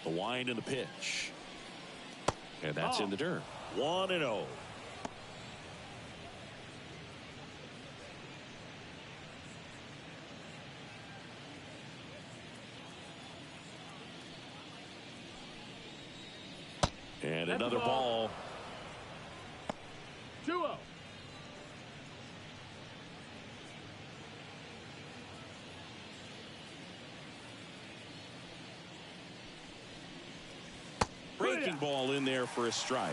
The wind and the pitch. And that's in the dirt. 1-0. And another ball. 2-0. Breaking ball in there for a strike.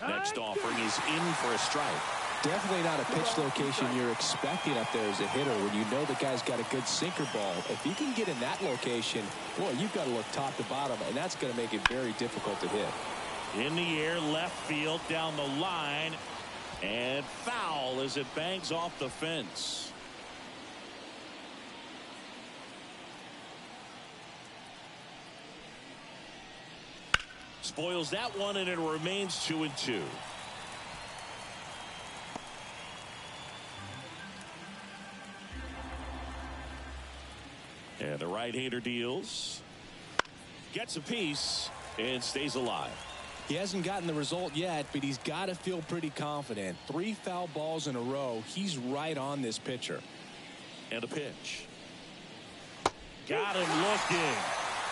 Next offering is in for a strike. Definitely not a pitch location you're expecting up there as a hitter when you know the guy's got a good sinker ball. If you can get in that location, boy, you've got to look top to bottom, and that's going to make it very difficult to hit. In the air, left field, down the line, and foul as it bangs off the fence. Spoils that one, and it remains 2-2. And the right-hander deals, gets a piece, and stays alive. He hasn't gotten the result yet, but he's got to feel pretty confident. 3 foul balls in a row. He's right on this pitcher. And a pitch. Got him looking.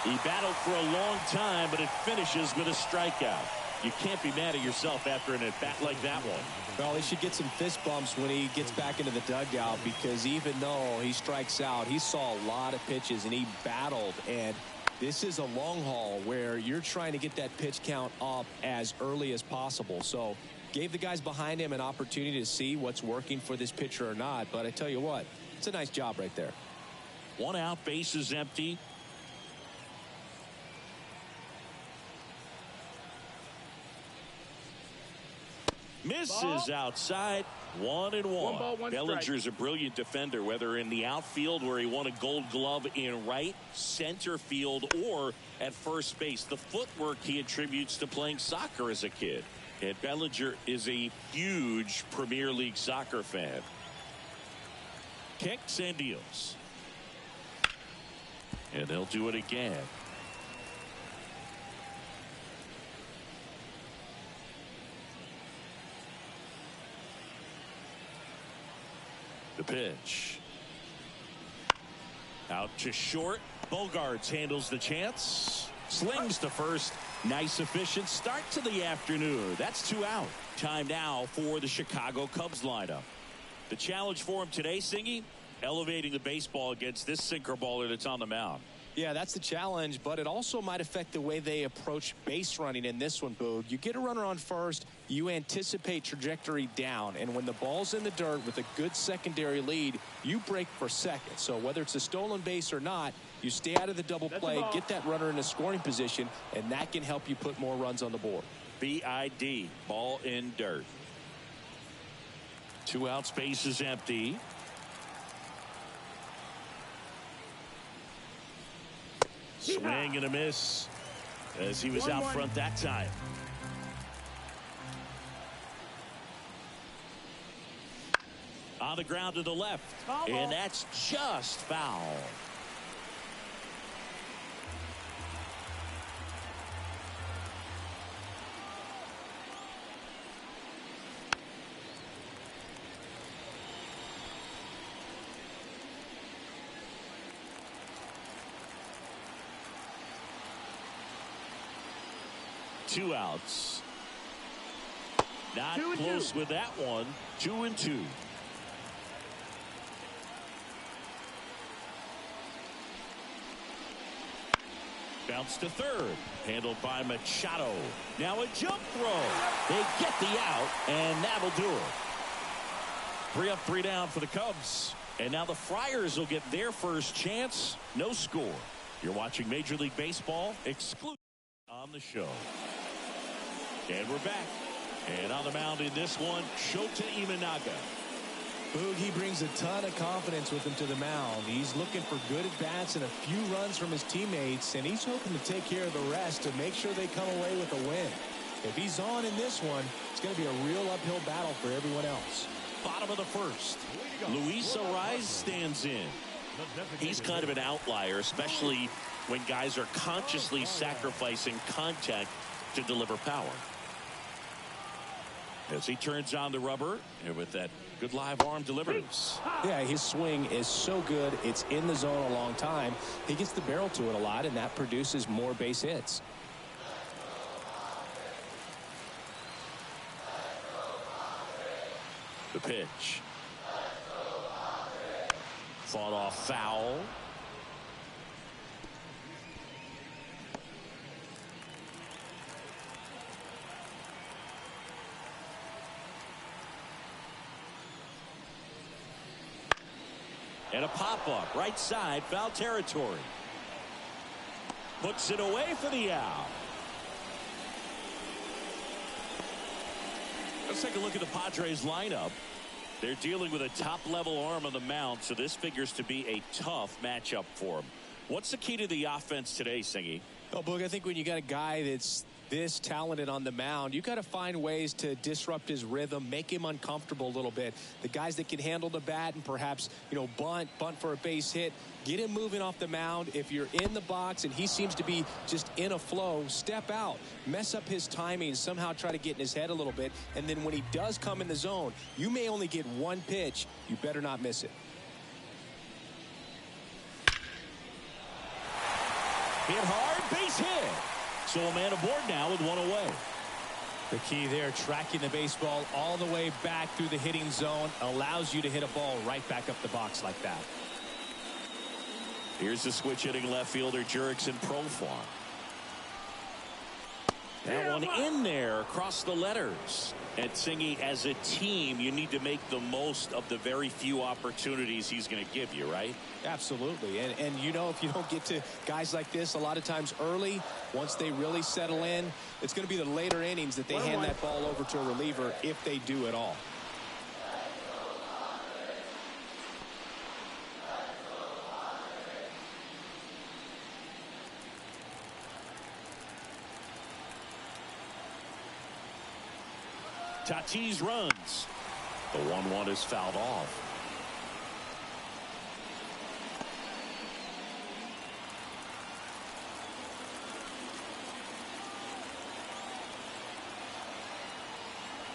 He battled for a long time, but it finishes with a strikeout. You can't be mad at yourself after an at-bat like that one. Well, he should get some fist bumps when he gets back into the dugout, because even though he strikes out, he saw a lot of pitches and he battled. And this is a long haul where you're trying to get that pitch count up as early as possible. So gave the guys behind him an opportunity to see what's working for this pitcher or not. But I tell you what, it's a nice job right there. 1 out, bases empty. Misses outside. 1-1. 1 ball, 1 Bellinger's strike. a brilliant defender, whether in the outfield where he won a Gold Glove in right, center field, or at first base. The footwork he attributes to playing soccer as a kid. And Bellinger is a huge Premier League soccer fan. Kicks and deals. And they'll do it again. The pitch. Out to short. Bogarts handles the chance. Slings to first. Nice efficient start to the afternoon. That's 2 out. Time now for the Chicago Cubs lineup. The challenge for him today, Singy, elevating the baseball against this sinker baller that's on the mound. Yeah, that's the challenge, but it also might affect the way they approach base running in this one, Boog. You get a runner on first, you anticipate trajectory down, and when the ball's in the dirt with a good secondary lead, you break for second. So whether it's a stolen base or not, you stay out of the double play, get that runner in a scoring position, and that can help you put more runs on the board. BID, ball in dirt. 2 outs, base is empty. Swing and a miss as he was out front that time. On the ground to the left, and that's just foul. Two outs. Not close with that one. 2-2. Bounce to third. Handled by Machado. Now a jump throw. They get the out, and that'll do it. 3 up, 3 down for the Cubs. And now the Friars will get their first chance. No score. You're watching Major League Baseball exclusive on the show. And we're back. And on the mound in this one, Shota Imanaga. Boog, he brings a ton of confidence with him to the mound. He's looking for good at-bats and a few runs from his teammates, and he's hoping to take care of the rest to make sure they come away with a win. If he's on in this one, it's going to be a real uphill battle for everyone else. bottom of the first. Luis Ariz stands in. He's kind of an outlier, especially when guys are consciously sacrificing contact to deliver power. As he turns on the rubber, and with that good live arm delivers. Yeah, his swing is so good. It's in the zone a long time. He gets the barrel to it a lot, and that produces more base hits. The pitch. Fought off foul. And a pop-up, right side, foul territory. Puts it away for the out. Let's take a look at the Padres lineup. They're dealing with a top-level arm on the mound, so this figures to be a tough matchup for them. What's the key to the offense today, Singy? Oh, Boog, I think when you got a guy that's this talented on the mound, you got to find ways to disrupt his rhythm, make him uncomfortable a little bit. The guys that can handle the bat and perhaps, bunt for a base hit, get him moving off the mound. If you're in the box and he seems to be just in a flow, step out, mess up his timing, somehow try to get in his head a little bit. And then when he does come in the zone, you may only get one pitch. You better not miss it. Hit hard, base hit. So a man aboard now with one away. The key there, tracking the baseball all the way back through the hitting zone, allows you to hit a ball right back up the box like that. Here's the switch hitting left fielder Jurickson Profar. That one in there across the letters. And Singy, as a team, you need to make the most of the very few opportunities he's going to give you, right? Absolutely. And if you don't get to guys like this a lot of times early, once they really settle in, it's going to be the later innings that they hand that ball over to a reliever, if they do at all. Tatis runs. The 1-1 is fouled off.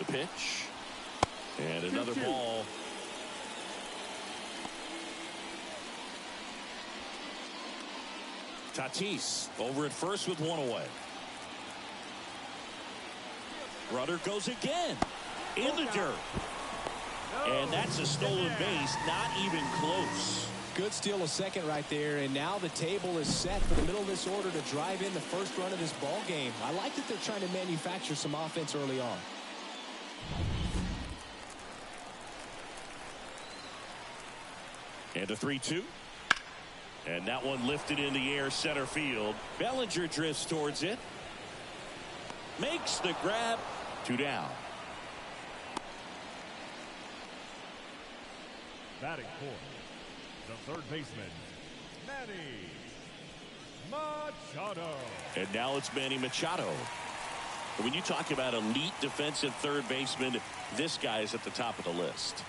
The pitch. And another ball. Tatis over at first with one away. Runner goes again in the dirt. And that's a stolen base, not even close. Good steal of second right there, and now the table is set for the middle of this order to drive in the first run of this ball game. I like that they're trying to manufacture some offense early on. And a 3-2. And that one lifted in the air center field. Bellinger drifts towards it. Makes the grab. 2 down. Batting fourth, the third baseman, Manny Machado. And now it's Manny Machado. When you talk about elite defensive third baseman, this guy is at the top of the list.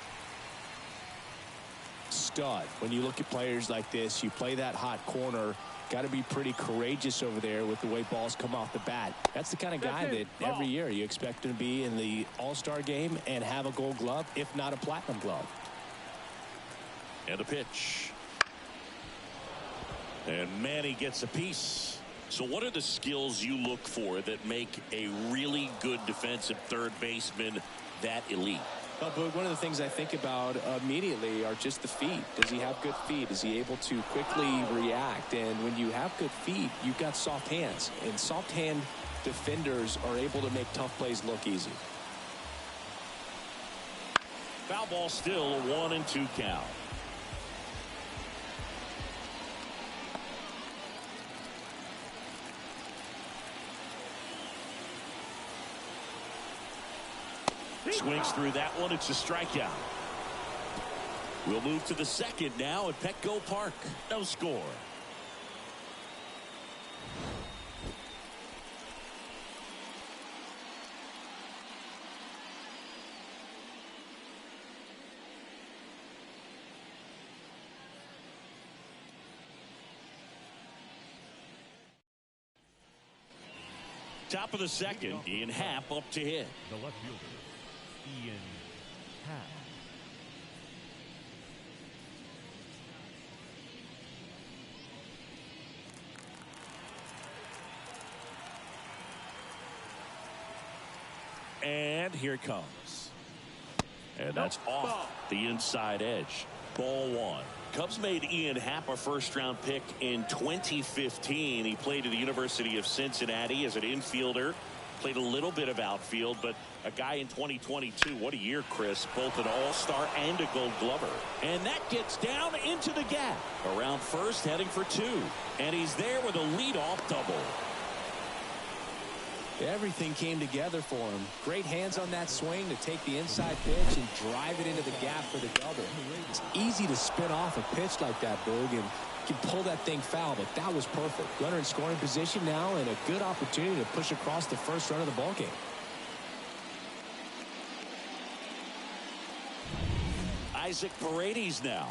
Stud. When you look at players like this, you play that hot corner, got to be pretty courageous over there with the way balls come off the bat. That's the kind of guy that every year you expect him to be in the All-Star game and have a Gold Glove, if not a Platinum Glove. And a pitch. And Manny gets a piece. So what are the skills you look for that make a really good defensive third baseman that elite? Well, Boog, one of the things I think about immediately are just the feet. Does he have good feet? Is he able to quickly react? And when you have good feet, you've got soft hands. And soft hand defenders are able to make tough plays look easy. Foul ball still, a 1-2 count. Swings through that one. It's a strikeout. We'll move to the second now at Petco Park. No score. Top of the second, Ian Happ up to hit. The left fielder, Ian Happ. And here it comes. And that's off the inside edge. Ball one. Cubs made Ian Happ a first-round pick in 2015. He played at the University of Cincinnati as an infielder. Played a little bit of outfield, but a guy in 2022. What a year, Chris. Both an all-star and a gold glover. And that gets down into the gap. Around first, heading for two. And he's there with a leadoff double. Everything came together for him. Great hands on that swing to take the inside pitch and drive it into the gap for the double. It's easy to spin off a pitch like that, Boog, and you can pull that thing foul, but that was perfect. Runner in scoring position now and a good opportunity to push across the first run of the ballgame. Isaac Paredes now.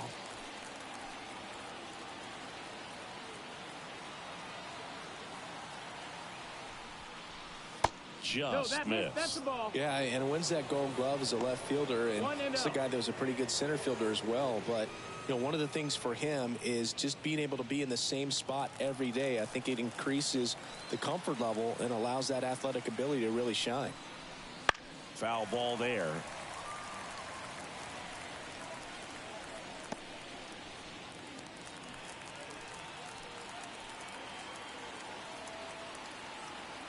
Just missed. That's the ball. Yeah, and wins that gold glove as a left fielder, and it's a guy that was a pretty good center fielder as well. But you know, one of the things for him is just being able to be in the same spot every day. I think it increases the comfort level and allows that athletic ability to really shine. Foul ball there.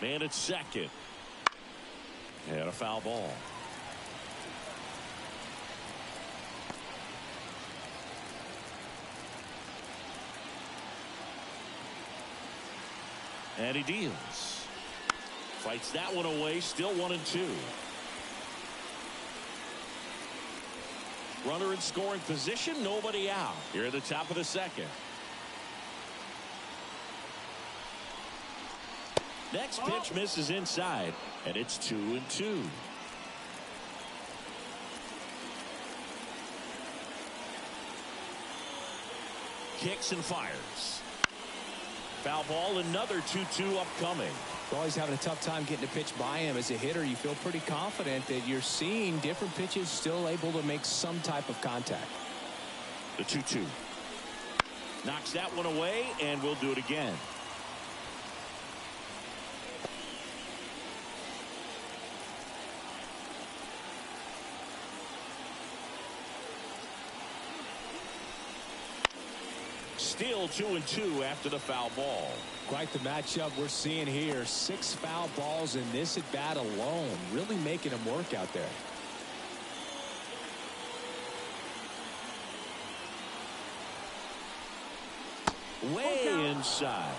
Man at second. And a foul ball. And he deals. Fights that one away. Still 1-2. Runner in scoring position. Nobody out. Here at the top of the second. Next pitch misses inside, and it's 2-2. Kicks and fires. Foul ball, another 2-2 upcoming. You're always having a tough time getting a pitch by him. As a hitter, you feel pretty confident that you're seeing different pitches still able to make some type of contact. The 2-2. Knocks that one away, and we'll do it again. Still 2-2 after the foul ball. Quite the matchup we're seeing here. 6 foul balls in this at bat alone, really making him work out there. Way inside.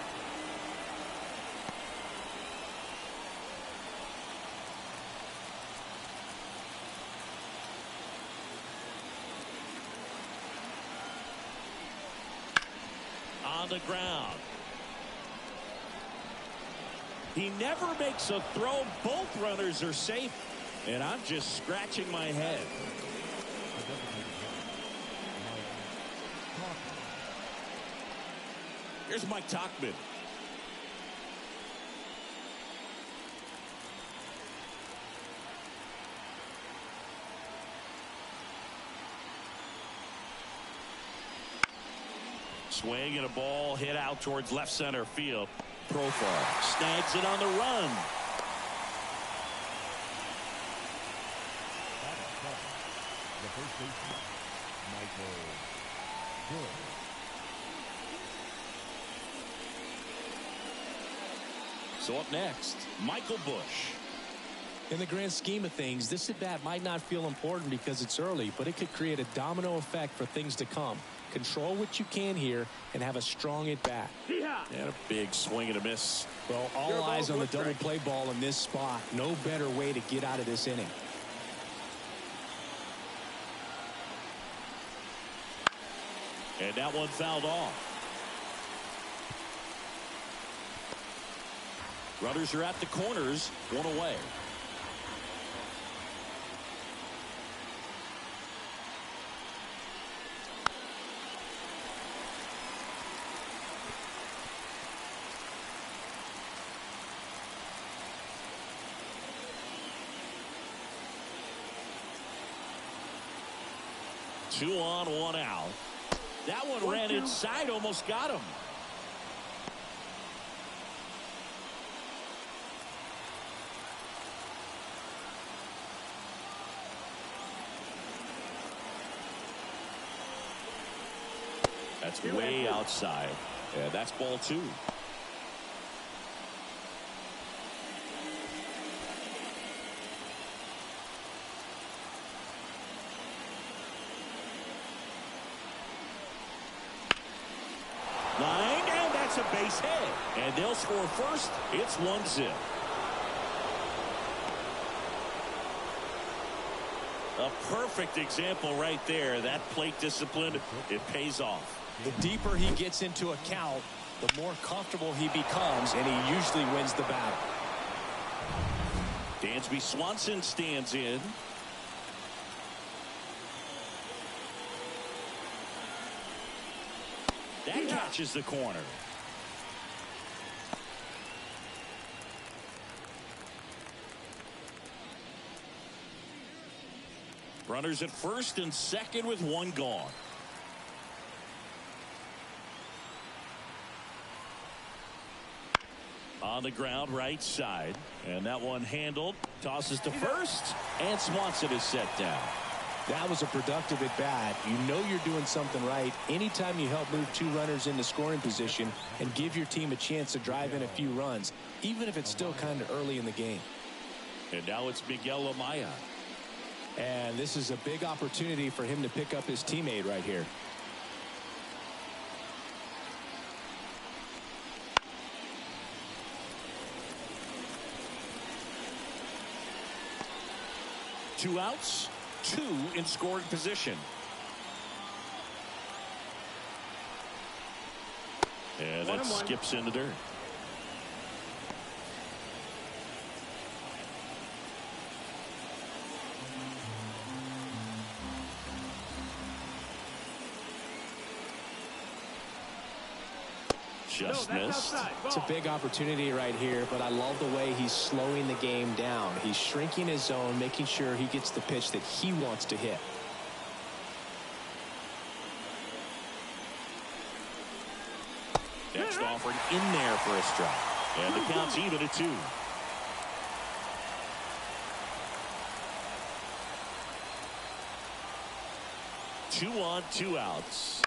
On the ground. He never makes a throw. Both runners are safe. And I'm just scratching my head. Here's Mike Tauchman. Swing and a ball hit out towards left center field. Profile snags it on the run. The first baseman, Michael Good. So up next, Michael Bush. In the grand scheme of things, this at bat might not feel important because it's early, but it could create a domino effect for things to come. Control what you can here and have a strong at bat. And a big swing and a miss. Well, all eyes on the double play ball in this spot. No better way to get out of this inning. And that one fouled off. Runners are at the corners, one away. 2 on, 1 out. That one ran inside, almost got him. That's way outside. Yeah, that's ball 2. Line, and that's a base hit. And they'll score first. It's 1-0. A perfect example right there. That plate discipline, it pays off. The deeper he gets into a count, the more comfortable he becomes, and he usually wins the battle. Dansby Swanson stands in. That catches the corner. Runners at first and second with 1 gone. On the ground, right side. And that one handled. Tosses to first. And Swanson is set down. That was a productive at bat. You know you're doing something right anytime you help move 2 runners into scoring position and give your team a chance to drive in a few runs, even if it's still kind of early in the game. And now it's Miguel Amaya. And this is a big opportunity for him to pick up his teammate right here. Two outs, 2 in scoring position. And that skips in the dirt. Just missed. It's a big opportunity right here, but I love the way he's slowing the game down. He's shrinking his zone, making sure he gets the pitch that he wants to hit. Next offering in there for a strike. And the count's even at 2. Two on, 2 outs.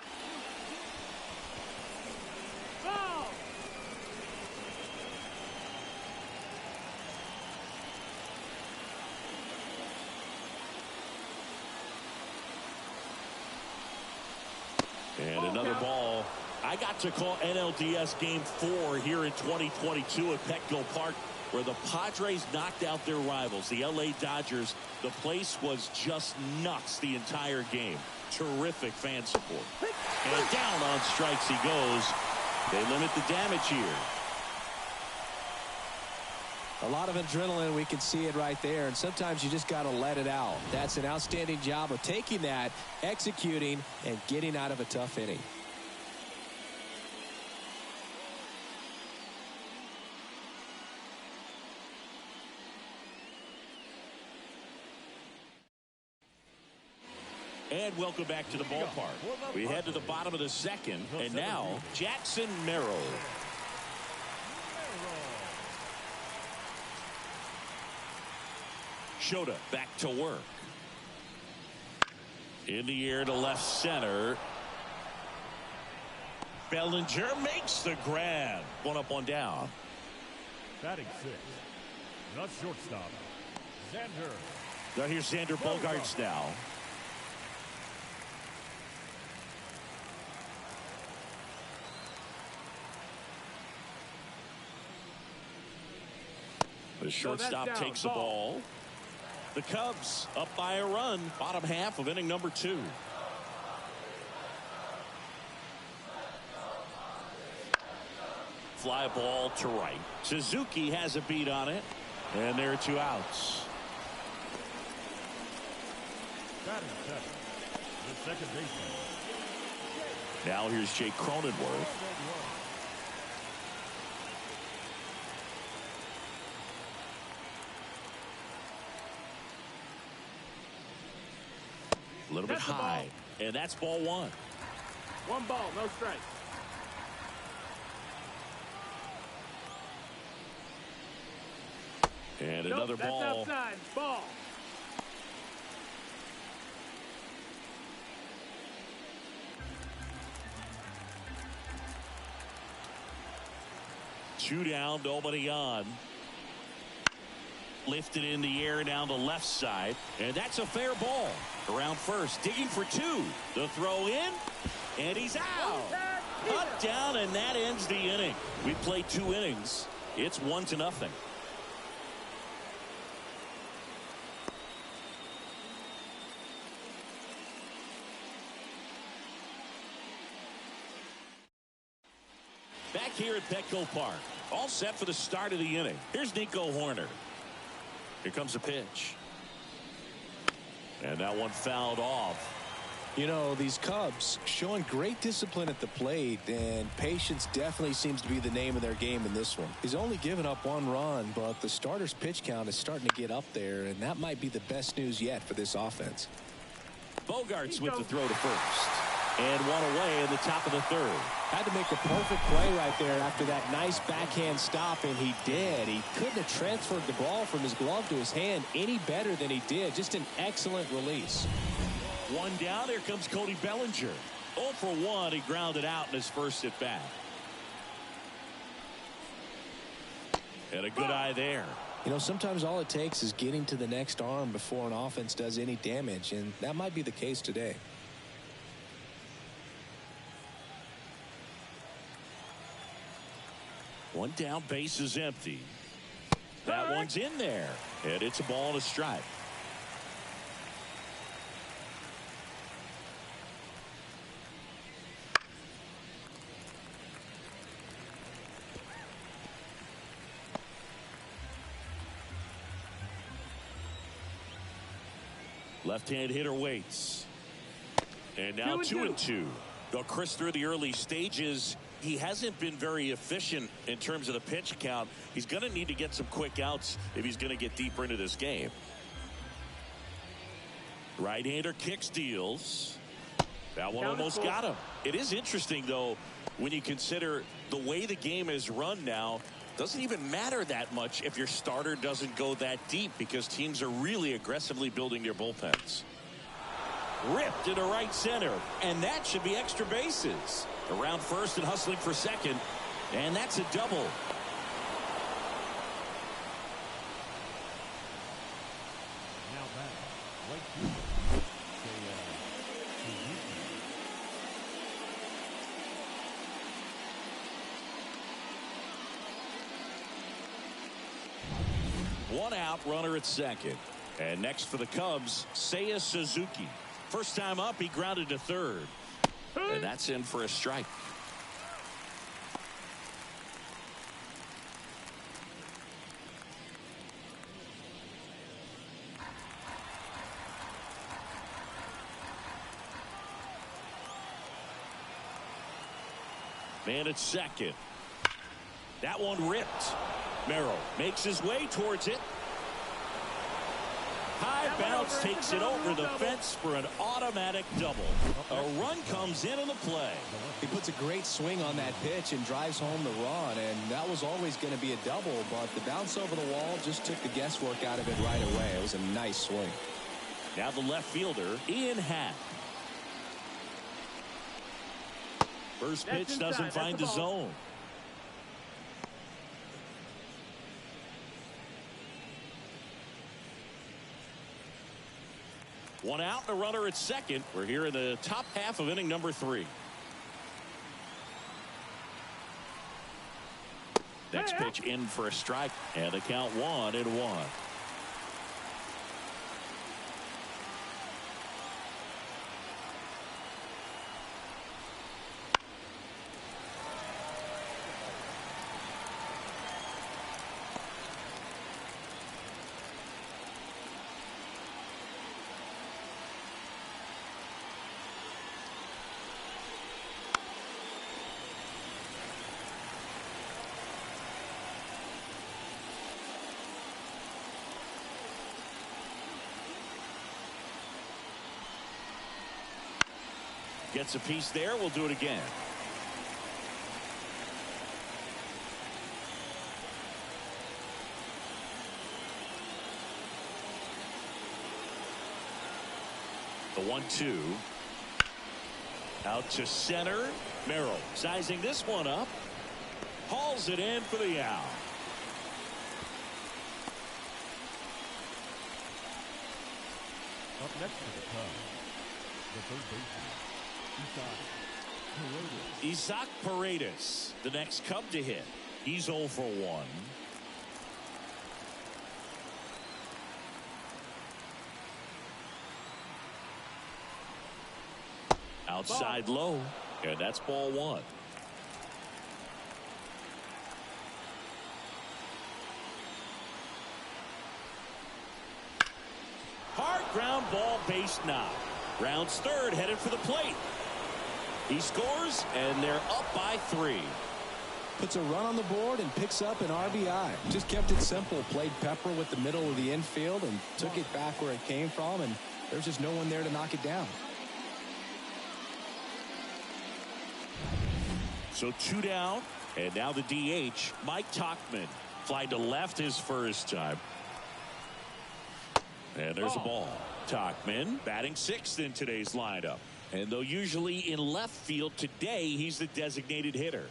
And another ball. I got to call NLDS Game 4 here in 2022 at Petco Park, where the Padres knocked out their rivals, the LA Dodgers. The place was just nuts the entire game. Terrific fan support. And down on strikes he goes. They limit the damage here. A lot of adrenaline, we can see it right there, and sometimes you just got to let it out. That's an outstanding job of taking that, executing, and getting out of a tough inning. And welcome back to the ballpark. We head to the bottom of the second, and now Jackson Merrill. Shota back to work. In the air to left center. Bellinger makes the grab. 1 up, 1 down. Batting 6. Not shortstop. Xander. Now here's Xander Bogaerts now. The shortstop takes the ball. The Cubs up by a run. Bottom half of inning number 2. Fly ball to right. Suzuki has a beat on it. And there are 2 outs. Batting 7. The second baseman. Now here's Jake Cronenworth. A little bit high. And that's ball one. One ball, no strikes. And another that's ball. Outside. Ball. Two down, nobody on. Lifted in the air down the left side. And that's a fair ball. Around first, digging for two. The throw in. And he's out. Cut down, and that ends the inning. We played 2 innings. It's 1-0. Back here at Petco Park. All set for the start of the inning. Here's Nico Horner. Here comes the pitch. And that one fouled off. You know, these Cubs showing great discipline at the plate, and patience definitely seems to be the name of their game in this one. He's only given up 1 run, but the starter's pitch count is starting to get up there, and that might be the best news yet for this offense. Bogarts with the throw to first. And one away in the top of the third. Had to make a perfect play right there after that nice backhand stop, and he did. He couldn't have transferred the ball from his glove to his hand any better than he did. Just an excellent release. One down. Here comes Cody Bellinger. 0 for 1. He grounded out in his first at bat. And a good eye there. You know, sometimes all it takes is getting to the next arm before an offense does any damage, and that might be the case today. One down, base is empty. That one's in there. And it's a ball and a strike. Left-hand hitter waits. And now 2-2. Well, Chris, through the early stages, he hasn't been very efficient in terms of the pitch count. He's going to need to get some quick outs if he's going to get deeper into this game. Right-hander kicks, deals. That one almost got him. It is interesting, though, when you consider the way the game is run now. Doesn't even matter that much if your starter doesn't go that deep, because teams are really aggressively building their bullpens. Ripped into right center, and that should be extra bases. Around first and hustling for second, and that's a double. Now back. One out, runner at second. And next for the Cubs, Seiya Suzuki. First time up, he grounded to third. And that's in for a strike. Man at second. That one ripped. Merrill makes his way towards it. High bounce takes it over the fence for an automatic double. A run comes in on the play. He puts a great swing on that pitch and drives home the run, and that was always going to be a double, but the bounce over the wall just took the guesswork out of it right away. It was a nice swing. Now the left fielder, Ian Happ. First pitch doesn't find the zone. One out and a runner at second. We're here in the top half of inning number 3. Next pitch in for a strike, and the count 1-1. Gets a piece there. We'll do it again. The 1-2. Out to center. Merrill sizing this one up. Hauls it in for the out. Up next to the Cubs, the third baseman, Isaac Paredes, the next Cub to hit. He's 0 for 1. Outside low, and that's ball 1. Hard ground ball, base knock. Rounds third, headed for the plate. He scores, and they're up by 3. Puts a run on the board and picks up an RBI. Just kept it simple. Played pepper with the middle of the infield and took it back where it came from, and there's just no one there to knock it down. So 2 down, and now the DH, Mike Tauchman. Fly to left his first time. And there's a ball. Tauchman batting 6th in today's lineup. And though usually in left field, today he's the designated hitter.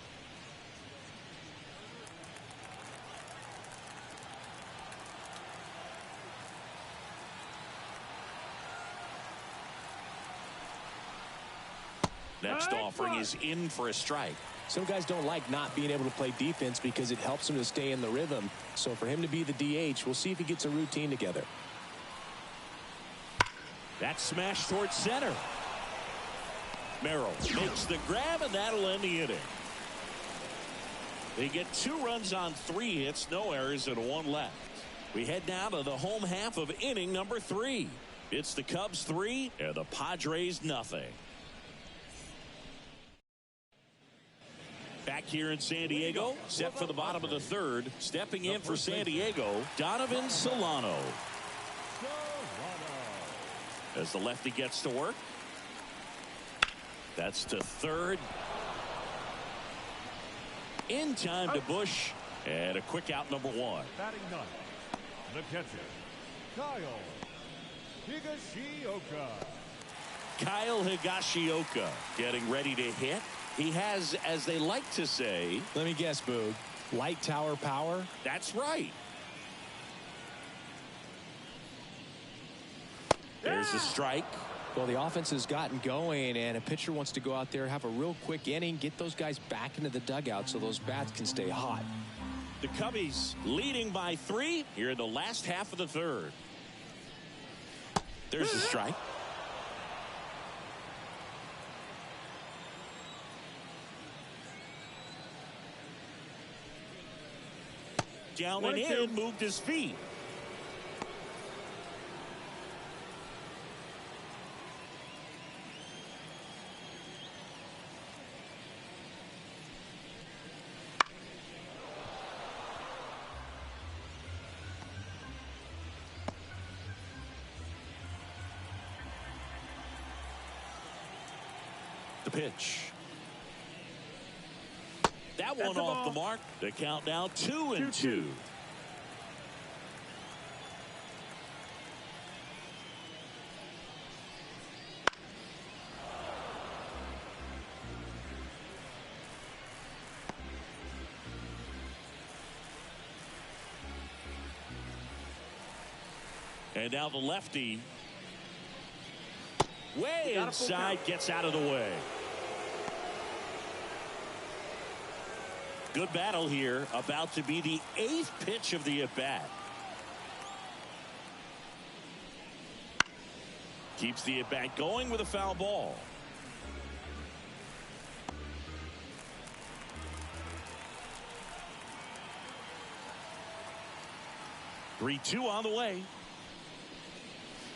Next offering is in for a strike. Some guys don't like not being able to play defense because it helps them to stay in the rhythm. So for him to be the DH, we'll see if he gets a routine together. That smash towards center. Merrill makes the grab, and that'll end the inning. They get 2 runs on 3 hits, no errors, and 1 left. We head now to the home half of inning number 3. It's the Cubs 3 and the Padres nothing. Back here in San Diego, set for the bottom of the 3rd. Stepping in for San Diego, Donovan Solano. As the lefty gets to work. That's to 3rd. In time to Bush. And a quick out, number 1. batting 9th, the catcher, Kyle Higashioka. Kyle Higashioka getting ready to hit. He has, as they like to say. Let me guess, Boog. Light tower power? That's right. There's a strike. Well, the offense has gotten going, and a pitcher wants to go out there, have a real quick inning, get those guys back into the dugout so those bats can stay hot. The Cubbies leading by 3 here in the last half of the 3rd. There's a strike. Down and in, moved his feet. The pitch. That one off the mark. The count now 2-2. And now the lefty. Way inside, gets out of the way. Good battle here. About to be the 8th pitch of the at-bat. Keeps the at-bat going with a foul ball. Three-two on the way.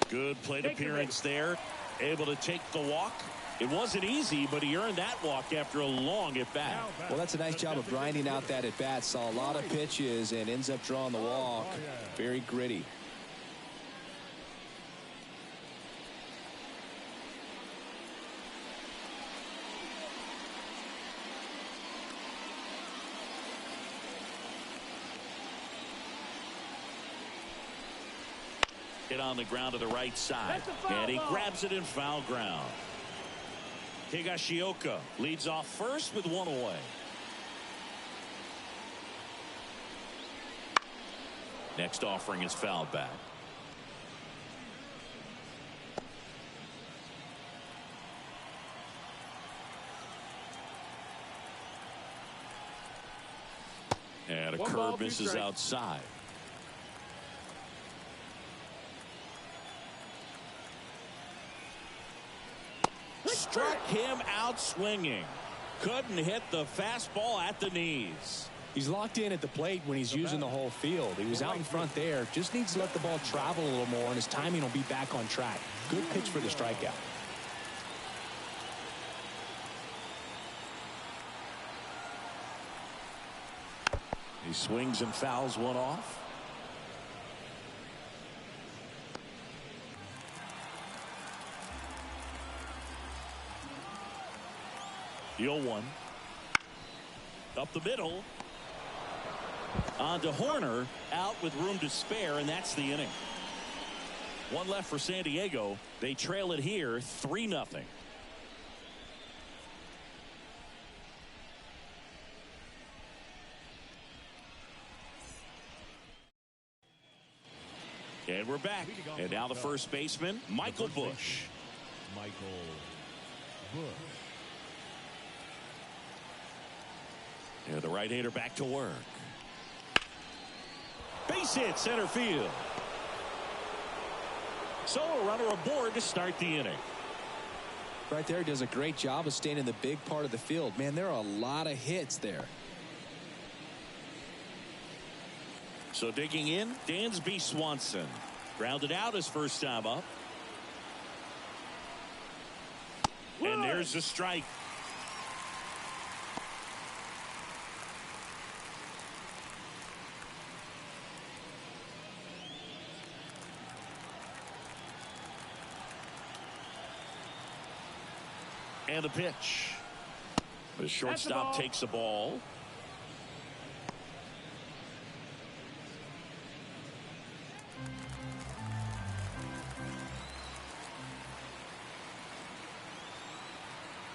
Good plate appearance there. Able to take the walk. It wasn't easy, but he earned that walk after a long at-bat. Well, that's a nice job of grinding out that at-bat. Saw a lot of pitches and ends up drawing the walk. Very gritty. Hit on the ground to the right side. And he grabs it in foul ground. Higashioka leads off first with one away. Next offering is fouled back. And a curve misses outside. Struck him out swinging. Couldn't hit the fastball at the knees. He's locked in at the plate when he's using the whole field. He was out in front there. Just needs to let the ball travel a little more, and his timing will be back on track. Good pitch for the strikeout. He swings and fouls one off. The 0-1. Up the middle. On to Horner. Out with room to spare, and that's the inning. One left for San Diego. They trail it here 3-0. And we're back. And now the first baseman, Michael Busch. And the right-hander back to work. Base hit center field. So a runner aboard to start the inning. Right there, does a great job of staying in the big part of the field. Man, there are a lot of hits there. So digging in, Dansby Swanson. Grounded out his first time up. And there's the strike. And the pitch. The shortstop takes the ball.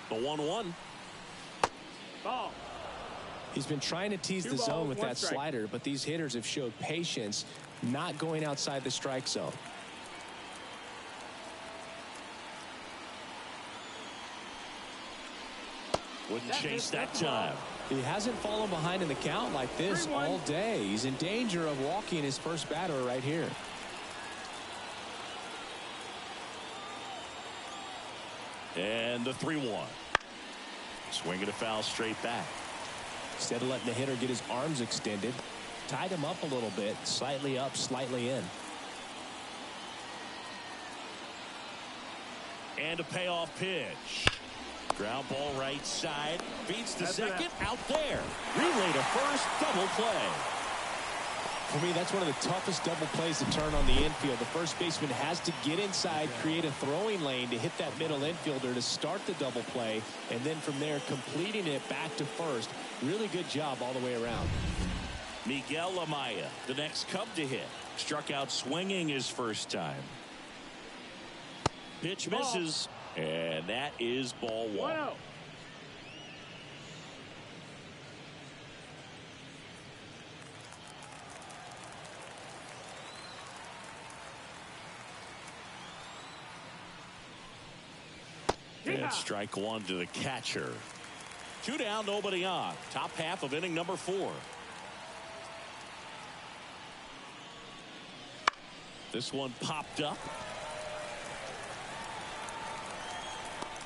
The 1-1. Ball. He's been trying to tease the zone with that slider, but these hitters have showed patience, not going outside the strike zone. Wouldn't chase that time. He hasn't fallen behind in the count like this all day. He's in danger of walking his first batter right here. And the 3-1. Swinging a foul straight back. Instead of letting the hitter get his arms extended, tied him up a little bit, slightly up, slightly in. And a payoff pitch. Ground ball right side. Beats to second. Out there. Relay to first. Double play. For me, that's one of the toughest double plays to turn on the infield. The first baseman has to get inside, create a throwing lane to hit that middle infielder to start the double play, and then from there completing it back to first. Really good job all the way around. Miguel Amaya, the next Cub to hit. Struck out swinging his first time. Pitch misses, and that is ball one. And strike one to the catcher. 2 down, nobody on. Top half of inning number 4. This one popped up.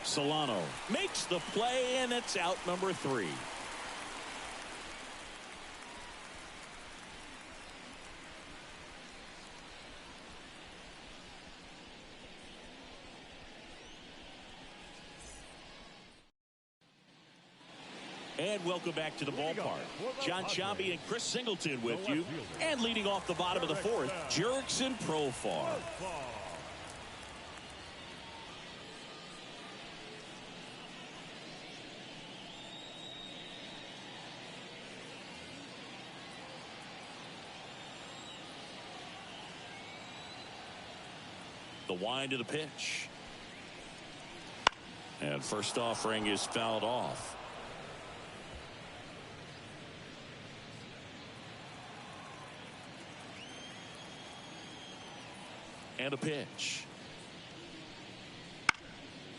Solano makes the play, and it's out number 3. And welcome back to the ballpark. John Sciambi and Chris Singleton with you. And leading off the bottom of the 4th, Jurickson Profar. The wind to the pitch. And first offering is fouled off. And a pitch.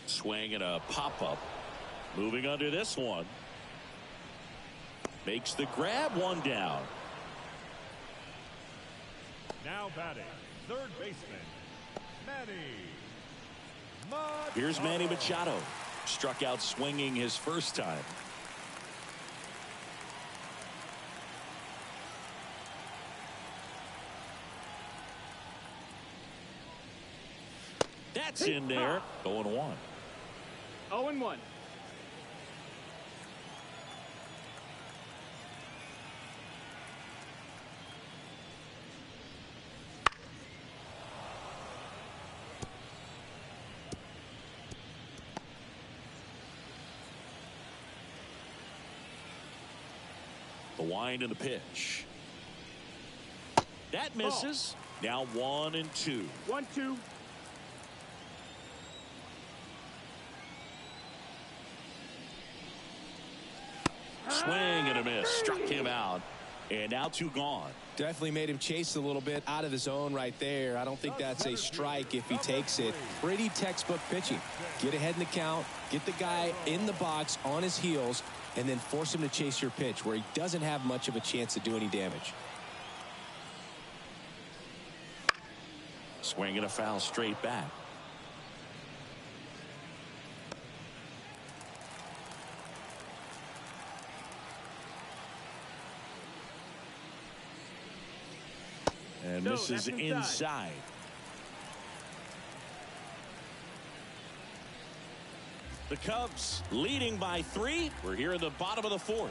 Swing and a pop-up. Moving under this one. Makes the grab, one down. Now batting, third baseman, Manny Machado. Here's Manny Machado. Struck out swinging his first time. That's in there. 0-1. 0-1. The wind and the pitch. That misses. Now 1-2. 1-2. Swing and a miss. Struck him out. And now 2 gone. Definitely made him chase a little bit out of the zone right there. I don't think that's a strike if he takes it. Pretty textbook pitching. Get ahead in the count. Get the guy in the box on his heels. And then force him to chase your pitch where he doesn't have much of a chance to do any damage. Swing and a foul straight back. And misses inside. The Cubs leading by 3. We're here in the bottom of the 4th.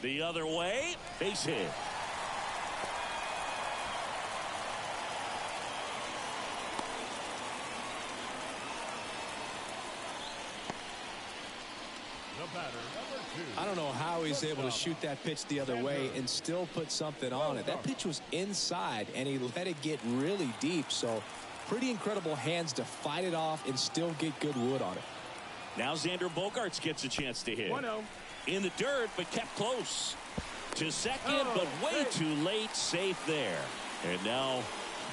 The other way, base hit. The batter, number 2. I don't know how he's able to shoot that pitch the other way and still put something on it. That pitch was inside, and he let it get really deep. So pretty incredible hands to fight it off and still get good wood on it. Now Xander Bogaerts gets a chance to hit. 1-0. In the dirt, but kept close. To second, but way too late. Safe there. And now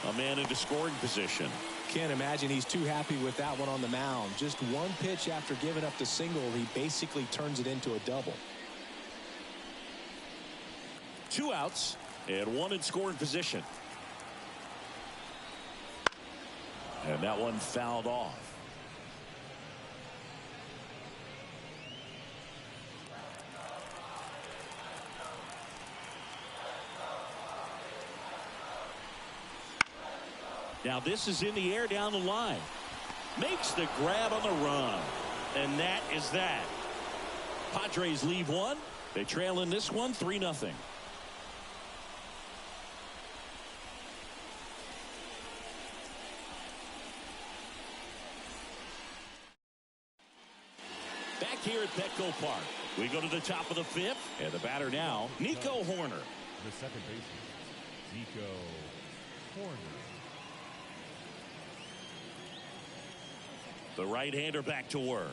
a man into scoring position. Can't imagine he's too happy with that one on the mound. Just one pitch after giving up the single, he basically turns it into a double. 2 outs and 1 in scoring position. And that one fouled off. Now this is in the air down the line. Makes the grab on the run. And that is that. Padres leave 1. They trail in this one 3-0. Back here at Petco Park. We go to the top of the 5th. And the batter now, Nico Horner. The second baseman, Nico Horner. The right-hander back to work.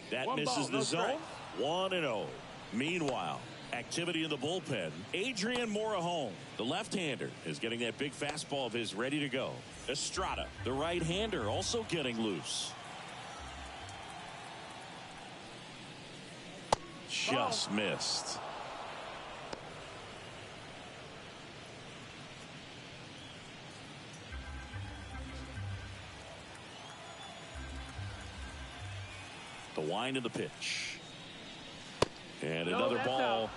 That One misses ball, the no zone. strike. 1-0. Meanwhile, activity in the bullpen. Adrian Morejon, the left-hander, is getting that big fastball of his ready to go. Estrada, the right-hander, also getting loose. Just missed. The wind of the pitch. And another that's ball. out.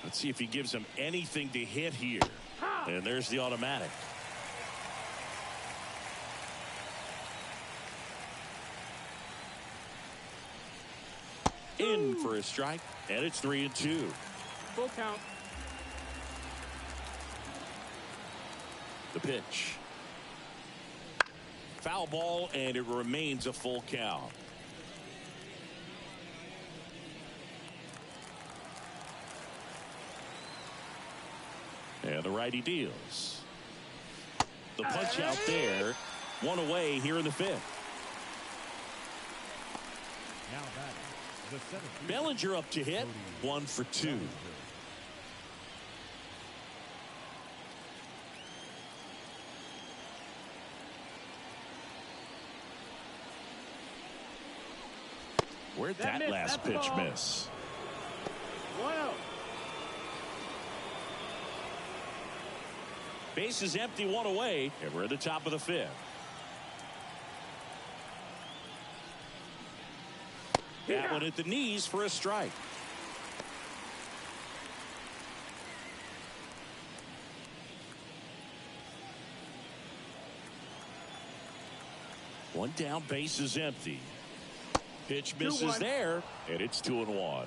Let's see if he gives him anything to hit here. And there's the automatic. In for a strike, and it's 3-2. Full count. The pitch. Foul ball, and it remains a full count. And the righty deals. The punch out there. One away here in the fifth. Now batting, the center fielder, Bellinger up to hit. 1 for 2. Where'd that last pitch miss? 1-0. Base is empty, 1 away, and we're at the top of the fifth. That one at the knees for a strike. One down, base is empty. Pitch misses there, and it's 2-1.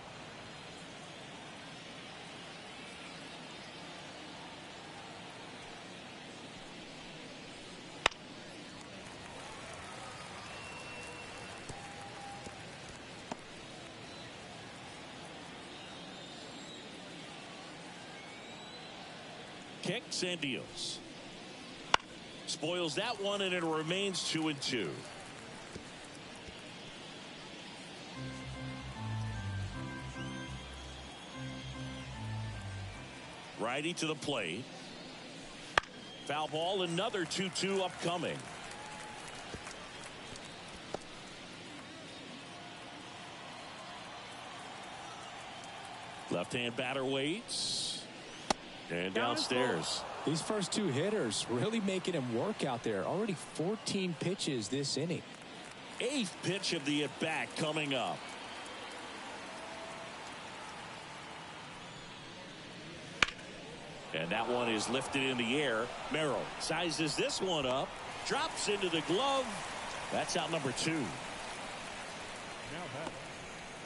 Kicks and deals. Spoils that one, and it remains 2-2. Righty to the plate. Foul ball, another 2-2 upcoming. Left-hand batter waits. And downstairs. These first 2 hitters really making him work out there. Already 14 pitches this inning. 8th pitch of the at-bat coming up. And that one is lifted in the air. Merrill sizes this one up. Drops into the glove. That's out number 2. Now batting,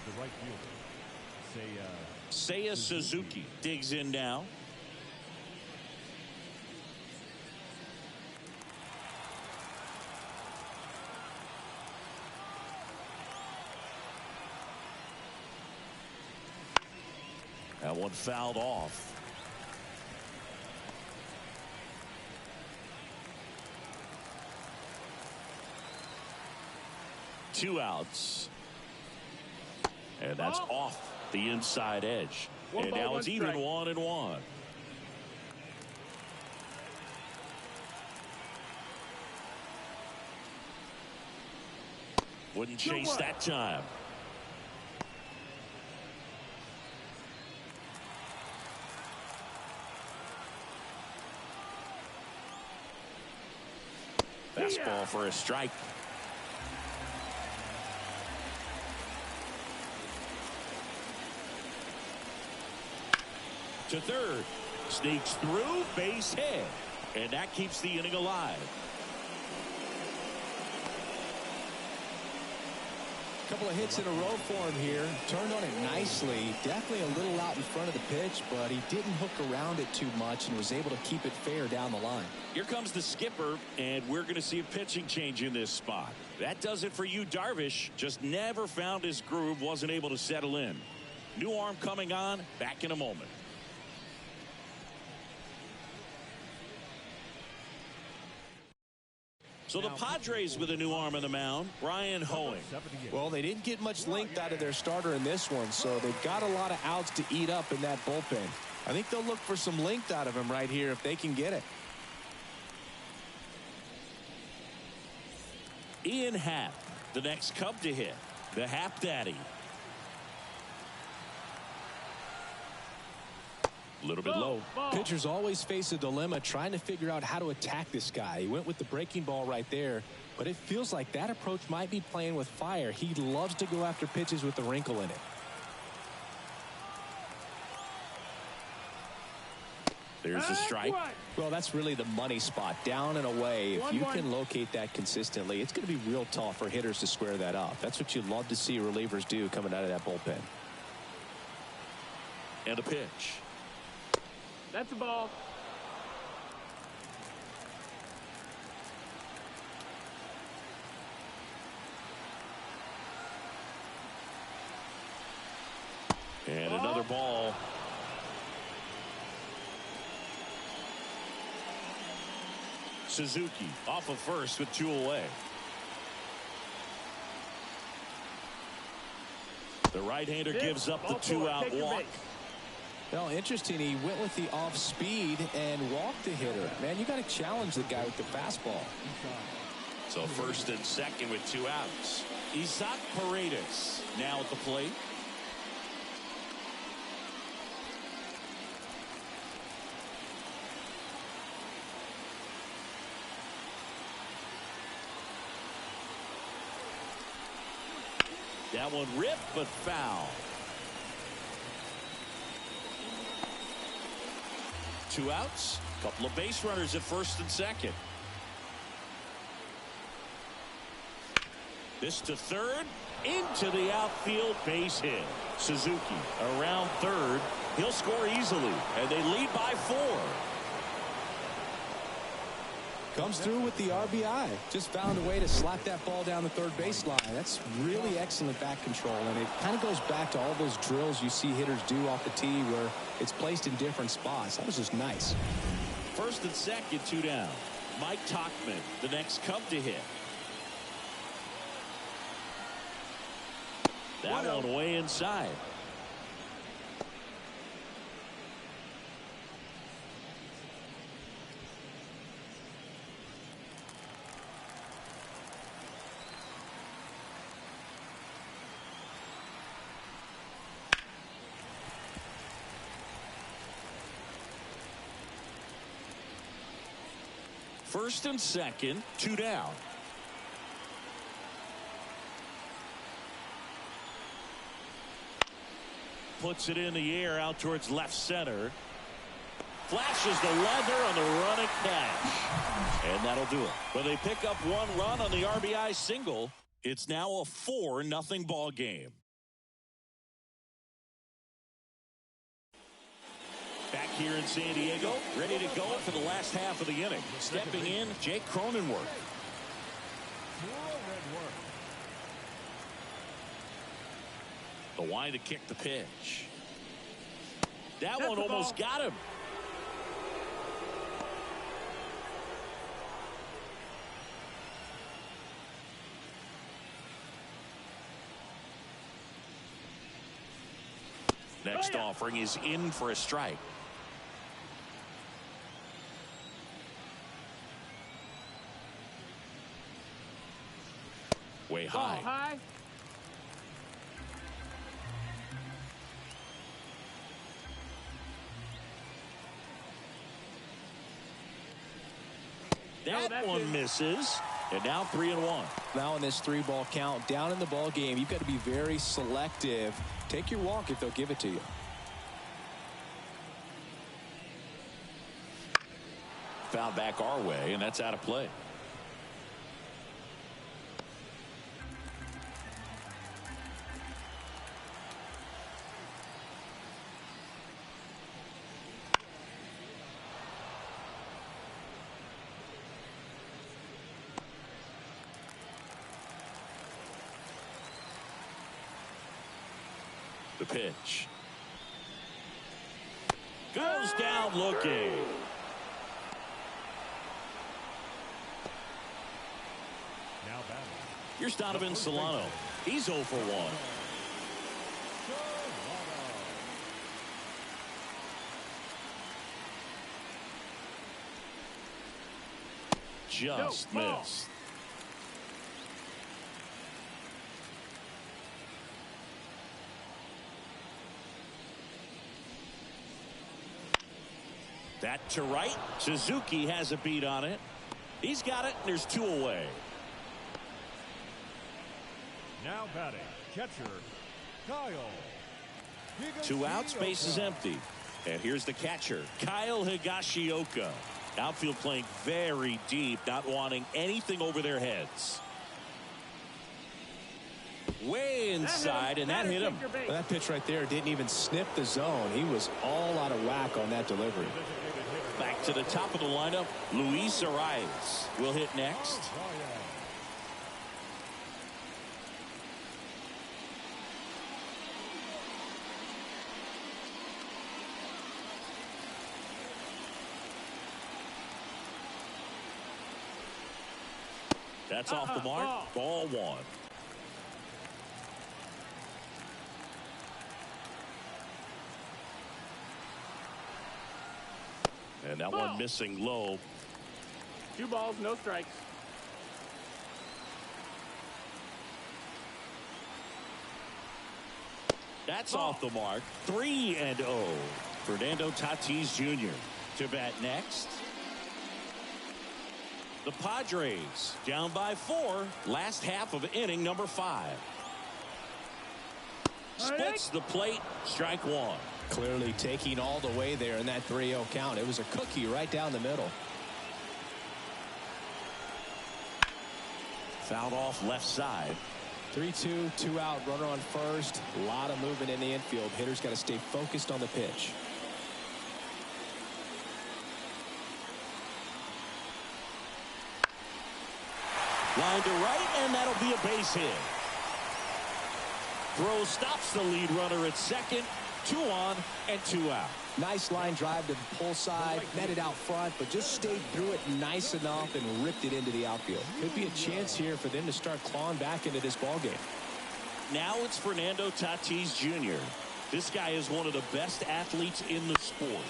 the right fielder, Seiya Suzuki digs in now. That one fouled off. Two outs. And that's off the inside edge. And now it's even 1-1. Wouldn't chase that time. Fastball for a strike. To third. Sneaks through, base hit. And that keeps the inning alive. Couple of hits in a row for him here. Turned on it nicely. Definitely a little out in front of the pitch, but he didn't hook around it too much and was able to keep it fair down the line. Here comes the skipper, and we're going to see a pitching change in this spot. That does it for you, Darvish. Just never found his groove, wasn't able to settle in. New arm coming on, back in a moment. So the Padres with a new arm on the mound, Ryan Hoeing. Well, they didn't get much length out of their starter in this one, so they've got a lot of outs to eat up in that bullpen. I think they'll look for some length out of him right here if they can get it. Ian Happ, the next Cub to hit, the Happ Daddy. A little bit low. Pitchers always face a dilemma trying to figure out how to attack this guy. He went with the breaking ball right there, but it feels like that approach might be playing with fire. He loves to go after pitches with the wrinkle in it. There's a strike. Well, that's really the money spot, down and away. If you can locate that consistently, it's going to be real tough for hitters to square that up. That's what you love to see relievers do coming out of that bullpen. And a pitch. That's a ball. another ball. Suzuki off of first with 2 away. The right-hander gives up the 2-out walk. Well, interesting. He went with the off speed and walked the hitter. Man, you got to challenge the guy with the fastball. So first and second with 2 outs. Isaac Paredes now at the plate. That one ripped but foul. 2 outs. Couple of base runners at first and second. This to third. Into the outfield, base hit. Suzuki around third. He'll score easily, and they lead by 4. Comes through with the RBI. Just found a way to slap that ball down the third baseline. That's really excellent back control, and it kind of goes back to all those drills you see hitters do off the tee where it's placed in different spots. That was just nice. First and second, 2 down. Mike Tauchman, the next Cub to hit. That one way inside. First and second, 2 down. Puts it in the air out towards left center. Flashes the leather on the running catch. And that'll do it. But they pick up 1 run on the RBI single. It's now a 4-0 ball game. Back here in San Diego, ready to go for the last half of the inning. Stepping in, Jake Cronenworth. The wind to kick the pitch. That one almost got him. Next offering is in for a strike. Way high. That one misses. And now 3-1. Now in this 3-ball count, down in the ball game, you've got to be very selective. Take your walk if they'll give it to you. Foul back our way, and that's out of play. The pitch. Goes down looking. Now batting. Here's Donovan Solano. He's 0 for 1. Just missed. That to right. Suzuki has a beat on it. He's got it, and there's 2 away. Now batting, catcher, Kyle. 2 outs, base is empty. And here's the catcher, Kyle Higashioka. Outfield playing very deep, not wanting anything over their heads. Way inside, and that hit him. Well, that pitch right there didn't even sniff the zone. He was all out of whack on that delivery. Back to the top of the lineup, Luis Arias will hit next. That's off the mark. Ball one. And that one missing low. 2 balls, no strikes. That's off the mark. 3-0. Fernando Tatis Jr. to bat next. The Padres down by 4. Last half of inning number 5. Splits the plate. Strike one. Clearly taking all the way there in that 3-0 count. It was a cookie right down the middle. Fouled off left side. 3-2, 2 out, runner on first. A lot of movement in the infield. Hitter's got to stay focused on the pitch. Line to right, and that'll be a base hit. Throw stops the lead runner at second. 2 on and 2 out. Nice line drive to the pull side, met it out front, but just stayed through it nice enough and ripped it into the outfield. Could be a chance here for them to start clawing back into this ball game. Now it's Fernando Tatis Jr. This guy is one of the best athletes in the sport.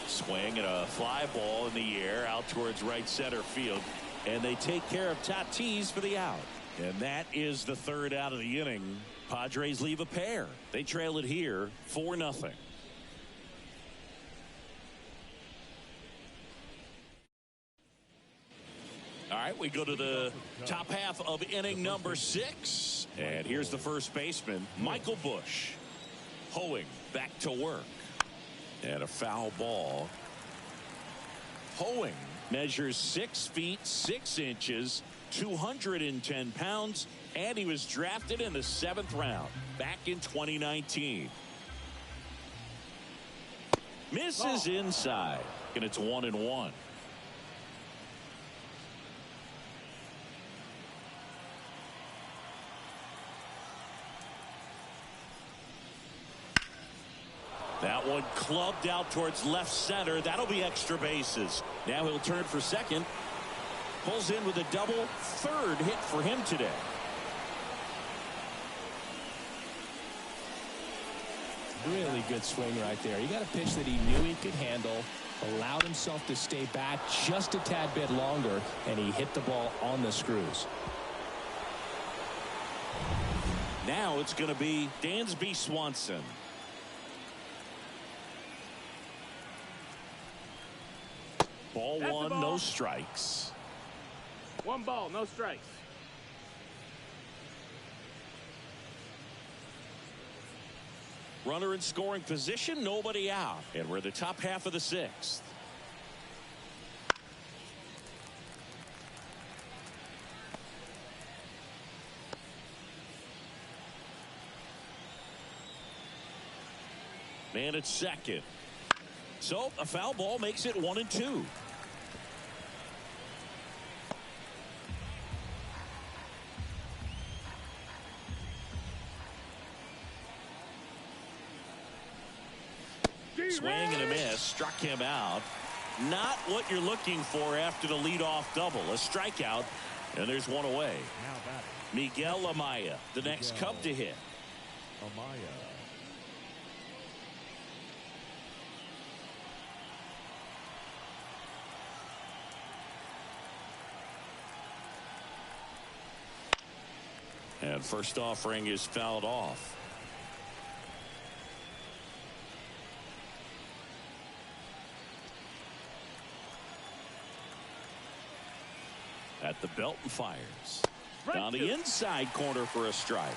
Swing and a fly ball in the air out towards right center field. And they take care of Tatis for the out. And that is the 3rd out of the inning. Padres leave a pair. They trail it here 4-0. All right, we go to the top half of inning number 6. And here's the first baseman, Michael Busch. Hoeing back to work. And a foul ball. Hoeing measures 6 feet 6 inches, 210 pounds, and he was drafted in the 7th round back in 2019. Misses inside, and it's 1-1. That one clubbed out towards left center. That'll be extra bases. Now he'll turn for second. Pulls in with a double. 3rd hit for him today. Really good swing right there. He got a pitch that he knew he could handle, allowed himself to stay back just a tad bit longer, and he hit the ball on the screws. Now it's going to be Dansby Swanson. Ball one, no strikes. 1 ball, no strikes. Runner in scoring position, nobody out. And we're the top half of the 6th. Man at second. So a foul ball makes it 1-2. Swing and a miss. Struck him out. Not what you're looking for after the leadoff double. A strikeout. And there's one away. Miguel Amaya, the next Cub to hit. And first offering is fouled off. At the belt and fires. Down the inside corner for a strike.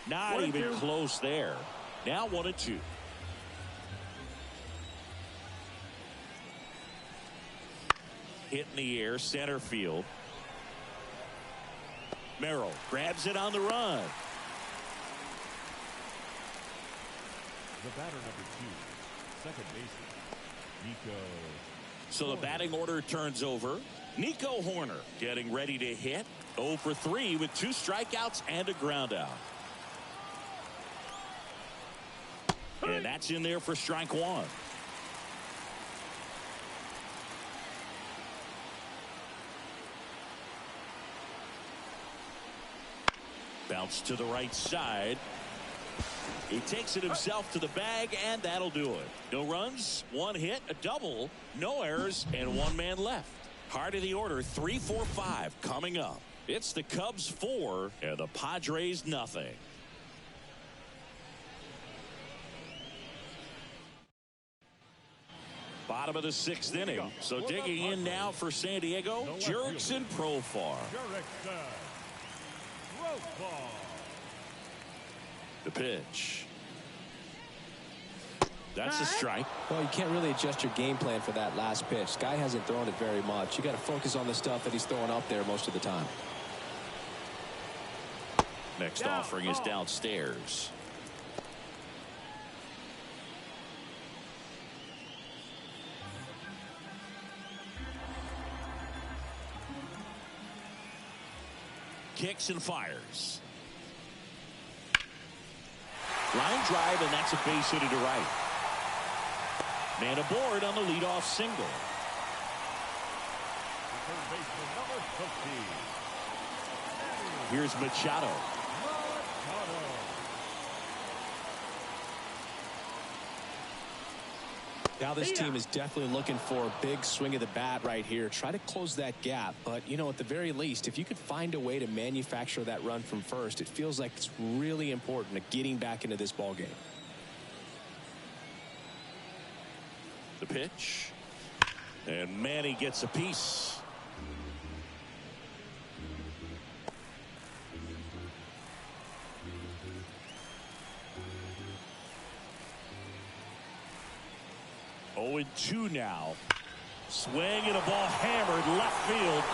Not even close there. Now 1-2. Hit in the air, center field. Merrill grabs it on the run. The batter number 2, second baseman, Nico. So the batting order turns over. Nico Horner getting ready to hit. 0 for 3 with 2 strikeouts and a ground out. And that's in there for strike one. Bounce to the right side. He takes it himself to the bag, and that'll do it. No runs, one hit, a double, no errors, and one man left. Heart of the order, 3, 4, 5 coming up. It's the Cubs 4 and the Padres nothing. Bottom of the 6th inning. So digging in now for San Diego, Jurickson Profar. The pitch. That's a strike. Well, you can't really adjust your game plan for that last pitch. Guy hasn't thrown it very much. You got to focus on the stuff that he's throwing up there most of the time. Next offering is downstairs. Kicks and fires. Line drive, and that's a base hit to right. Man aboard on the leadoff single. Here's Machado. Now this team is definitely looking for a big swing of the bat right here. Try to close that gap. But, you know, at the very least, if you could find a way to manufacture that run from first, it feels like it's really important to getting back into this ball game. The pitch. And Manny gets a piece. Oh, 2 now. Swing and a ball hammered left field.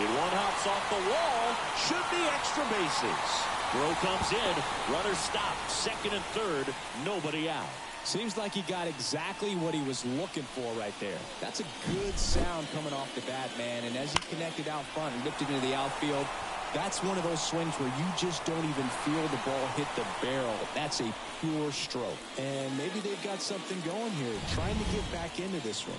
It one hops off the wall. Should be extra bases. Throw comes in. Runner stopped. 2nd and 3rd. Nobody out. Seems like he got exactly what he was looking for right there. That's a good sound coming off the bat, man. And as he connected out front and lifted into the outfield, that's one of those swings where you just don't even feel the ball hit the barrel. That's a pure stroke. And maybe they've got something going here, trying to get back into this one.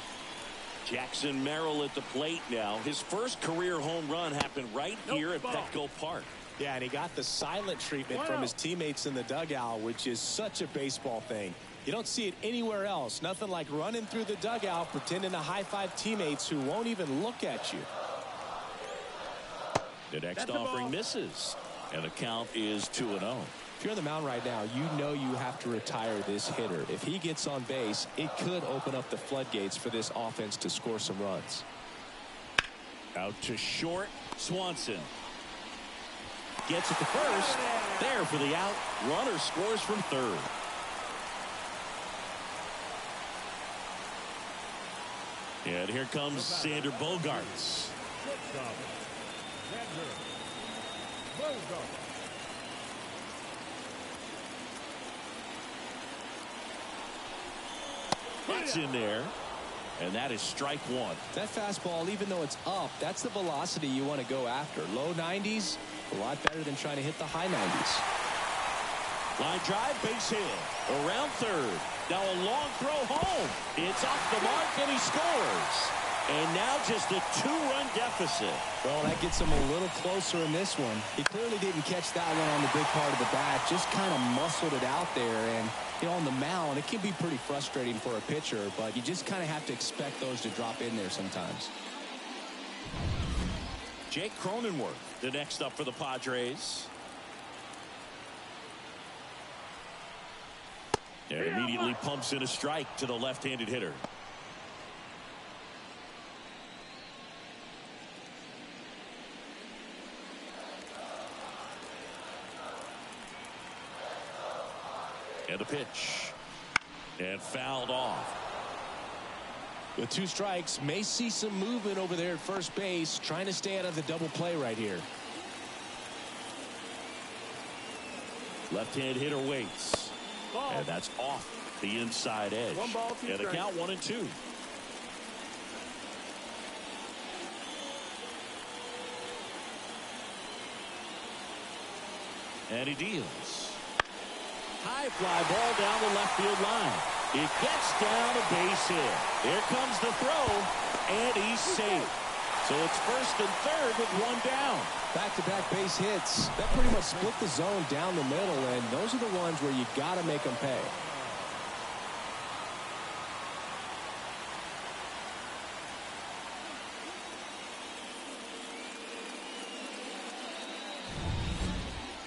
Jackson Merrill at the plate now. His first career home run happened right here at Petco Park. Yeah, and he got the silent treatment from his teammates in the dugout, which is such a baseball thing. You don't see it anywhere else. Nothing like running through the dugout, pretending to high-five teammates who won't even look at you. The next offering misses, and the count is 2-0. If you're on the mound right now, you know you have to retire this hitter. If he gets on base, it could open up the floodgates for this offense to score some runs. Out to short, Swanson. Gets it to first. There for the out. Runner scores from 3rd. And here comes Sander Bogarts. That's in there. And that is strike 1. That fastball, even though it's up, that's the velocity you want to go after. Low 90s, a lot better than trying to hit the high 90s. Line drive, base hit. Around 3rd. Now a long throw home. It's off the mark, and he scores. And now just a 2-run deficit. Well, that gets him a little closer in this one. He clearly didn't catch that one on the big part of the bat. Just kind of muscled it out there. And, you know, on the mound, it can be pretty frustrating for a pitcher, but you just kind of have to expect those to drop in there sometimes. Jake Cronenworth, the next up for the Padres. And immediately pumps in a strike to the left-handed hitter. And a pitch. And fouled off. With 2 strikes, may see some movement over there at first base, trying to stay out of the double play right here. Left-hand hitter waits. Ball. And that's off the inside edge. 1 ball, 2 and the count 1-2. And he deals. High fly ball down the left field line. It gets down a base hit. Here comes the throw, and he's safe. So it's first and third with one down. Back-to-back base hits. That pretty much split the zone down the middle, and those are the ones where you got to make them pay.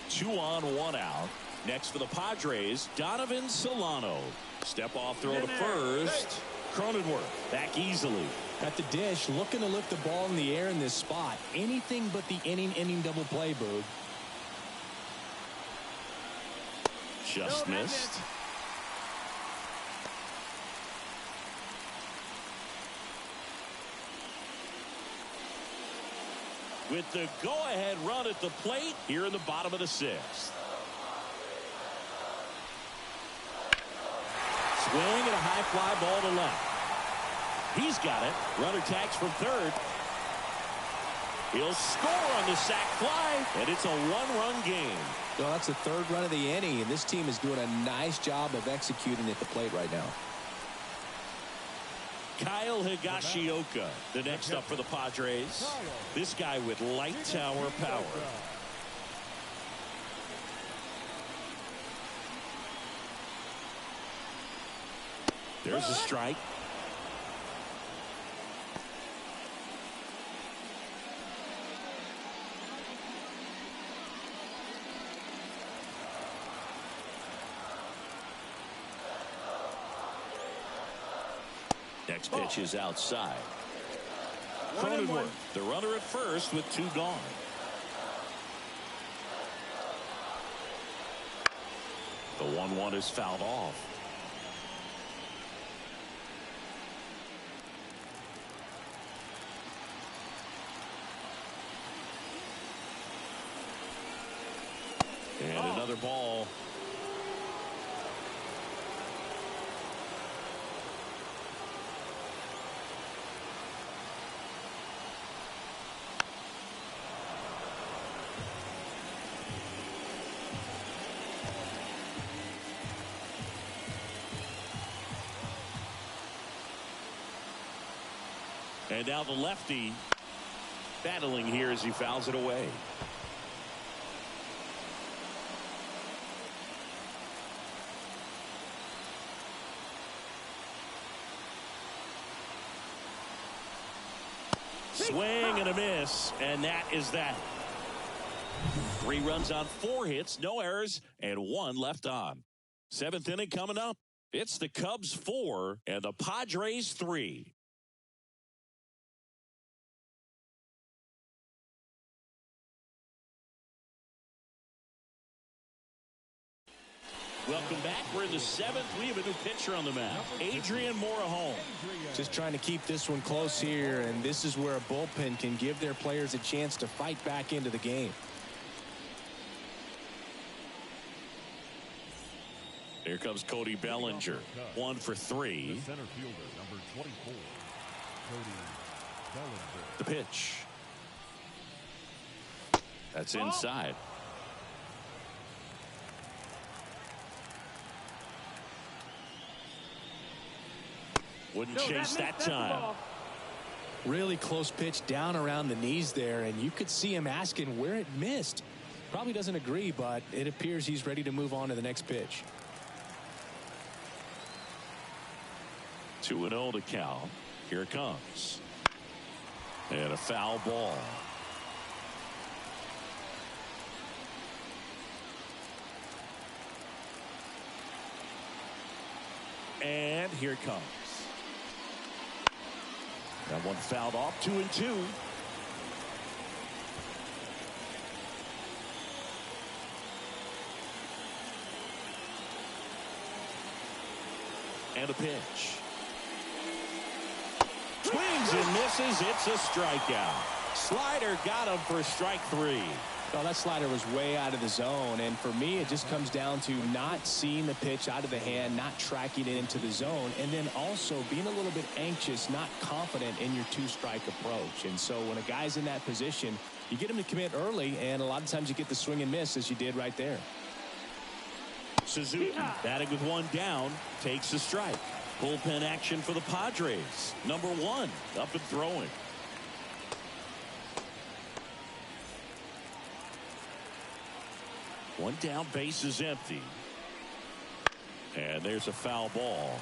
Two on, one out. Next for the Padres, Donovan Solano. Step off throw to first. Cronenworth back easily. At the dish, looking to lift the ball in the air in this spot. Anything but the inning double play, Boog. Just missed. With the go-ahead run at the plate here in the bottom of the sixth. Swing and a high fly ball to left. He's got it. Runner tags from third. He'll score on the sac fly, and it's a one-run game. Well, that's the third run of the inning, and this team is doing a nice job of executing at the plate right now. Kyle Higashioka, the next up for the Padres. This guy with light tower power. There's a strike. Next pitch is outside. Cronenworth, the runner at first with two gone. The 1-1 is fouled off. And another ball. And now the lefty battling here as he fouls it away. Swing and a miss, and that is that. 3 runs on 4 hits, no errors, and 1 left on. 7th inning coming up. It's the Cubs 4 and the Padres 3. Welcome back. We're in the 7th. We have a new pitcher on the mound, Adrian Morejon. Just trying to keep this one close here, and this is where a bullpen can give their players a chance to fight back into the game. Here comes Cody Bellinger. 1 for 3. The center fielder, number 24, Cody Bellinger. The pitch. That's inside. Wouldn't chase that time. Really close pitch down around the knees there, and you could see him asking where it missed. Probably doesn't agree, but it appears he's ready to move on to the next pitch. 2-0 to Cal. Here it comes. And a foul ball. And here it comes. That one fouled off. 2-2. And a pitch. Swings and misses. It's a strikeout. Slider got him for strike 3. Well, that slider was way out of the zone, and for me, it just comes down to not seeing the pitch out of the hand, not tracking it into the zone, and then also being a little bit anxious, not confident in your 2-strike approach. And so when a guy's in that position, you get him to commit early, and a lot of times you get the swing and miss as you did right there. Suzuki batting with 1 down, takes the strike. Bullpen action for the Padres. Number 1 up and throwing. One down, base is empty. And there's a foul ball.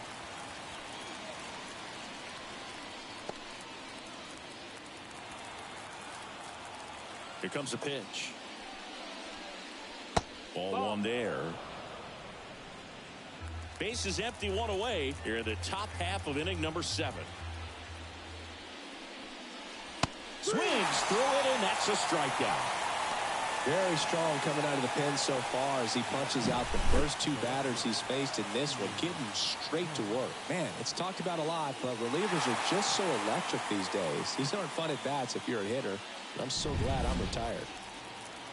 Here comes the pitch. Ball one there. Base is empty, one away here in the top half of inning number 7. Swings through it, and that's a strikeout. Very strong coming out of the pen so far as he punches out the first 2 batters he's faced in this one, getting straight to work. Man, it's talked about a lot, but relievers are just so electric these days. These aren't fun at bats if you're a hitter. I'm so glad I'm retired.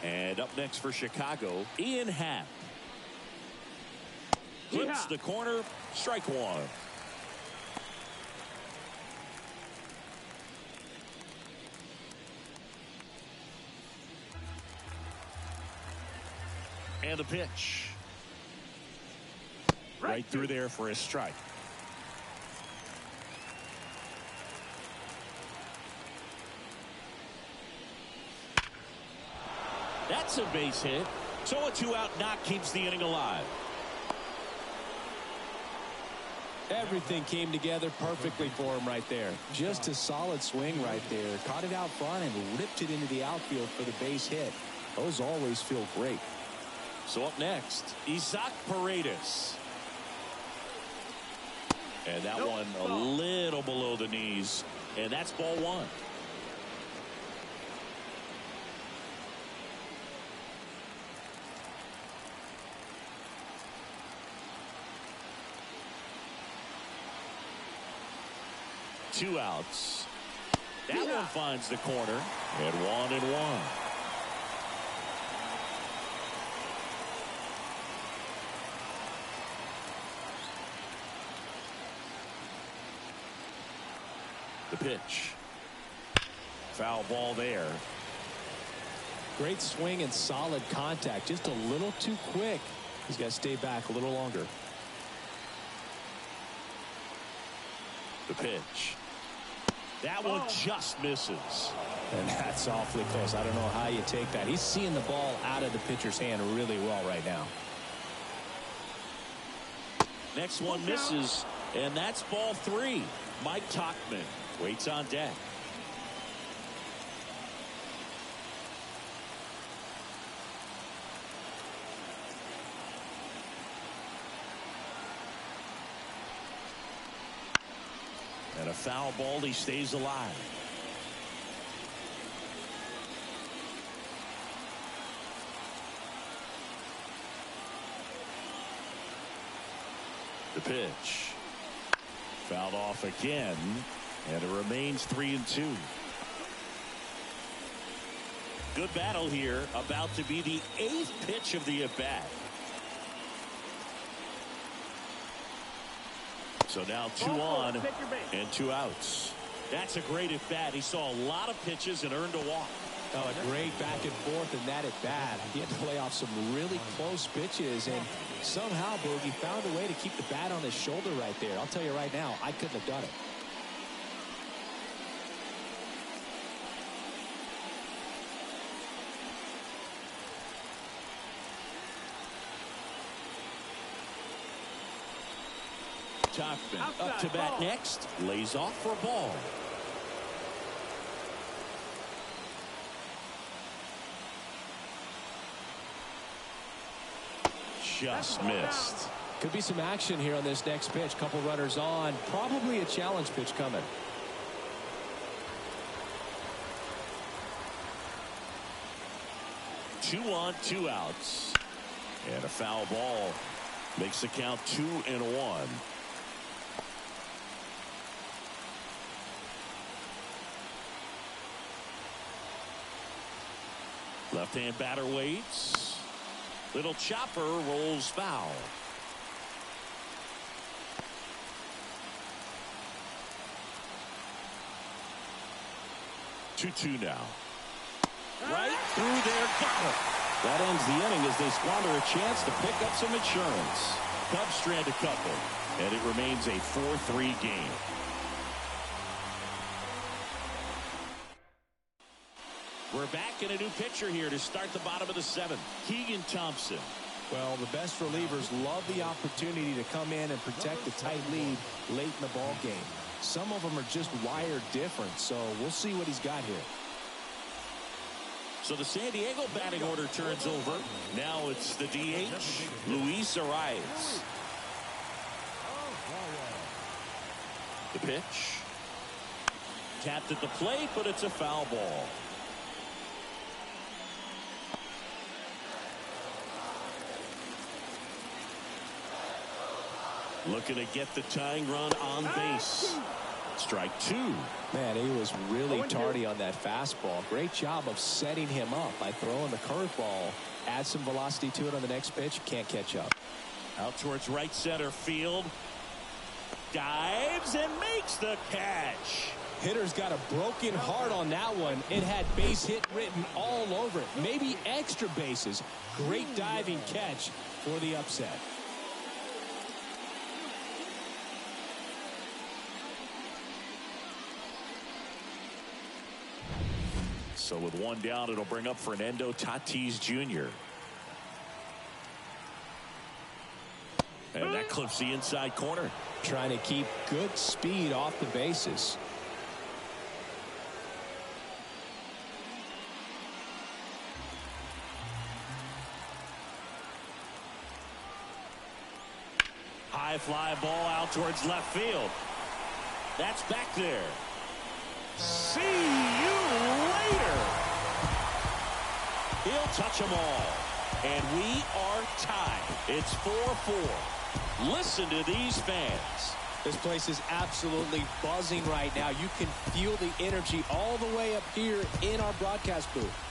And up next for Chicago, Ian Happ. Hits the corner, strike one. And the pitch. Right through there for a strike. That's a base hit. So a 2-out knock keeps the inning alive. Everything came together perfectly for him right there. Just a solid swing right there. Caught it out front and ripped it into the outfield for the base hit. Those always feel great. So up next, Isaac Paredes. And that one a little below the knees. And that's ball one. Two outs. That one finds the corner. And 1-1. The pitch. Foul ball there. Great swing and solid contact. Just a little too quick. He's got to stay back a little longer. The pitch. That one just misses. And that's awfully close. I don't know how you take that. He's seeing the ball out of the pitcher's hand really well right now. Next one misses, and that's ball 3. Mike Tauchman waits on deck. And a foul ball, he stays alive. The pitch. Fouled off again, and it remains 3-2. Good battle here, about to be the 8th pitch of the at-bat. So now 2 on and 2 outs. That's a great at-bat. He saw a lot of pitches and earned a walk. Oh, a great back and forth in that at-bat. He had to play off some really close pitches, and somehow Boogie found a way to keep the bat on his shoulder right there. I'll tell you right now, I couldn't have done it. Tauchman up to bat next. Lays off for a ball. Just missed. Could be some action here on this next pitch. Couple runners on. Probably a challenge pitch coming. Two on, 2 outs. And a foul ball makes the count 2-1. Left-hand batter waits. Little chopper rolls foul. Two now. Right through there, got it. That ends the inning as they squander a chance to pick up some insurance. Cubs strand a couple, and it remains a 4-3 game. We're back in a new pitcher here to start the bottom of the seventh. Keegan Thompson. Well, the best relievers love the opportunity to come in and protect a tight lead late in the ball game. Some of them are just wired different, so we'll see what he's got here. So the San Diego batting order turns over. Now it's the DH, Luis Arias. The pitch. Tapped at the plate, but it's a foul ball. Looking to get the tying run on base. Strike two. Man, he was really tardy on that fastball. Great job of setting him up by throwing the curveball. Add some velocity to it on the next pitch. Can't catch up. Out towards right center field. Dives and makes the catch. Hitter's got a broken heart on that one. It had base hit written all over it. Maybe extra bases. Great diving catch for the upset. So with one down, it'll bring up Fernando Tatis Jr. And that clips the inside corner. Trying to keep good speed off the bases. High fly ball out towards left field. That's back there. See you later. He'll touch them all. And we are tied. It's 4-4. Listen to these fans. This place is absolutely buzzing right now. You can feel the energy all the way up here in our broadcast booth.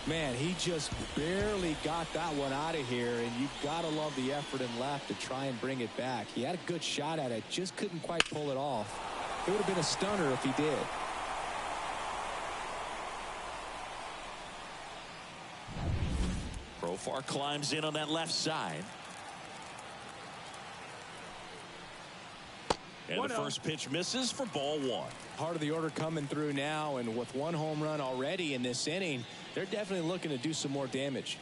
Man, he just barely got that one out of here, and you gotta love the effort in left to try and bring it back. He had a good shot at it, just couldn't quite pull it off. It would have been a stunner if he did. Profar climbs in on that left side. And the first pitch misses for ball one. Part of the order coming through now, and with one home run already in this inning, they're definitely looking to do some more damage.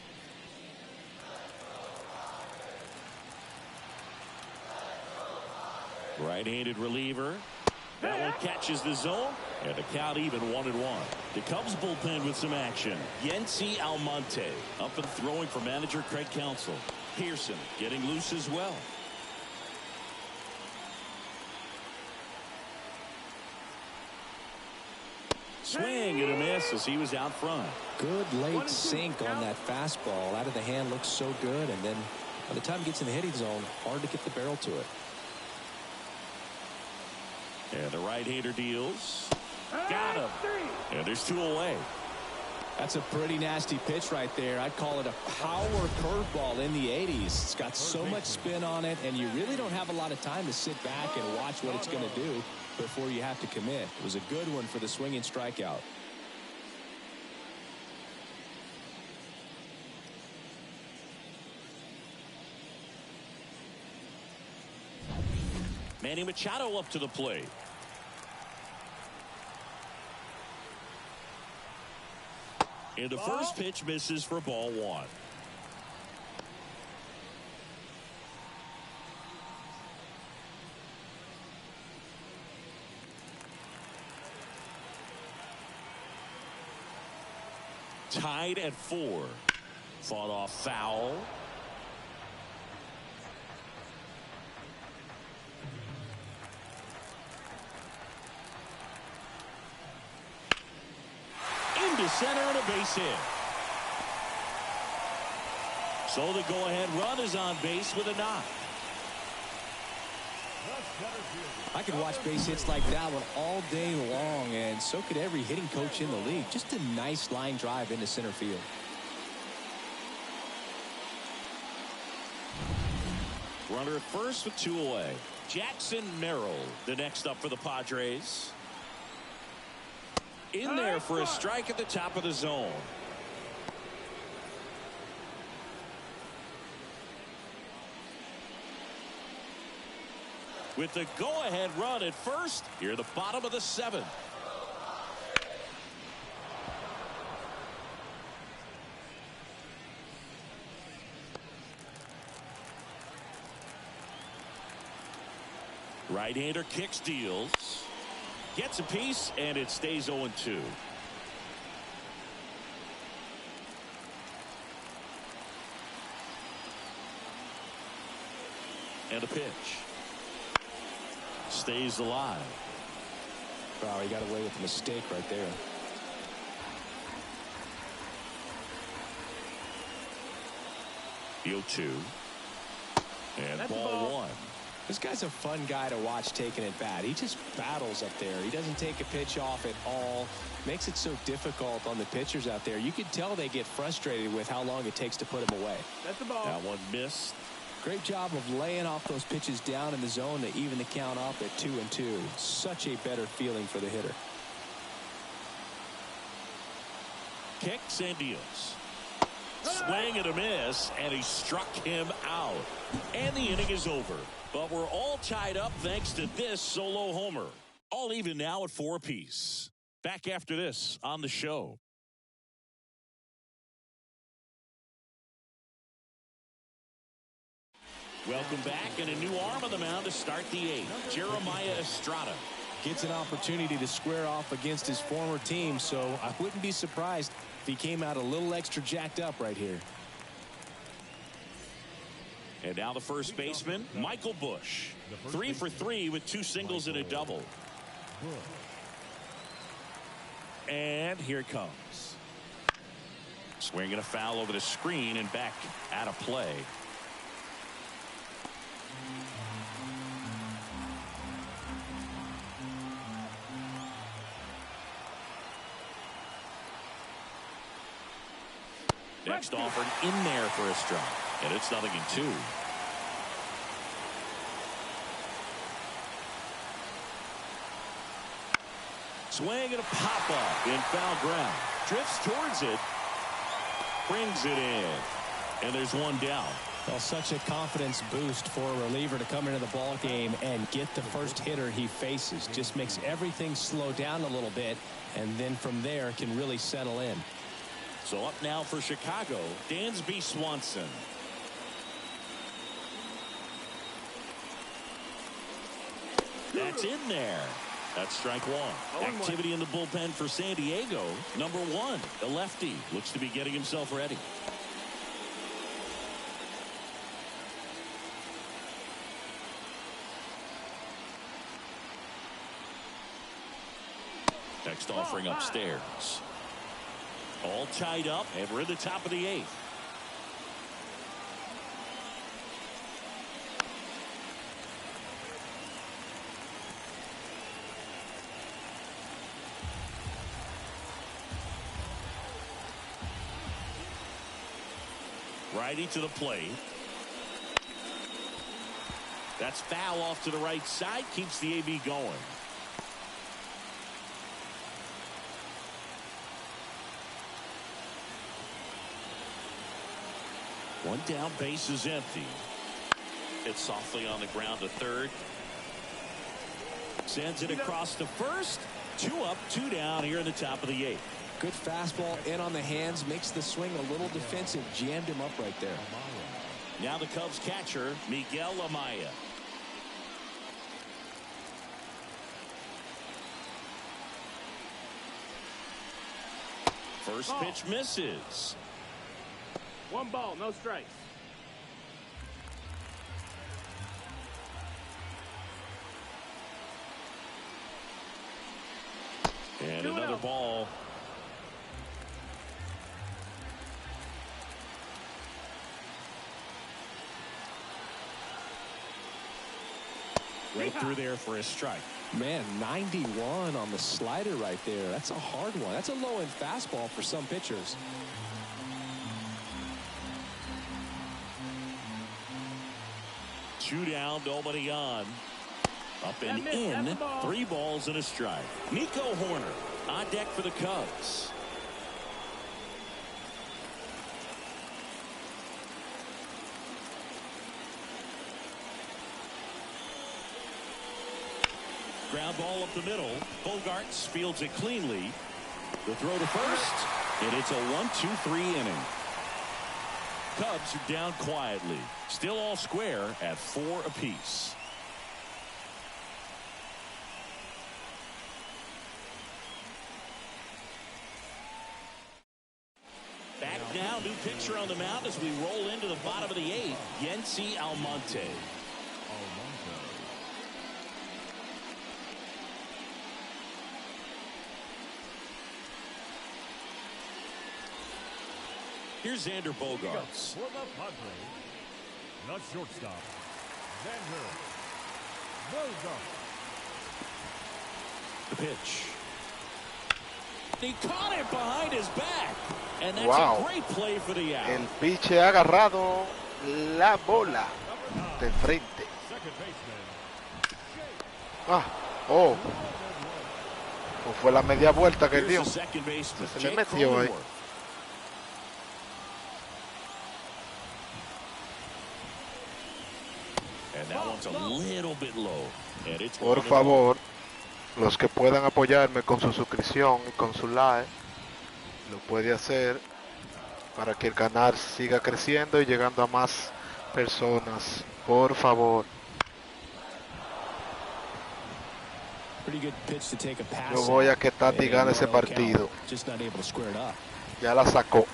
Right-handed reliever. That one catches the zone, and the count even 1-1. The Cubs bullpen with some action. Yency Almonte up and throwing for manager Craig Counsell. Pearson getting loose as well. Swing and a miss as he was out front. Good late sink on that fastball. Out of the hand, looks so good, and then by the time it gets in the hitting zone, hard to get the barrel to it. And the right-hander deals. Got him. And there's two away. That's a pretty nasty pitch right there. I'd call it a power curveball in the 80s. It's got so much spin on it, and you really don't have a lot of time to sit back and watch what it's going to do before you have to commit. It was a good one for the swinging strikeout. Manny Machado up to the plate. And the first pitch misses for ball one. Tied at 4. Fought off foul. Into center and a base hit. So the go-ahead run is on base with a knock. I could watch base hits like that one all day long, and so could every hitting coach in the league. Just a nice line drive into center field. Runner at first with 2 away. Jackson Merrill, the next up for the Padres. In there for a strike at the top of the zone. With the go-ahead run at first, here the bottom of the seventh. Right-hander kicks, deals, gets a piece, and it stays 0-2. And a pitch. Stays alive. Wow, he got away with a mistake right there. The 0-2. And That's ball one. This guy's a fun guy to watch taking at bat. He just battles up there. He doesn't take a pitch off at all. Makes it so difficult on the pitchers out there. You can tell they get frustrated with how long it takes to put him away. That's the ball. That one missed. Great job of laying off those pitches down in the zone to even the count up at 2-2. Such a better feeling for the hitter. Kicks and deals. Swing and a miss, and he struck him out. And the inning is over. But we're all tied up thanks to this solo homer. All even now at 4 apiece. Back after this on the show. Welcome back, and a new arm on the mound to start the 8th. Jeremiah Estrada. Gets an opportunity to square off against his former team, so I wouldn't be surprised if he came out a little extra jacked up right here. And now the first baseman, Michael Bush. 3 for 3 with 2 singles and a double. And here it comes. Swing and a foul over the screen and back out of play. Next offered in there for a strike. And it's 0-2. Swing and a pop-up in foul ground. Drifts towards it. Brings it in. And there's one down. Well, such a confidence boost for a reliever to come into the ball game and get the first hitter he faces. Just makes everything slow down a little bit, and then from there can really settle in. So up now for Chicago, Dansby Swanson. That's in there. That's strike one. Activity in the bullpen for San Diego. Number 1, the lefty, looks to be getting himself ready. Next offering upstairs. All tied up, and we're in the top of the 8th. Righty to the plate. That's foul off to the right side. Keeps the AB going. One down, base is empty. It's softly on the ground to third. Sends it across to first. 2 up, 2 down here in the top of the 8th. Good fastball in on the hands, makes the swing a little defensive, jammed him up right there. Now the Cubs catcher, Miguel Amaya. First pitch misses. 1 ball, no strikes. And another ball. Right through there for a strike. Man, 91 on the slider right there. That's a hard one. That's a low-end fastball for some pitchers. Two down, nobody on. Up and in. 3 balls and a strike. Nico Horner on deck for the Cubs. Ground ball up the middle. Bogarts fields it cleanly. The throw to first, and it's a 1-2-3 inning. Cubs are down quietly. Still all square at 4 apiece. Back now, new pitcher on the mound as we roll into the bottom of the 8th. Yency Almonte. Here's Xander Bogaerts. For the Padres, the shortstop, Xander Bogaerts. The pitch. He caught it behind his back. And that's a great play for the out. El pitcher ha agarrado la bola de frente. O fue la media vuelta que dio. Se le metió ahí. Por favor, los que puedan apoyarme con su suscripción y con su like, lo puede hacer para que el canal siga creciendo y llegando a más personas. Por favor. Yo voy a que Tatis gane ese partido. Ya la sacó.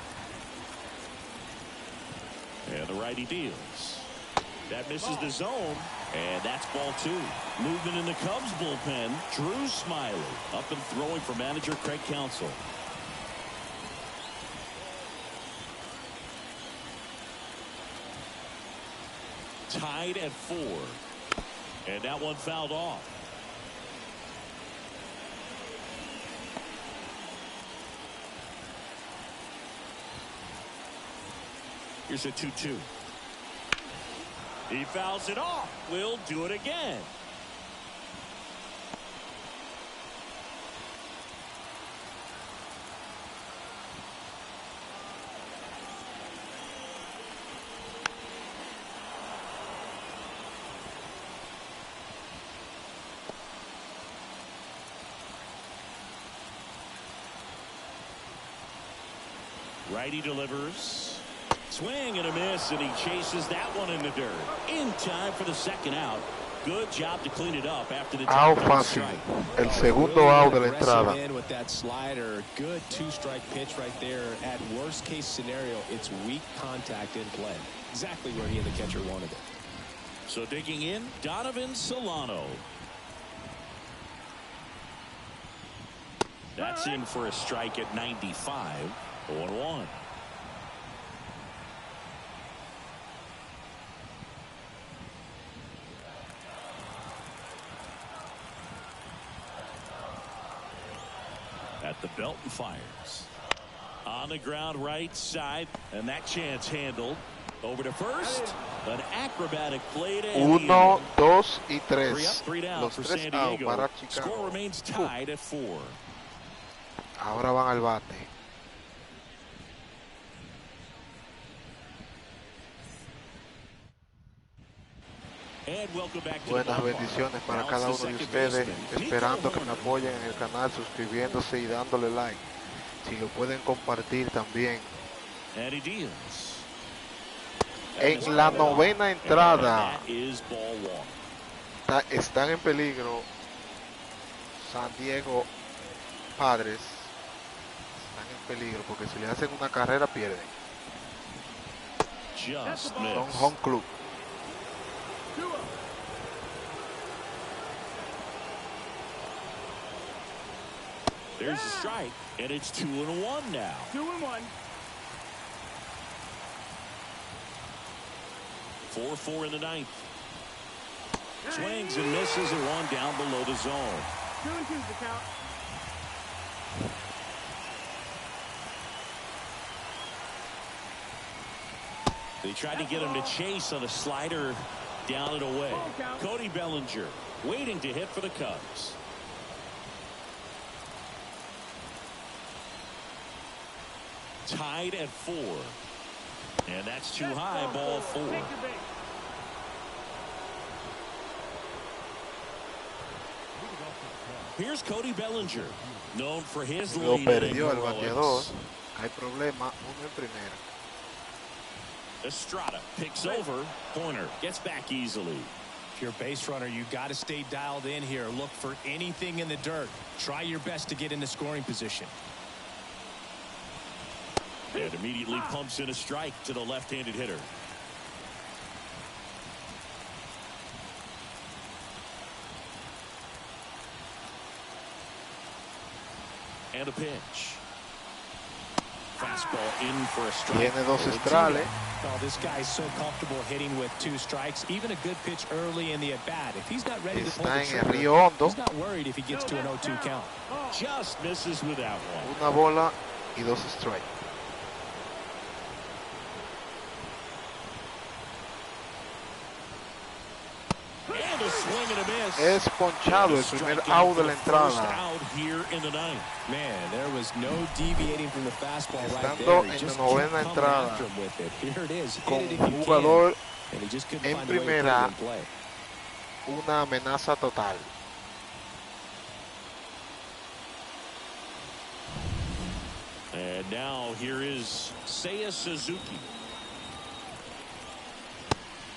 That misses the zone, and that's ball 2. Movement in the Cubs bullpen. Drew Smiley up and throwing for manager Craig Counsell. Tied at 4. And that one fouled off. Here's a 2-2. He fouls it off. We'll do it again. Righty delivers. Swing and a miss, and he chases that one in the dirt. In time for the second out. Good job to clean it up after the out fácil. El segundo out de la entrada. With that slider, good 2-strike pitch right there. At worst case scenario, it's weak contact in play. Exactly where he and the catcher wanted it. So digging in, Donovan Solano. That's in for a strike at 95. 0-1. At the belt and fires. On the ground right side, and that chance handled. Over to first. An acrobatic play to 1, 2 y 3. 3 up, 3 down Los for 3 San out Diego. para Chicago. Score remains tied at 4. Ahora van al bate. Buenas bendiciones para cada uno de ustedes, esperando que me apoyen en el canal, suscribiéndose y dándole like. Si lo pueden compartir también. En la 9ª entrada están en peligro San Diego Padres. Están en peligro porque si le hacen una carrera pierden. Son home club. There's a strike, and it's 2-1 now. 2-1. 4-4 in the 9th. Swings and misses, and one down below the zone. 2-2's the count. They tried to get him to chase on a slider down and away. Cody Bellinger waiting to hit for the Cubs. Tied at 4. And that's too high, ball 4. Here's Cody Bellinger, known for his Lo late perdió el inning bateador. heroics. Hay problema, uno en primera. Estrada picks over. Pointer gets back easily. If you're a base runner, you got to stay dialed in here. Look for anything in the dirt. Try your best to get into scoring position. And immediately pumps in a strike to the left-handed hitter. And a pitch. Fastball in for a strike. Tiene dos strikes. Oh, this guy's so comfortable hitting with 2 strikes. Even a good pitch early in the at-bat. If he's not ready to pull the Está en el trigger, Río Hondo. he's not worried if he gets to an 0-2 count. Just misses with that one. Una bola y 2 strikes. And a swing and a miss. Es ponchado el primer out de la entrada. Out here in the ninth. Man, there was no deviating from the fastball right Estando there. en Just la novena kept coming entrada, after him with it. Here it is. Hit con it if un you jugador can. And he just couldn't en find a way to put it primera, in play. una amenaza total. And now here is Seiya Suzuki.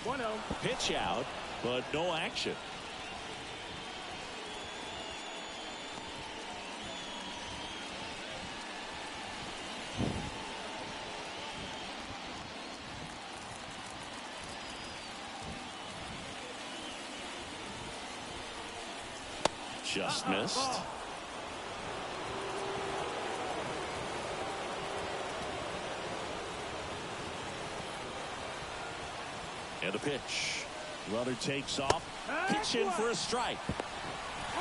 1-0. Pitch out, but no action. Just missed. And a pitch. Runner takes off. Pitch in for a strike.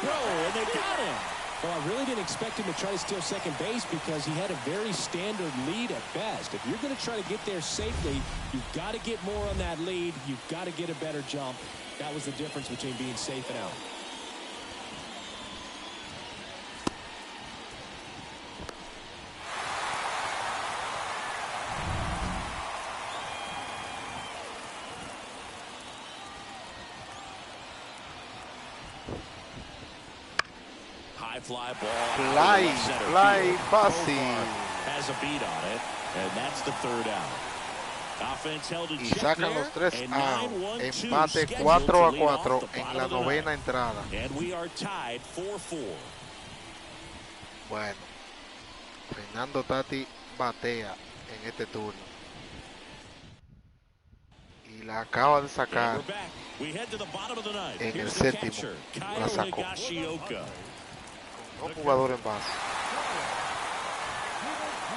Throw, and they got him. Well, I really didn't expect him to try to steal second base because he had a very standard lead at best. If you're going to try to get there safely, you've got to get more on that lead. You've got to get a better jump. That was the difference between being safe and out. Fly ball. Fly fácil. Has a beat on it, and that's the third out. Offense held in Y check sacan there, los 3 and out. 9-1-2 Empate scheduled 4 a to lead off 4 the en bottom la of the novena ninth. entrada. And we are tied 4-4. Bueno, Fernando Tatis batea en este turno. Y la acaba de sacar. And we're back. We head to the bottom of the ninth. En el Here's the séptimo, catcher, la Kyle sacó. Higashioka. Un jugador en base.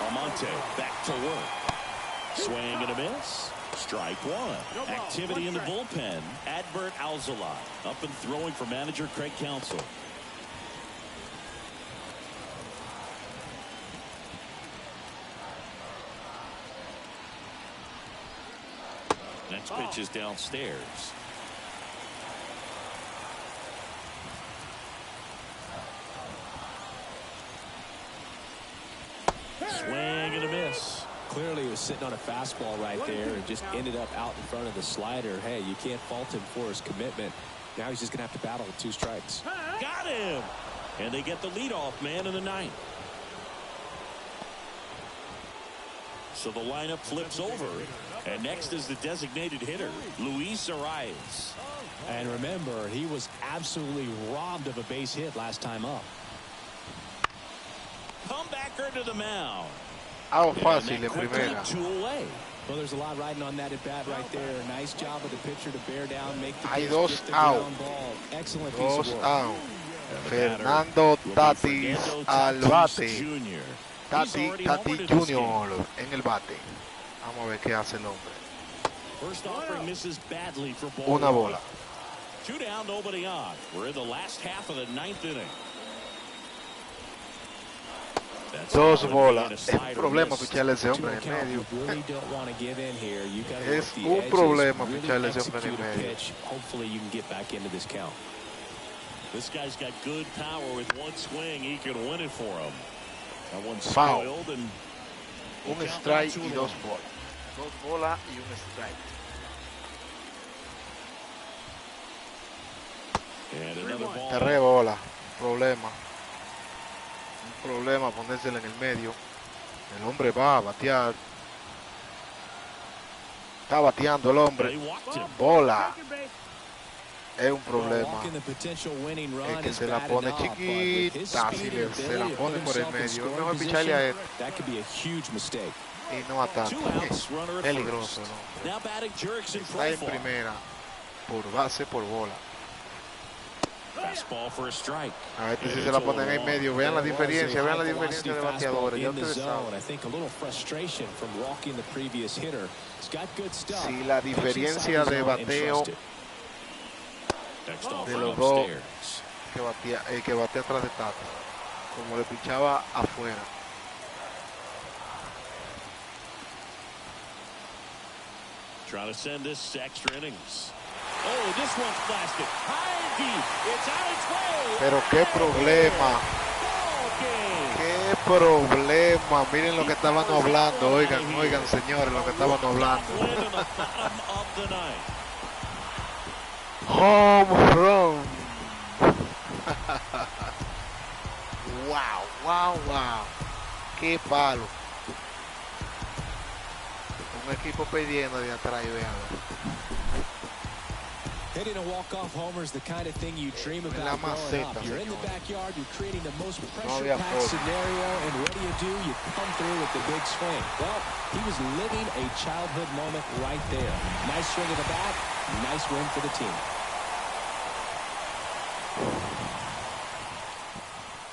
Almonte back to work. Swing and a miss. Strike one. Activity in the bullpen. Adbert Alzolay up and throwing for manager Craig Counsell. Next pitch is downstairs. Swing and a miss. Clearly he was sitting on a fastball right there and just ended up out in front of the slider. Hey, you can't fault him for his commitment. Now he's just going to have to battle with 2 strikes. Got him. And they get the leadoff man in the ninth. So the lineup flips over. And next is the designated hitter, Luis Arias. And remember, he was absolutely robbed of a base hit last time up. Comebacker to the mound. Out And fácil that en quickly primera. 2 away. Well, there's a lot riding on that at bat right there. Nice job of the pitcher to bear down, make the Hay pitch, dos get the out. ground ball. Excellent piece Dos of work. out. The Fernando batter will be Tatis Fernando al Tatis bate. Jr. He's Tatis already homered in this game. Jr. en el bate. Vamos a ver qué hace el hombre. First offering misses badly for ball Una one. bola. 2 down, nobody on. We're in the last half of the ninth inning. That's Dos all in bolas. a Es slider un problema miss. picharle ese hombre en el To account, medio. you really don't want to give in here. You got to Es work the un edges, problema really picharle ese hombre en el execute a medio. pitch. Hopefully you can get back into this count. This guy's got good power. With one swing, he can win it for him. That one's Foul. spoiled, and Un strike y 2 bolas. 2 bolas y un strike. And another ball. 3 bolas. Problema. Un problema ponérsela en el medio. El hombre va a batear. Está bateando el hombre. Bola. Es un problema. Es que se la pone chiquita. Si se la pone por el medio. Es mejor picharle a él. Y no a tanto. Peligroso el hombre. Está en primera. Por base, por bola. A este si se la ponen en medio. Vean la diferencia. Vean la diferencia de bateadores. Ya ustedes saben. Si la diferencia de bateo de los dos que batea atrás de Tatis, como le pichaba afuera. Trying to send this to extra innings. Oh, this one's blasted. High and deep. It's on its way. Pero qué problema. Qué problema. Miren lo que estaban hablando. Oigan, señores, lo que estaban hablando. Home run. Wow. Qué palo. Un equipo perdiendo de atrás y vean. Hitting a walk-off homer is the kind of thing you dream about growing up. You're in the backyard, you're creating the most pressure-packed scenario, and what do? You come through with the big swing. Well, he was living a childhood moment right there. Nice swing of the bat, nice win for the team.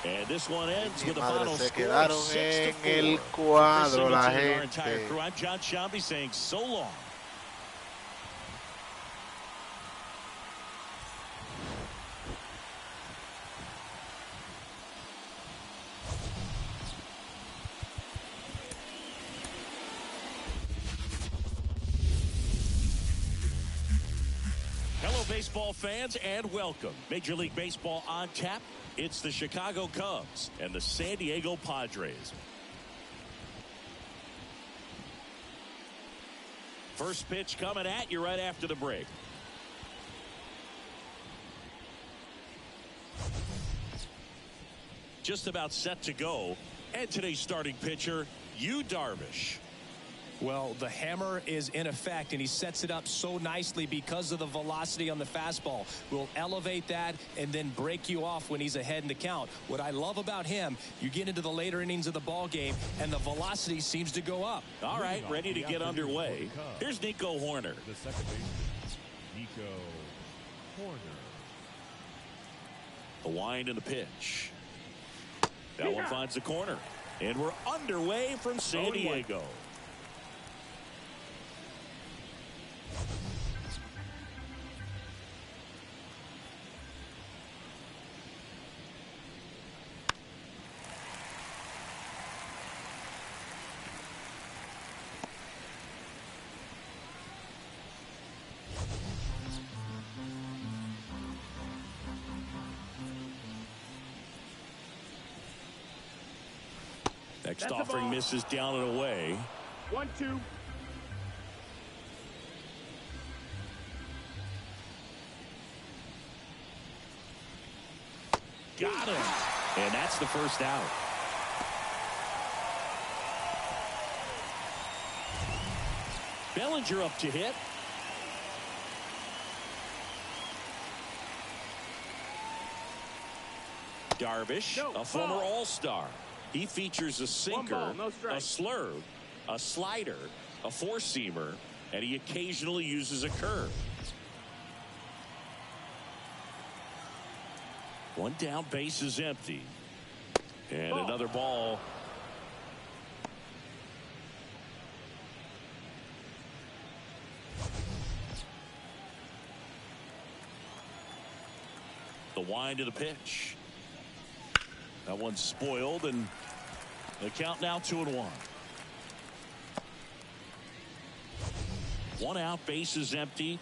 And this one ends with the final se score quedaron of 6-4. en el cuadro la gente. I'm John Shambi saying so long. Hello, baseball fans, and welcome. Major League Baseball on tap. It's the Chicago Cubs and the San Diego Padres. First pitch coming at you right after the break. Just about set to go. And today's starting pitcher, Yu Darvish. Well, the hammer is in effect, and he sets it up so nicely because of the velocity on the fastball. Will elevate that and then break you off when he's ahead in the count. What I love about him, you get into the later innings of the ball game, and the velocity seems to go up. All right, ready to get underway. Here's Nico Horner. The second baseman, Nico Horner. The wind and the pitch. That one finds the corner. And we're underway from San Diego. Next offering misses down and away. 1-2. Got him. And that's the first out. Bellinger up to hit. Darvish, a former All-Star. He features a sinker, a slurve, a slider, a four-seamer, and he occasionally uses a curve. One down, base is empty. And another ball. The wind of the pitch. That one's spoiled, and the count now 2-1. One out, base is empty.